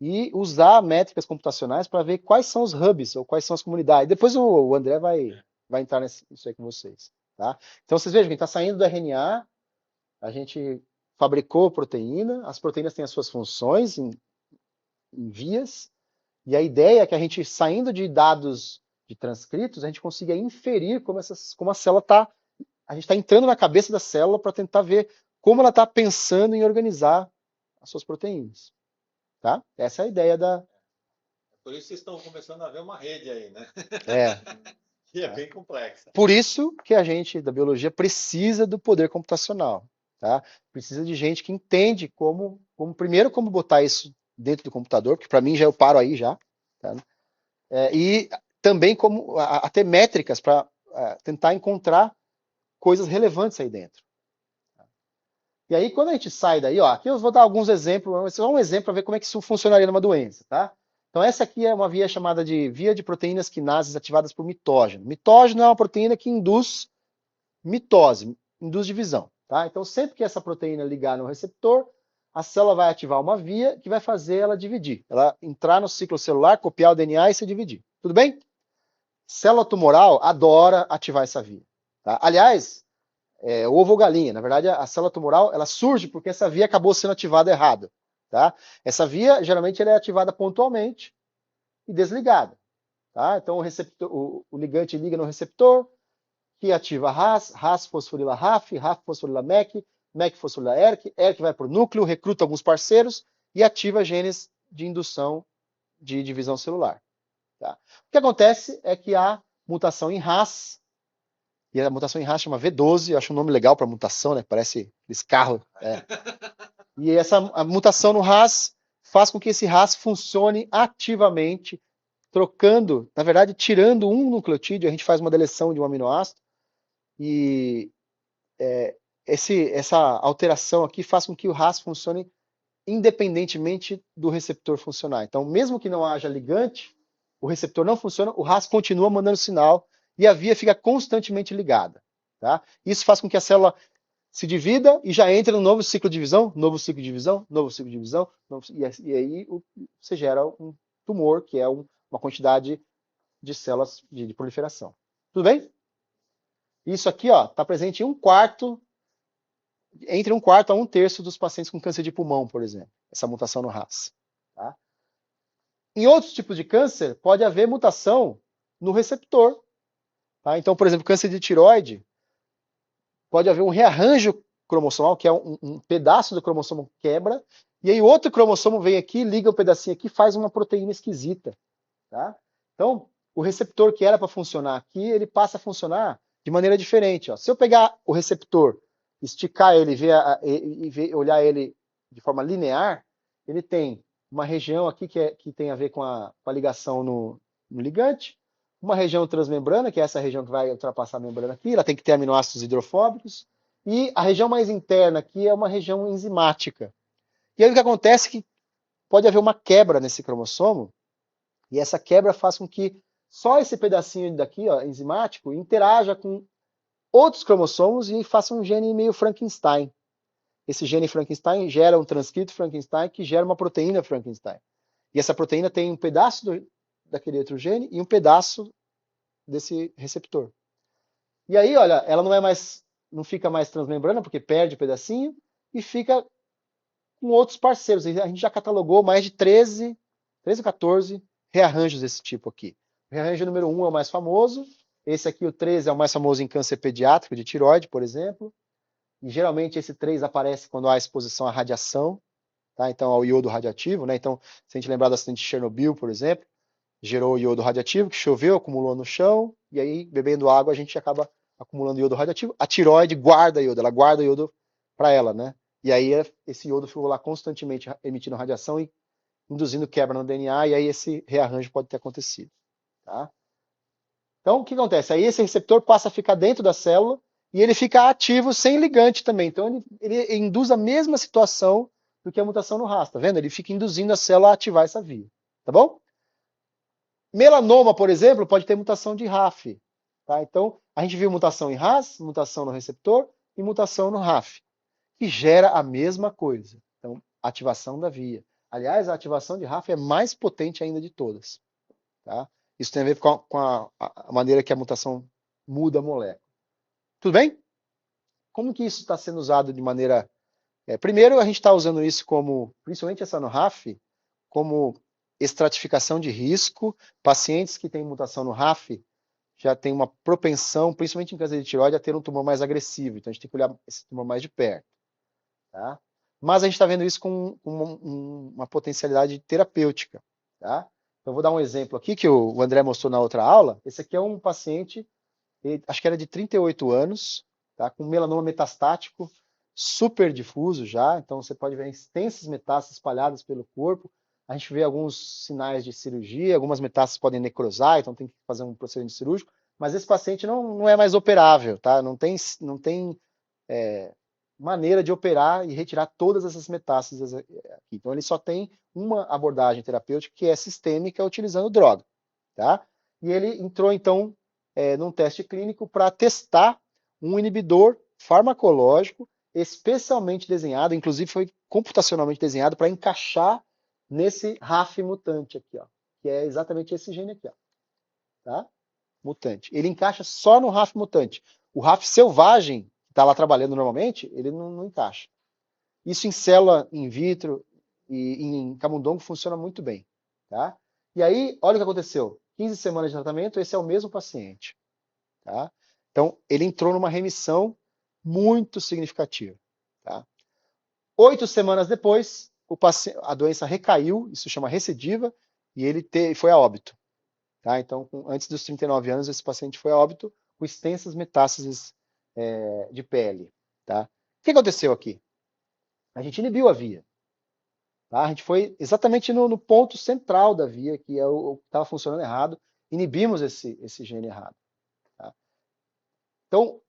e usar métricas computacionais para ver quais são os hubs, ou quais são as comunidades. Depois o André vai entrar nisso aí com vocês. Tá? Então, vocês vejam que está saindo do RNA, a gente fabricou proteína, as proteínas têm as suas funções em vias, e a ideia é que a gente, saindo de dados de transcritos, a gente consiga inferir como a célula está. A gente está entrando na cabeça da célula para tentar ver como ela está pensando em organizar as suas proteínas. Tá? Essa é a ideia da... Por isso vocês estão começando a ver uma rede aí, né? É. E é bem complexa. Por isso que a gente, da biologia, precisa do poder computacional. Tá? Precisa de gente que entende primeiro, como botar isso dentro do computador, porque para mim já eu paro aí já. Tá? E também como ter métricas para tentar encontrar coisas relevantes aí dentro. E aí, quando a gente sai daí, ó, aqui eu vou dar alguns exemplos, só um exemplo para ver como é que isso funcionaria numa doença, tá? Então essa aqui é uma via chamada de via de proteínas quinases ativadas por mitógeno. Mitógeno é uma proteína que induz mitose, induz divisão. Tá? Então sempre que essa proteína ligar no receptor, a célula vai ativar uma via que vai fazer ela dividir. Ela entrar no ciclo celular, copiar o DNA e se dividir. Tudo bem? Célula tumoral adora ativar essa via. Tá? Aliás, ovo ou galinha. Na verdade, a célula tumoral ela surge porque essa via acabou sendo ativada errada. Tá? Essa via, geralmente, ela é ativada pontualmente e desligada. Tá? Então, o ligante liga no receptor, que ativa RAS fosforila RAF fosforila MEC, MEC fosforila ERK vai para o núcleo, recruta alguns parceiros e ativa genes de indução de divisão celular. Tá? O que acontece é que há mutação em RAS, e a mutação em RAS chama V12, eu acho um nome legal para mutação, né? Parece aqueles carros. E a mutação no RAS faz com que esse RAS funcione ativamente, trocando, na verdade, tirando um nucleotídeo, a gente faz uma deleção de um aminoácido, e essa alteração aqui faz com que o RAS funcione independentemente do receptor funcionar. Então, mesmo que não haja ligante, o receptor não funciona, o RAS continua mandando sinal e a via fica constantemente ligada. Tá? Isso faz com que a célula se divida e já entre no novo ciclo de divisão, novo ciclo de divisão, novo ciclo de divisão, e aí você gera um tumor, que é uma quantidade de células de proliferação. Tudo bem? Isso aqui está presente em entre 1/4 a 1/3 dos pacientes com câncer de pulmão, por exemplo, essa mutação no RAS. Tá? Em outros tipos de câncer, pode haver mutação no receptor. Tá? Então, por exemplo, câncer de tireoide, pode haver um rearranjo cromossomal, que é um pedaço do cromossomo quebra, e aí outro cromossomo vem aqui, liga um pedacinho aqui, faz uma proteína esquisita. Tá? Então, o receptor que era para funcionar aqui, ele passa a funcionar de maneira diferente. Ó. Se eu pegar o receptor, esticar ele e olhar ele de forma linear, ele tem uma região aqui que tem a ver com a ligação no ligante, uma região transmembrana, que é essa região que vai ultrapassar a membrana aqui, ela tem que ter aminoácidos hidrofóbicos, e a região mais interna aqui é uma região enzimática. E aí o que acontece é que pode haver uma quebra nesse cromossomo, e essa quebra faz com que só esse pedacinho daqui, enzimático, interaja com outros cromossomos e faça um gene meio Frankenstein. Esse gene Frankenstein gera um transcrito Frankenstein que gera uma proteína Frankenstein. E essa proteína tem um pedaço daquele outro gene e um pedaço desse receptor. E aí, olha, ela não fica mais transmembrana, porque perde o pedacinho, e fica com outros parceiros. A gente já catalogou mais de 13 ou 14 rearranjos desse tipo aqui. O rearranjo número 1 é o mais famoso. Esse aqui, o 13, é o mais famoso em câncer pediátrico de tireoide, por exemplo. E geralmente esse 3 aparece quando há exposição à radiação, tá? Então ao iodo radioativo, né? Então, se a gente lembrar do acidente de Chernobyl, por exemplo, gerou iodo radioativo, que choveu, acumulou no chão, e aí, bebendo água, a gente acaba acumulando iodo radioativo. A tireoide guarda iodo, ela guarda iodo para ela, né? E aí esse iodo ficou lá constantemente emitindo radiação e induzindo quebra no DNA, e aí esse rearranjo pode ter acontecido, tá? Então, o que acontece? Aí esse receptor passa a ficar dentro da célula e ele fica ativo sem ligante também. Então, ele induz a mesma situação do que a mutação no RAS, tá vendo? Ele fica induzindo a célula a ativar essa via, tá bom? Melanoma, por exemplo, pode ter mutação de RAF, tá? Então, a gente viu mutação em RAS, mutação no receptor e mutação no RAF, que gera a mesma coisa. Então, ativação da via. Aliás, a ativação de RAF é mais potente ainda de todas, tá? Isso tem a ver com a maneira que a mutação muda a molécula. Tudo bem? Como que isso está sendo usado de maneira... primeiro, a gente está usando isso como, principalmente essa no RAF, como estratificação de risco. Pacientes que têm mutação no RAF já têm uma propensão, principalmente em câncer de tireoide, a ter um tumor mais agressivo. Então, a gente tem que olhar esse tumor mais de perto. Tá? Mas a gente está vendo isso com uma potencialidade terapêutica. Tá? Então, eu vou dar um exemplo aqui que o André mostrou na outra aula. Esse aqui é um paciente, acho que era de 38 anos, tá? Com melanoma metastático, super difuso já. Então, você pode ver extensas metástases espalhadas pelo corpo. A gente vê alguns sinais de cirurgia, algumas metástases podem necrosar, então tem que fazer um procedimento cirúrgico. Mas esse paciente não é mais operável, tá? Não tem maneira de operar e retirar todas essas metástases aqui. Então, ele só tem uma abordagem terapêutica que é sistêmica, utilizando droga, tá? E ele entrou, então, num teste clínico para testar um inibidor farmacológico especialmente desenhado, inclusive foi computacionalmente desenhado para encaixar nesse RAF mutante aqui, ó, que é exatamente esse gene aqui, ó, tá? Mutante. Ele encaixa só no RAF mutante. O RAF selvagem, que está lá trabalhando normalmente, ele não encaixa. Isso em célula in vitro e em camundongo funciona muito bem, tá? E aí, olha o que aconteceu. 15 semanas de tratamento, esse é o mesmo paciente, tá? Então, ele entrou numa remissão muito significativa, tá? 8 semanas depois, a doença recaiu, isso chama recidiva, e ele foi a óbito. Tá? Então, antes dos 39 anos, esse paciente foi a óbito com extensas metástases de pele. Tá? O que aconteceu aqui? A gente inibiu a via. Tá? A gente foi exatamente no ponto central da via, que é o que estava funcionando errado, inibimos esse gene errado. Tá? Então,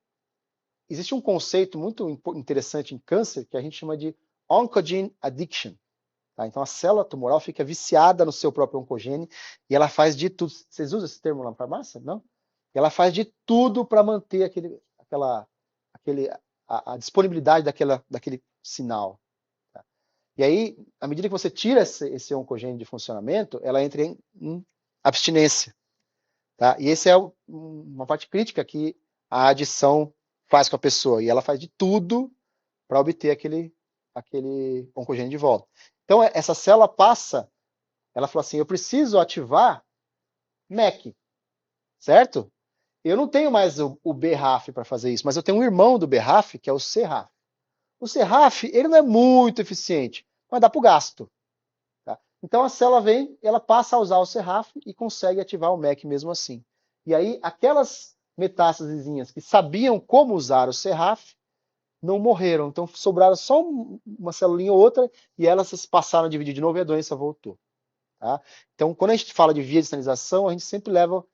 existe um conceito muito interessante em câncer que a gente chama de oncogene addiction. Tá? Então, a célula tumoral fica viciada no seu próprio oncogene e ela faz de tudo. Vocês usam esse termo lá na farmácia? Não? Ela faz de tudo para manter a disponibilidade daquele sinal. Tá? E aí, à medida que você tira esse oncogene de funcionamento, ela entra em abstinência. Tá? E essa é uma parte crítica que a adição faz com a pessoa. E ela faz de tudo para obter aquele oncogênio de volta. Então, essa célula ela falou assim, eu preciso ativar MEC, certo? Eu não tenho mais o BRAF para fazer isso, mas eu tenho um irmão do BRAF, que é o CRAF. O CRAF, ele não é muito eficiente, mas dá para o gasto. Tá? Então, a célula vem, ela passa a usar o CRAF e consegue ativar o MEC mesmo assim. E aí, aquelas metástasezinhas que sabiam como usar o CRAF, não morreram, então sobraram só uma celulinha ou outra e elas passaram a dividir de novo e a doença voltou. Tá? Então, quando a gente fala de via de sinalização, a gente sempre leva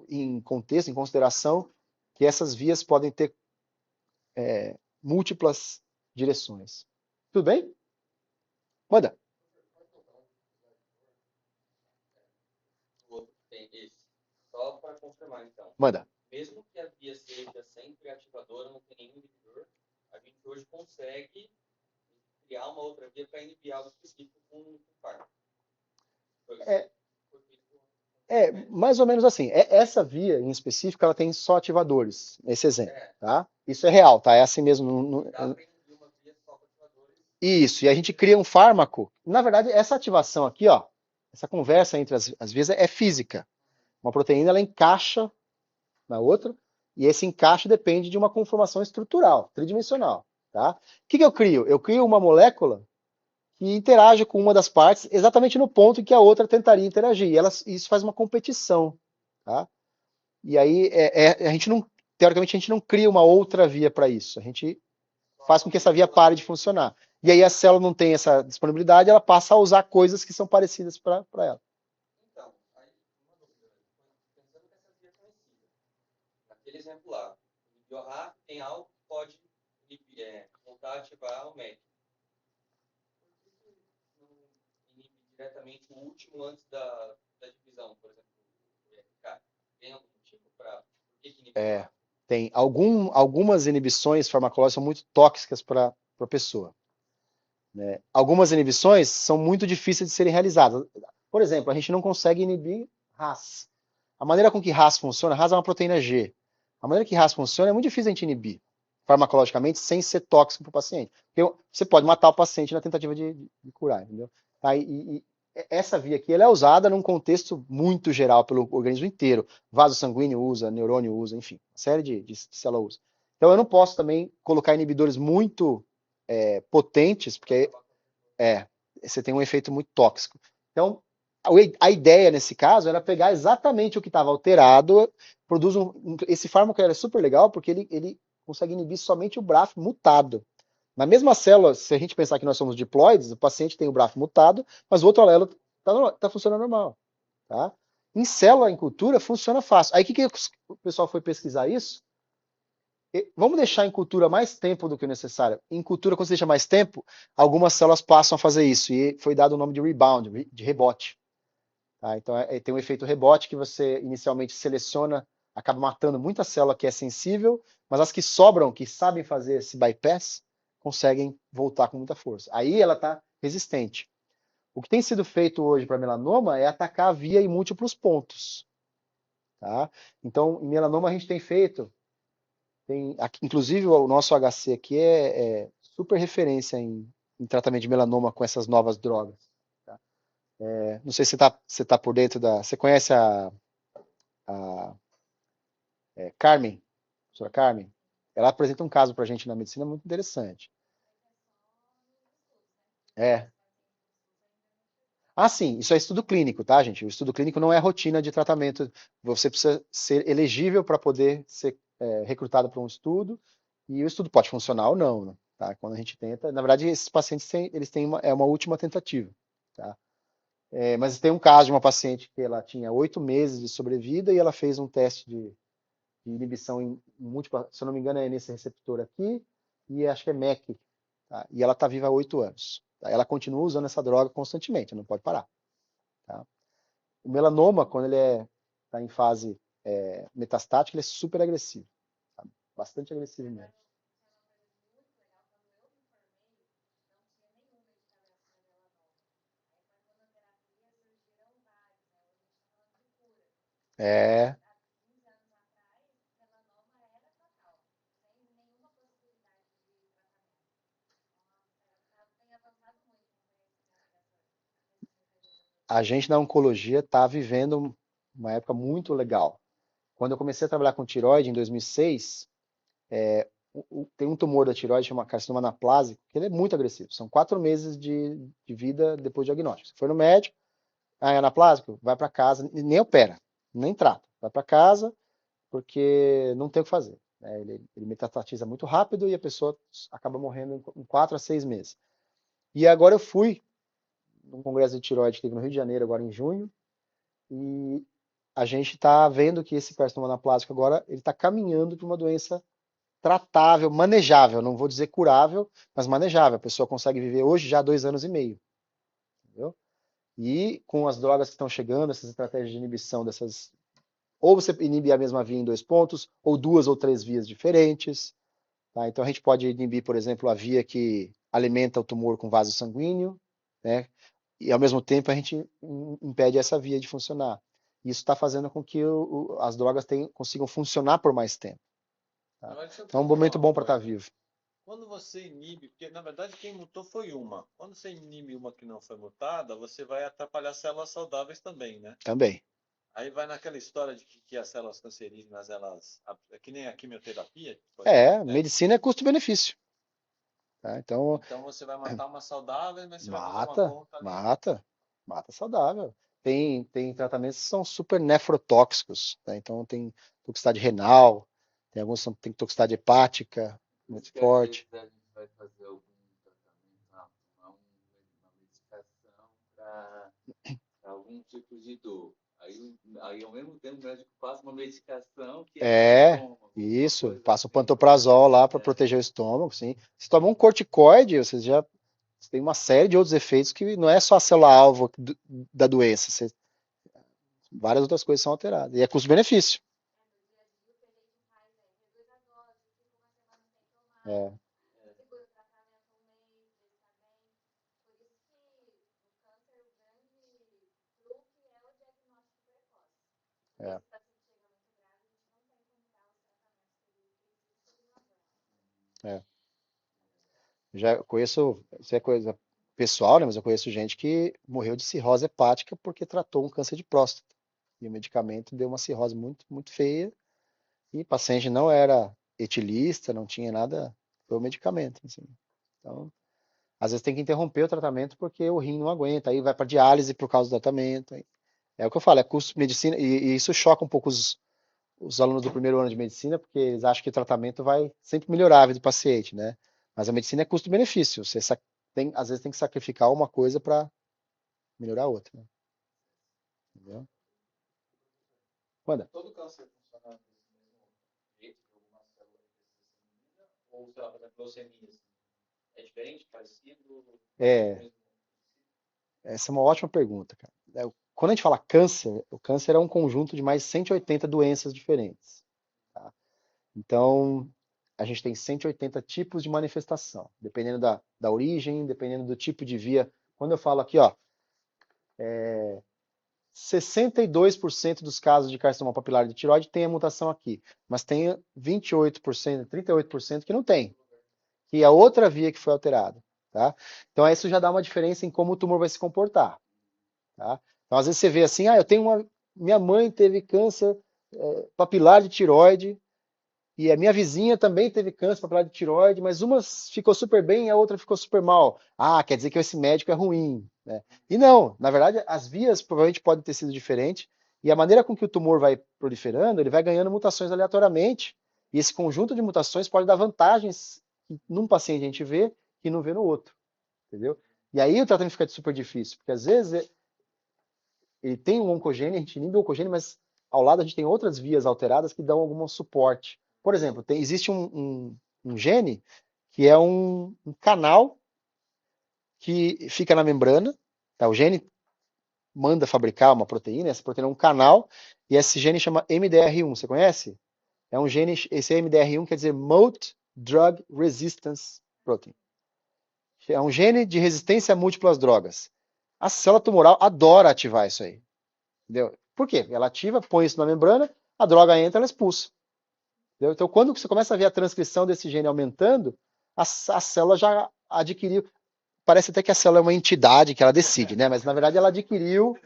em contexto, em consideração, que essas vias podem ter múltiplas direções. Tudo bem? Manda. Só para confirmar, então. Manda. Mesmo que a via seja sempre ativadora, não tem nenhum inibidor, a gente hoje consegue criar uma outra via para inibir algo específico com fármaco. Mais ou menos assim. Essa via em específico, ela tem só ativadores, esse exemplo. Tá? Isso é real, tá? É assim mesmo. Dá para inibir uma via só com ativadores. Isso, e a gente cria um fármaco. Na verdade, essa ativação aqui, ó, essa conversa entre as vias é física. Uma proteína, ela encaixa na outra, e esse encaixe depende de uma conformação estrutural, tridimensional. Tá? O que eu crio? Eu crio uma molécula que interage com uma das partes exatamente no ponto em que a outra tentaria interagir. E isso faz uma competição. Tá? E aí, a gente não, teoricamente, a gente não cria uma outra via para isso. A gente faz com que essa via pare de funcionar. E aí a célula não tem essa disponibilidade, ela passa a usar coisas que são parecidas para ela. Então, aí, uma dúvida. Pensando nessa via conhecida, naquele exemplo lá, o BioRAF tem algo que pode voltar a ativar o MEC. Por que não inibe diretamente o último antes da divisão, por exemplo, o IRK? Tem algum motivo para por que inibir? Tem algumas inibições farmacológicas são muito tóxicas para a pessoa. Né? Algumas inibições são muito difíceis de serem realizadas. Por exemplo, a gente não consegue inibir RAS. A maneira com que RAS funciona, RAS é uma proteína G. A maneira que RAS funciona é muito difícil a gente inibir farmacologicamente sem ser tóxico para o paciente. Porque você pode matar o paciente na tentativa de curar, entendeu? Tá? E essa via aqui ela é usada num contexto muito geral pelo organismo inteiro. Vaso sanguíneo usa, neurônio usa, enfim, uma série de célula usa. Então eu não posso também colocar inibidores muito potentes, porque você tem um efeito muito tóxico. Então, a ideia nesse caso era pegar exatamente o que estava alterado, esse fármaco era super legal porque ele consegue inibir somente o BRAF mutado. Na mesma célula, se a gente pensar que nós somos diploides, o paciente tem o BRAF mutado, mas o outro alelo está funcionando normal. Tá? Em célula, em cultura, funciona fácil. Aí o que o pessoal foi pesquisar isso? Vamos deixar em cultura mais tempo do que o necessário. Em cultura, quando você deixa mais tempo, algumas células passam a fazer isso. E foi dado o nome de rebound, de rebote. Tá? Então, tem um efeito rebote que você inicialmente seleciona, acaba matando muita célula que é sensível, mas as que sobram, que sabem fazer esse bypass, conseguem voltar com muita força. Aí ela está resistente. O que tem sido feito hoje para melanoma é atacar a via em múltiplos pontos. Tá? Então, em melanoma a gente tem feito, inclusive o nosso HC aqui é super referência em tratamento de melanoma com essas novas drogas. Tá? Não sei se você tá por dentro da... Você conhece a Carmen? A professora Carmen? Ela apresenta um caso para a gente na medicina muito interessante. É. Ah, sim, isso é estudo clínico, tá, gente? O estudo clínico não é rotina de tratamento. Você precisa ser elegível para poder ser recrutado para um estudo, e o estudo pode funcionar ou não, né? Tá? Quando a gente tenta, na verdade, esses pacientes eles têm uma última tentativa, tá? Mas tem um caso de uma paciente que ela tinha 8 meses de sobrevida e ela fez um teste de inibição em múltipla, se eu não me engano, é nesse receptor aqui, e acho que é MEK, tá? E ela está viva há 8 anos. Tá? Ela continua usando essa droga constantemente, não pode parar. Tá? O melanoma, quando ele está em fase metastática, ele é super agressivo. Tá? Bastante agressivo mesmo. É, a gente na oncologia está vivendo uma época muito legal. Quando eu comecei a trabalhar com tireoide em 2006, tem um tumor da tireoide chamado carcinoma anaplásico, que ele é muito agressivo. São 4 meses de vida depois do diagnóstico. Você foi no médico, é anaplásico, vai para casa, nem opera, nem trata. Vai para casa porque não tem o que fazer. Né? Ele metastatiza muito rápido e a pessoa acaba morrendo em 4 a 6 meses. E agora eu fui num congresso de tireoide que teve no Rio de Janeiro, agora em junho, e a gente está vendo que esse carcinoma anaplásico agora ele está caminhando para uma doença tratável, manejável, não vou dizer curável, mas manejável. A pessoa consegue viver hoje já 2 anos e meio. Entendeu? E com as drogas que estão chegando, essas estratégias de inibição dessas. Ou você inibe a mesma via em 2 pontos, ou 2 ou 3 vias diferentes. Tá? Então a gente pode inibir, por exemplo, a via que alimenta o tumor com vaso sanguíneo, né? E ao mesmo tempo a gente impede essa via de funcionar. Isso está fazendo com que as drogas consigam funcionar por mais tempo. Tá? Então é um momento bom para estar vivo. Quando você inibe, porque na verdade quem mutou foi uma. Quando você inibe uma que não foi mutada, você vai atrapalhar células saudáveis também, né? Também. Aí vai naquela história de que as células cancerígenas, que nem a quimioterapia. Né? Medicina é custo-benefício. Tá? Então você vai matar uma saudável, mas você vai fazer uma mata, conta ali. mata saudável. Tem tratamentos que são super nefrotóxicos, tá? Então tem toxicidade renal, tem alguns que tem toxicidade hepática, muito forte. A gente vai fazer algum tratamento, uma medicação para algum tipo de dor. Aí, ao mesmo tempo, o médico passa uma medicação que é para o estômago. Isso, passa o pantoprazol lá para proteger o estômago, sim. Se toma um corticoide, você tem uma série de outros efeitos que não é só a célula-alvo da doença, várias outras coisas são alteradas. E é custo-benefício. É. É. É. Já conheço, isso é coisa pessoal, né? Mas eu conheço gente que morreu de cirrose hepática porque tratou um câncer de próstata. E o medicamento deu uma cirrose muito, muito feia. E o paciente não era etilista, não tinha nada, foi o medicamento. Assim. Então, às vezes tem que interromper o tratamento porque o rim não aguenta, aí vai para diálise por causa do tratamento. É o que eu falo, é custo de medicina, e isso choca um pouco os alunos do primeiro ano de medicina, porque eles acham que o tratamento vai sempre melhorar a vida do paciente, né? Mas a medicina é custo-benefício. Você às vezes tem que sacrificar uma coisa para melhorar a outra. Né? Entendeu? Manda. Todo câncer funciona desse mesmo jeito, de alguma célula ou sei lá, por exemplo, leucemia, assim, é diferente, parecido? Essa é uma ótima pergunta, cara. Quando a gente fala câncer, o câncer é um conjunto de mais de 180 doenças diferentes. Tá? Então, a gente tem 180 tipos de manifestação, dependendo da origem, dependendo do tipo de via. Quando eu falo aqui, ó, 62% dos casos de carcinoma papilar de tireoide tem a mutação aqui, mas tem 28%, 38% que não tem, que é outra via que foi alterada. Tá? Então, isso já dá uma diferença em como o tumor vai se comportar. Tá? Então, às vezes você vê assim, minha mãe teve câncer papilar de tireoide, e a minha vizinha também teve câncer papilar de tireoide, mas uma ficou super bem e a outra ficou super mal. Ah, quer dizer que esse médico é ruim. Né? E não, na verdade, as vias provavelmente podem ter sido diferentes, e a maneira com que o tumor vai proliferando, ele vai ganhando mutações aleatoriamente, e esse conjunto de mutações pode dar vantagens que num paciente a gente vê que não vê no outro. Entendeu? E aí o tratamento fica super difícil, porque às vezes ele tem um oncogênio, a gente inibe o oncogênio, mas ao lado a gente tem outras vias alteradas que dão algum suporte. Por exemplo, existe um gene que é um canal que fica na membrana, tá? O gene manda fabricar uma proteína, essa proteína é um canal, e esse gene chama MDR1, você conhece? É um gene, esse MDR1 quer dizer Multi Drug Resistance Protein. É um gene de resistência a múltiplas drogas. A célula tumoral adora ativar isso aí. Entendeu? Por quê? Ela ativa, põe isso na membrana, a droga entra, ela expulsa. Entendeu? Então, quando você começa a ver a transcrição desse gene aumentando, a célula já adquiriu. Parece até que a célula é uma entidade que ela decide, né? Mas na verdade ela adquiriu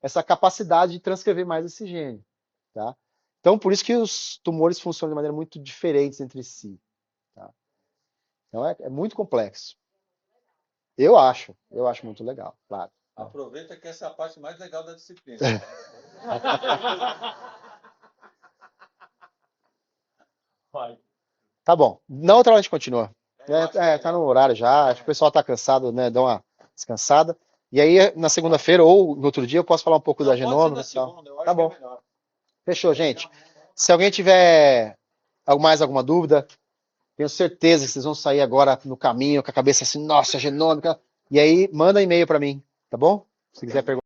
essa capacidade de transcrever mais esse gene. Tá? Então, por isso que os tumores funcionam de maneira muito diferente entre si. Tá? Então, é muito complexo. Eu acho muito legal, claro. Aproveita que essa é a parte mais legal da disciplina. Tá bom. Na outra hora a gente continua. Tá no horário já. Acho que o pessoal tá cansado, né? Dá uma descansada. E aí, na segunda-feira ou no outro dia, eu posso falar um pouco da genômica e tal. Tá bom. Fechou, gente. Se alguém tiver mais alguma dúvida, tenho certeza que vocês vão sair agora no caminho com a cabeça assim, nossa, genômica. E aí, manda e-mail para mim, tá bom? Se quiser perguntar.